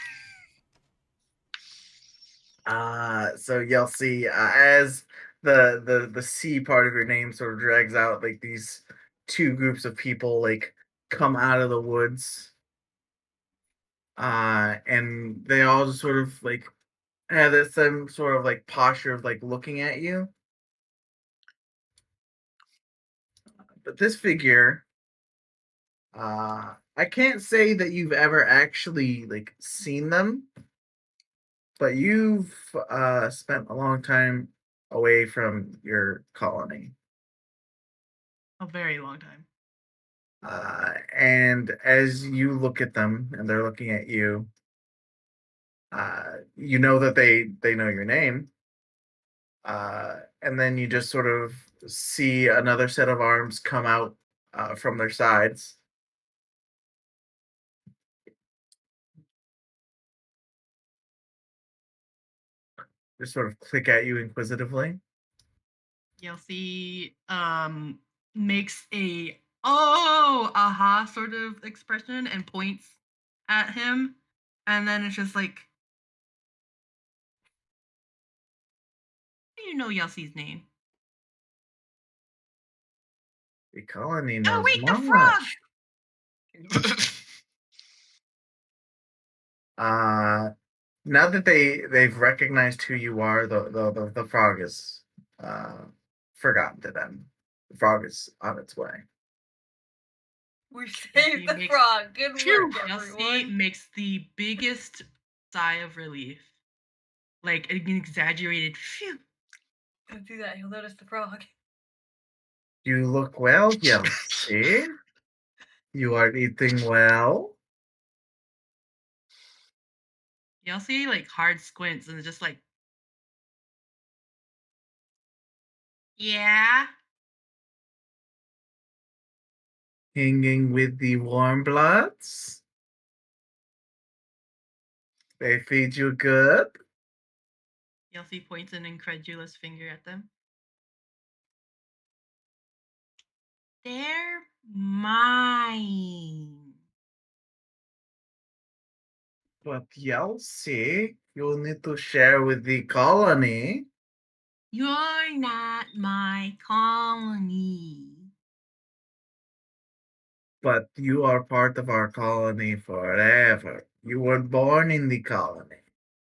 So Yelsi, as the C part of your name sort of drags out, like these two groups of people like come out of the woods. And they all just sort of like have this some sort of like posture of like looking at you. But this figure, I can't say that you've ever actually like seen them, but you've spent a long time away from your colony. A very long time. And as you look at them and they're looking at you, you know that they know your name. And then you just sort of see another set of arms come out from their sides. Just sort of click at you inquisitively. Yelsi makes a aha sort of expression and points at him, and then it's just like, you know Yelsi's name. The colony Oh knows wait, the much. Now that they've recognized who you are, the frog is forgotten to them. The frog is on its way. We saved the frog. Good work, everyone. Yelsi makes the biggest sigh of relief, like an exaggerated phew. Don't do that. He'll notice the frog. You look well, Yelsi. You are eating well. Yelsi like hard squints and is just like, yeah. Hanging with the warm bloods. They feed you good. Yelsi points an incredulous finger at them. They're mine. But Yelsi, you'll need to share with the colony. You're not my colony. But you are part of our colony forever. You were born in the colony.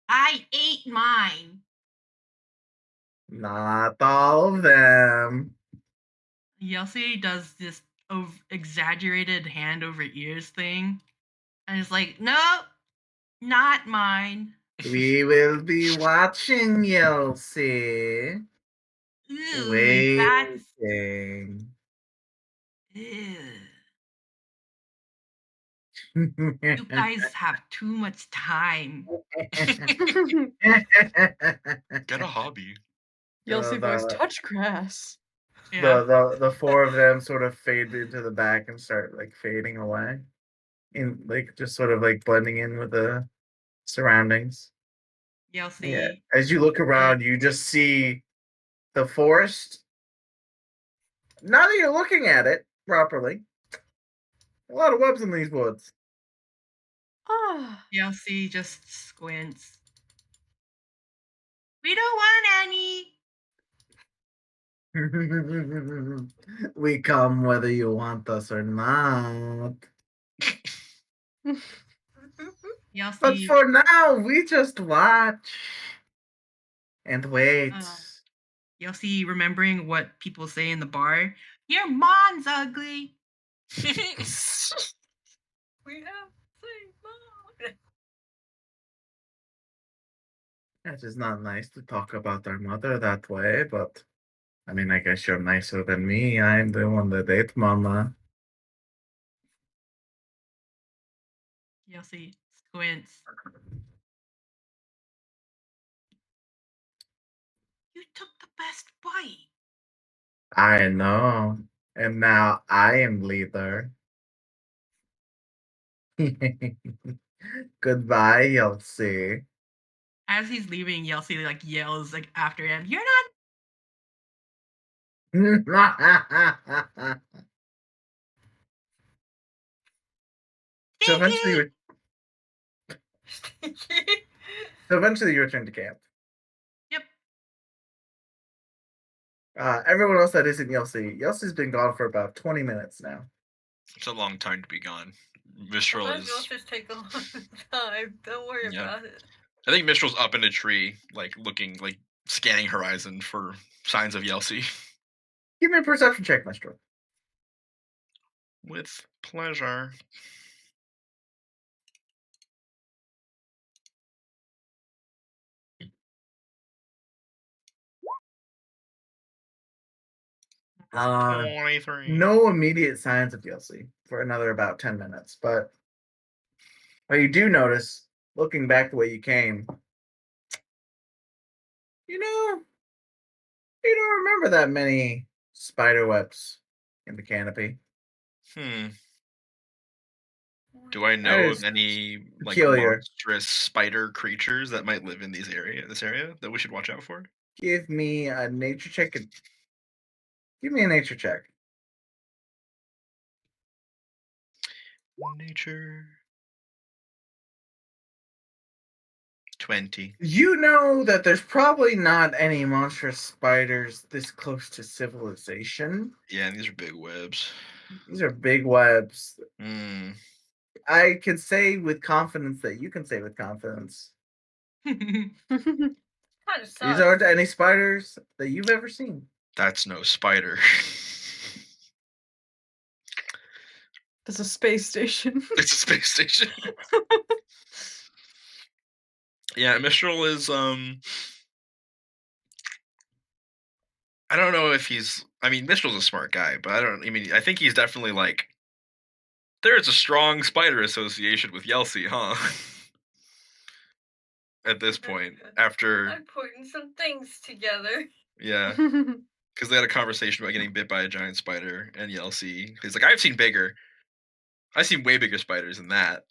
I ate mine. Not all of them. Yelsi does this exaggerated hand over ears thing. And it's like, no, not mine. We will be watching, Yelsi. Ew, Waiting. Ew. You guys have too much time. Get a hobby. Yelsi voice, touch grass. Yeah. The four of them sort of fade into the back and start like fading away. In like just sort of like blending in with the surroundings. Yelsi. Yeah. As you look around, you just see the forest. Now that you're looking at it properly, a lot of webs in these woods. Ah. Yelsi just squints. We don't want any. We come whether you want us or not. Yelsi, But for now, we just watch and wait. Yelsi, remembering what people say in the bar, your mom's ugly. We have same mom. It is not nice to talk about our mother that way, but I mean, I guess you're nicer than me. I'm the one that ate Mama. Yelsi squints. You took the best bite. I know. And now I am leader. Goodbye, Yelsi. As he's leaving, Yelsi like yells like after him, "You're not." So eventually you return to camp. Yep. Everyone else that isn't Yelsi's been gone for about 20 minutes now. It's a long time to be gone. Mistral is. Just take a long time. Don't worry about it. I think Mistral's up in a tree, like looking, like scanning horizon for signs of Yelsi. Give me a perception check, Mistral. With pleasure. Uh, 23. No immediate signs of Yelsi for another about 10 minutes, but what you do notice, looking back the way you came, you don't remember that many spider webs in the canopy. Do I know of any like monstrous spider creatures that might live in this area that we should watch out for? Give me a nature check Give me a nature check. Nature. 20. You know that there's probably not any monstrous spiders this close to civilization. Yeah, and these are big webs. These are big webs. Mm. I can say with confidence that you can say with confidence. Kind of sucks. These aren't any spiders that you've ever seen. That's no spider. There's a space station. It's a space station. Yeah, Mistral is I don't know if he's Mistral's a smart guy, but I think he's definitely like there's a strong spider association with Yelsey, huh? At this point, after I'm putting some things together. yeah, because they had a conversation about getting bit by a giant spider, and Yelsey, he's like, I've seen way bigger spiders than that,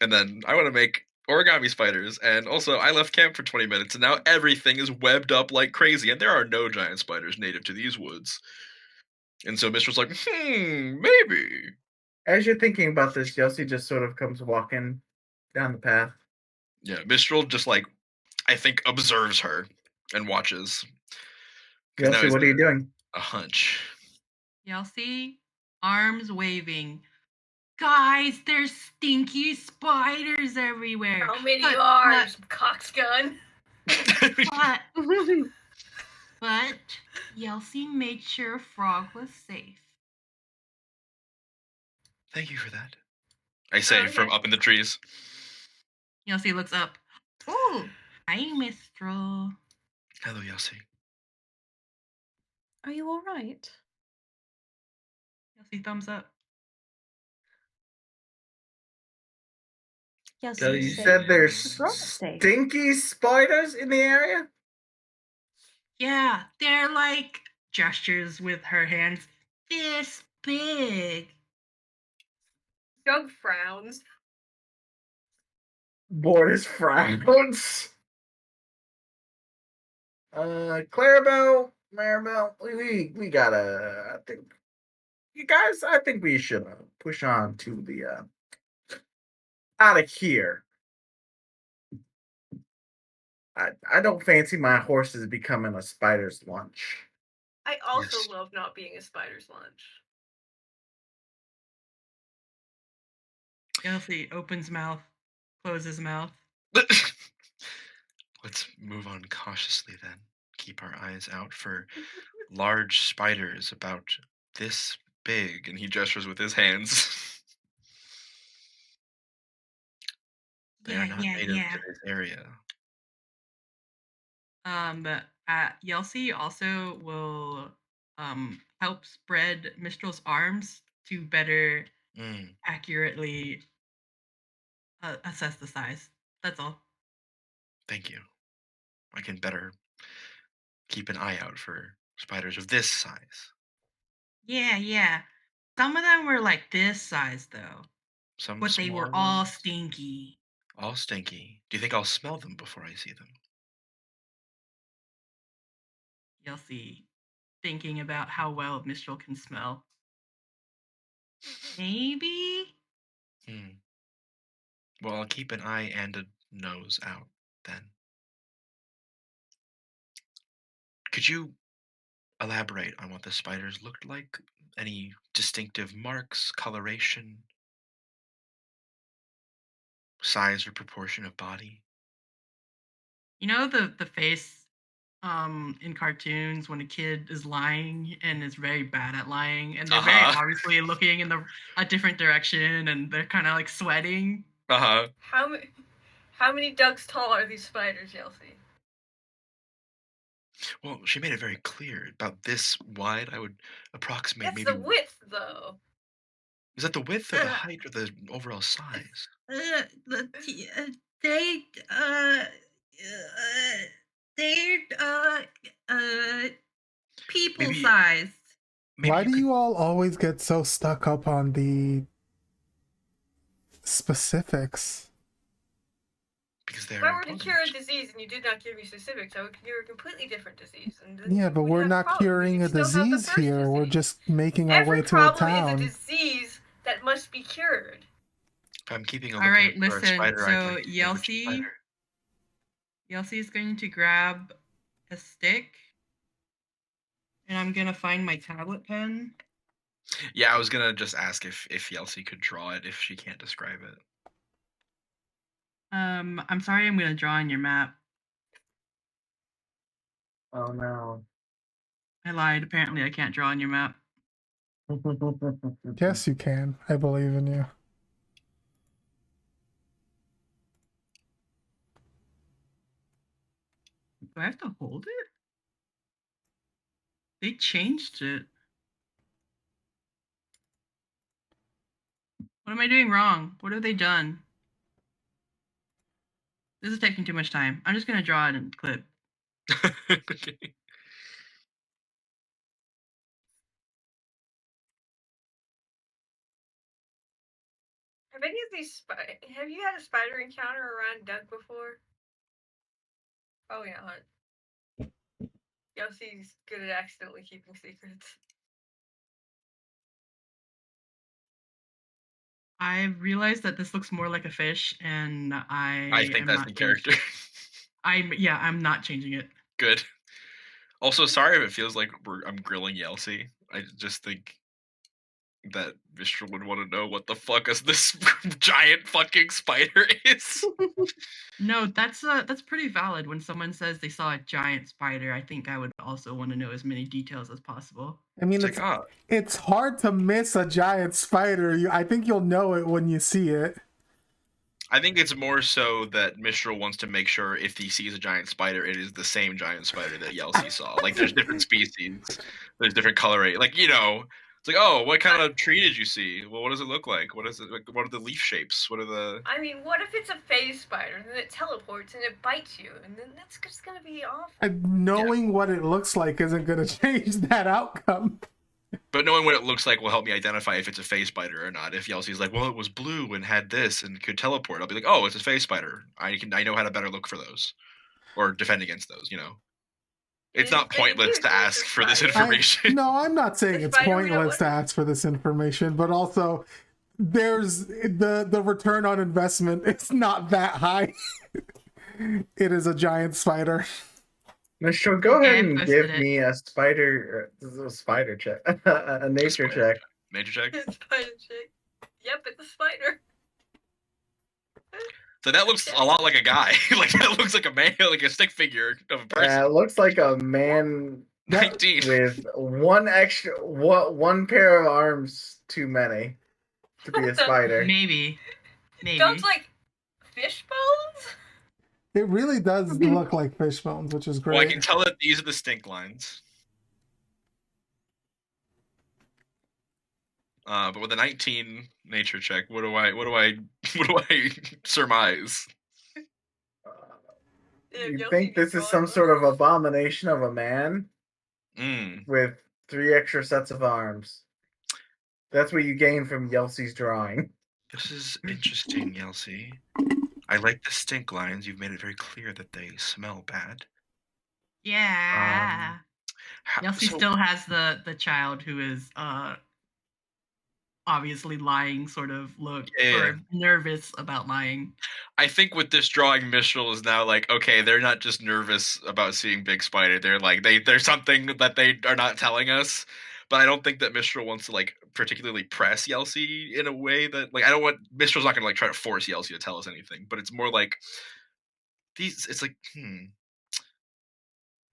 and then I want to make origami spiders, and also I left camp for 20 minutes, and now everything is webbed up like crazy, and there are no giant spiders native to these woods. And so Mistral's like, maybe. As you're thinking about this, Yelsey just sort of comes walking down the path. Yeah, Mistral just like, I think, observes her and watches. Yelsey, what are you doing? A hunch. Yelsey, arms waving. Guys, there's stinky spiders everywhere. How many arms, coxgun? But Yelsey made sure Frog was safe. Thank you for that. I say from up in the trees. Yelsey looks up. Oh, hi, Mistral. Hello, Yelsey. Are you all right? Yelsey thumbs up. Yes, So you said there's stinky spiders in the area? Yeah, they're like gestures with her hands this big. Doug frowns. Boris frowns. Clarabelle, Maribel, we gotta. I think we should push on to the out of here. I don't fancy my horses becoming a spider's lunch. I also love not being a spider's lunch. Yelsey opens mouth, closes mouth. Let's move on cautiously then. Keep our eyes out for large spiders about this big, and he gestures with his hands. They are not native to this area. Yelsey also will help spread Mistral's arms to better accurately assess the size. That's all. Thank you. I can better keep an eye out for spiders of this size. Yeah. Some of them were like this size though. But they were all stinky. All stinky. Do you think I'll smell them before I see them? Yelsey, thinking about how well Mistral can smell. Maybe? Well, I'll keep an eye and a nose out then. Could you elaborate on what the spiders looked like? Any distinctive marks, coloration, size or proportion of body? You know the face in cartoons when a kid is lying and is very bad at lying, and they're very obviously looking in a different direction, and they're kind of like sweating. How many ducks tall are these spiders, Yelsey? Well, she made it very clear. About this wide, I would approximate That's maybe. the width, though. Is that the width or the height or the overall size? They're people-sized. Why do you all always get so stuck up on the specifics? Because because they're If I were to important. cure a disease and you did not give me specifics, I would cure a completely different disease. And then Yeah, you but would we're have not problems. curing You'd a still have the disease first here. We're disease. just making our Every way to a problem town. is a disease that must be cured. If I'm keeping a All lookout right, for a listen. spider, I'd So like to know which Yelsi spider. is going to grab a stick, and I'm gonna find my tablet pen. Yeah, I was gonna just ask if Yelsi could draw it if she can't describe it. I'm sorry, I'm gonna draw on your map. Oh no. I lied. Apparently, I can't draw on your map. Yes, you can. I believe in you. Do I have to hold it? They changed it. What am I doing wrong? What have they done? This is taking too much time. I'm just gonna draw it and clip. Okay. Have any of these have you had a spider encounter around Doug before? Oh yeah. Yoshi's good at accidentally keeping secrets. I realized that this looks more like a fish, and I think am that's not the character. I'm not changing it. Good. Also, sorry if it feels like I'm grilling Yelsi. I just think that Mistral would want to know what the fuck is this giant fucking spider is. No, that's pretty valid. When someone says they saw a giant spider, I think I would also want to know as many details as possible. I mean, It's like, it's hard to miss a giant spider. I think you'll know it when you see it. I think it's more so that Mistral wants to make sure if he sees a giant spider, it is the same giant spider that Yelsi saw. Like, there's different species, there's different coloration. Like, you know, it's like, oh, what kind of tree did you see? Well, what does it look like? What is it? Like, what are the leaf shapes? What are the? I mean, what if it's a phase spider and then it teleports and it bites you, and then that's just gonna be awful. Knowing what it looks like isn't going to change that outcome. But knowing what it looks like will help me identify if it's a phase spider or not. If Yelsi's like, well, it was blue and had this and could teleport, I'll be like, oh, it's a phase spider. I know how to better look for those or defend against those. You know, it's not pointless to ask for this information. No, I'm not saying it's pointless to ask for this information, but also there's the return on investment. It's not that high. It is a giant spider. Mistral, go ahead and give me a spider check, a nature check. Nature check. Spider check. Yep, it's a spider. So that looks a lot like a guy. Like that looks like a man, like a stick figure of a person. It looks like a man 19 with one pair of arms too many to be a spider. Maybe. Sounds like fish bones. It really does look like fish bones, which is great. Well, I can tell that these are the stink lines. But with a 19 nature check, what do I surmise? You think this is some sort of abomination of a man with 3 extra sets of arms? That's what you gain from Yelsi's drawing. This is interesting, Yelsi. I like the stink lines. You've made it very clear that they smell bad. Yeah. Yelsi still has the child who is obviously lying sort of look or nervous about lying. I think with this drawing, Mistral is now like, okay, they're not just nervous about seeing Big Spider. They're like, there's something that they are not telling us. But I don't think that Mistral wants to like particularly press Yelsi in a way that like I don't want Mistral's not gonna like try to force Yelsi to tell us anything. But it's more like these. It's like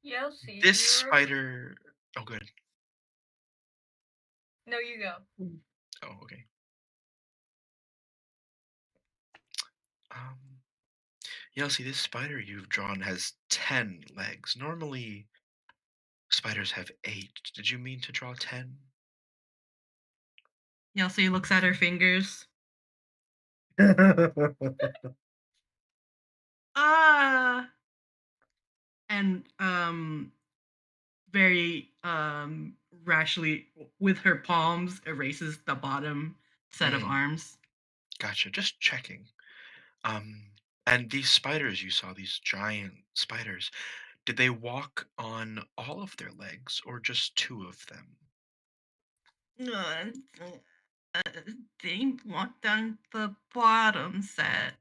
Yelsi. This spider. Oh, good. No, you go. Oh, okay. Yelsi, this spider you've drawn has 10 legs. Normally, spiders have 8. Did you mean to draw 10? Yelsi looks at her fingers. And very rashly with her palms erases the bottom set of arms. Gotcha. Just checking. And these spiders you saw, these giant spiders, did they walk on all of their legs or just two of them? Uh, uh, they walked on the bottom set.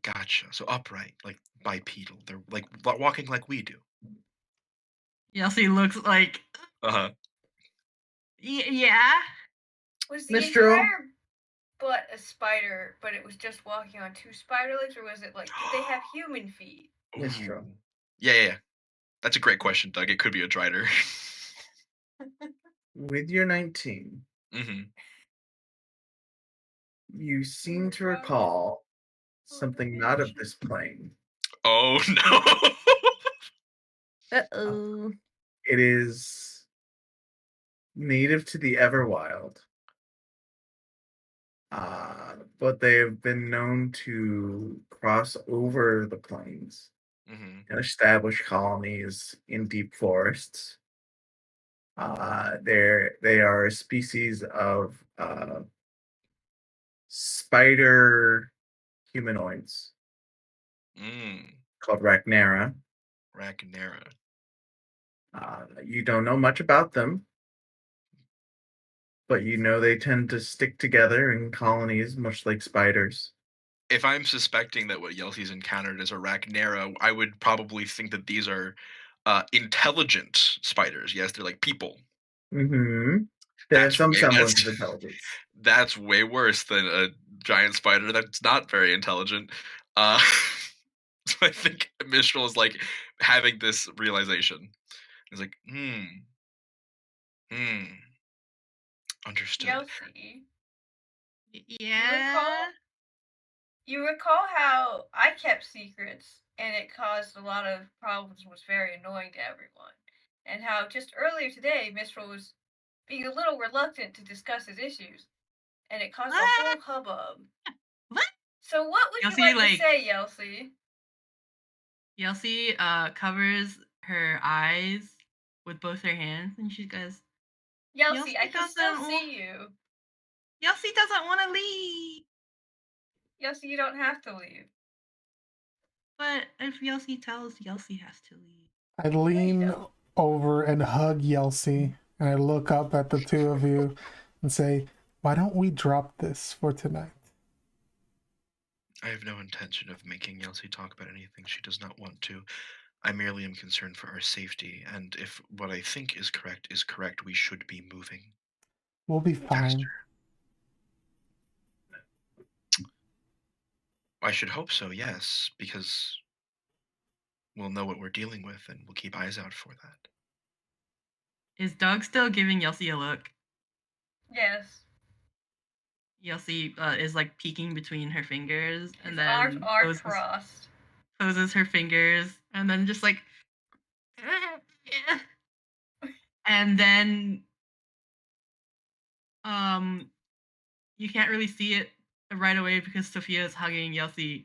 Gotcha. So upright, like bipedal. They're like walking like we do. Yelsey looks like, Uh-huh. yeah. Was the Mistral? entire butt a spider, but it was just walking on two spider legs, or was it like, did they have human feet? Mistral. Ooh. Yeah. That's a great question, Doug. It could be a drider. With your 19, Mm-hmm. you seem to recall something not of this plane. Oh no. Uh-oh. It is native to the Everwild, but they have been known to cross over the plains Mm-hmm. and establish colonies in deep forests. They are a species of spider humanoids called Rachnera. Rachnera. You don't know much about them, but you know they tend to stick together in colonies, much like spiders. If I'm suspecting that what Yelsey's encountered is a Rachnera, I would probably think that these are intelligent spiders. Yes, they're like people. Mm-hmm. They have some semblance that's of intelligence. that's way worse than a giant spider that's not very intelligent. So I think Mistral is like having this realization. He's like, understood. Yelsey, Yeah. you recall how I kept secrets and it caused a lot of problems, was very annoying to everyone, and how just earlier today Mistral was being a little reluctant to discuss his issues, and it caused a whole hubbub. What? So what would Yelsey, you like to say, Yelsey? Yelsey covers her eyes with both her hands and she goes, Yelsey, I can still see you. Yelsey doesn't want to leave. Yelsey, you don't have to leave. But if Yelsey tells, Yelsey has to leave. I lean over and hug Yelsey, and I look up at the two of you and say, why don't we drop this for tonight? I have no intention of making Yelsey talk about anything she does not want to. I merely am concerned for our safety, and if what I think is correct, we should be moving. We'll be fine. I should hope so, yes, because we'll know what we're dealing with and we'll keep eyes out for that. Is Doug still giving Yelsey a look? Yes. Yelsey is like peeking between her fingers and His then arms are crossed. Closes her fingers and then just like and then you can't really see it right away because Sophia is hugging Yelsey,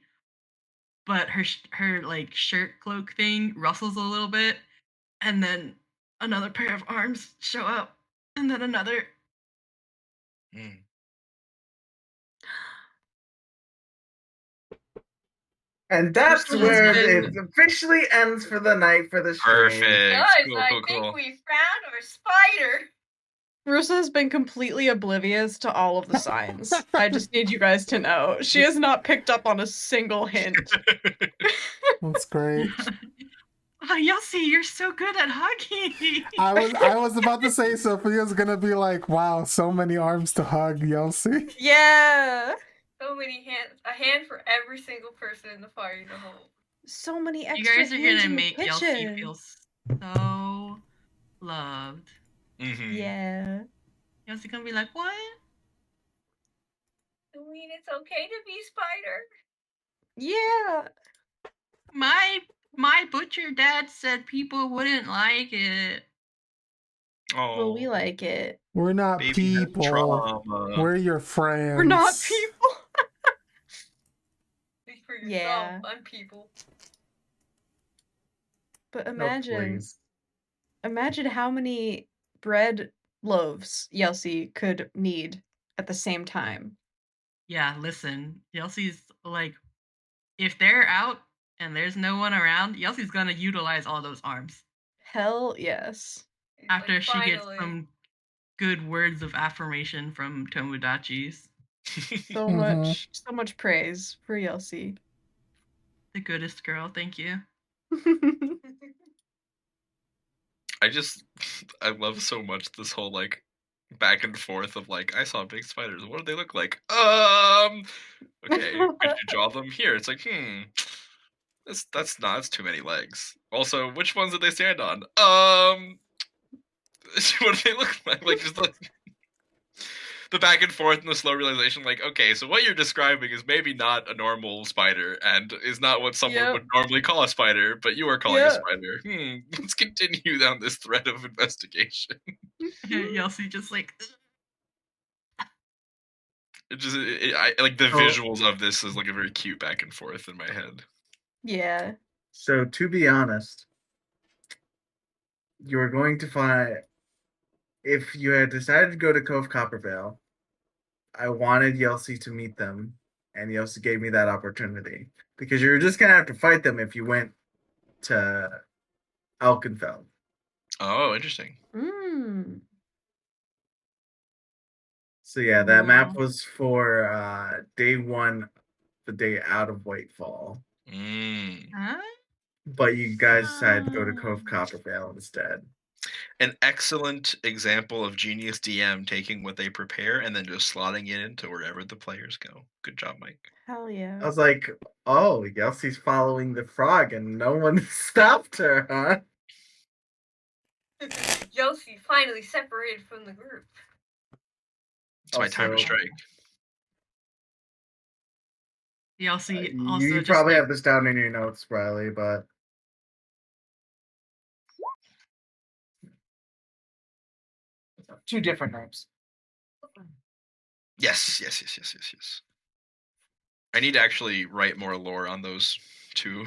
but her like shirt cloak thing rustles a little bit, and then another pair of arms show up, and then another. And that's where it officially ends for the night for the stream. Perfect. Guys, I think we found our spider. Rusa has been completely oblivious to all of the signs. I just need you guys to know. She has not picked up on a single hint. That's great. Oh, Yelsey, you're so good at hugging. I was about to say Sophia's gonna be like, wow, so many arms to hug, Yelsey. Yeah. So many hands. A hand for every single person in the party to hold. So many extra You guys are hands gonna in make the Yelsey kitchen. feel so loved. Mm-hmm. Yeah. Yelsey gonna be like, what? You mean it's okay to be spider? Yeah. My butcher dad said people wouldn't like it. Oh. Well, we like it. We're not people. We're your friends. We're not people. Speak for yourself. I'm people. But imagine how many bread loaves Yelsey could need at the same time. Yeah, listen, Yelsey's like if they're out and there's no one around, Yelsey's gonna utilize all those arms. Hell yes. After Like, she gets finally. some good words of affirmation from Tomodachi's. So much praise for Yelsey. The goodest girl, thank you. I love so much this whole like back and forth of like, I saw big spiders. What do they look like? Okay, could you draw them here? It's like, that's too many legs. Also, which ones did they stand on? What do they look like? Like just like the back and forth and the slow realization, like, okay, so what you're describing is maybe not a normal spider and is not what someone would normally call a spider, but you are calling a spider. Let's continue down this thread of investigation. Yelsey just like I like the visuals of this is like a very cute back and forth in my head. Yeah. So to be honest, you're going to find, if you had decided to go to Cove Coppervale, I wanted Yelsey to meet them, and Yelsey gave me that opportunity. Because you're just gonna have to fight them if you went to Alkenfeld. Oh, interesting. So yeah, that map was for day one, the day out of Whitefall. Huh? But you guys decided to go to Cove Coppervale instead. An excellent example of genius DM taking what they prepare and then just slotting it into wherever the players go. Good job, Mike. Hell yeah. I was like, oh, Yelsey's following the frog and no one stopped her, huh? Yelsey finally separated from the group. It's my time to strike. Yelsey also you just probably like, have this down in your notes, Riley, but two different names. Yes. I need to actually write more lore on those two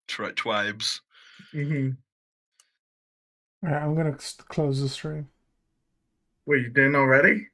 tribes. Mm-hmm. All right, I'm gonna close the stream. Wait, you didn't already?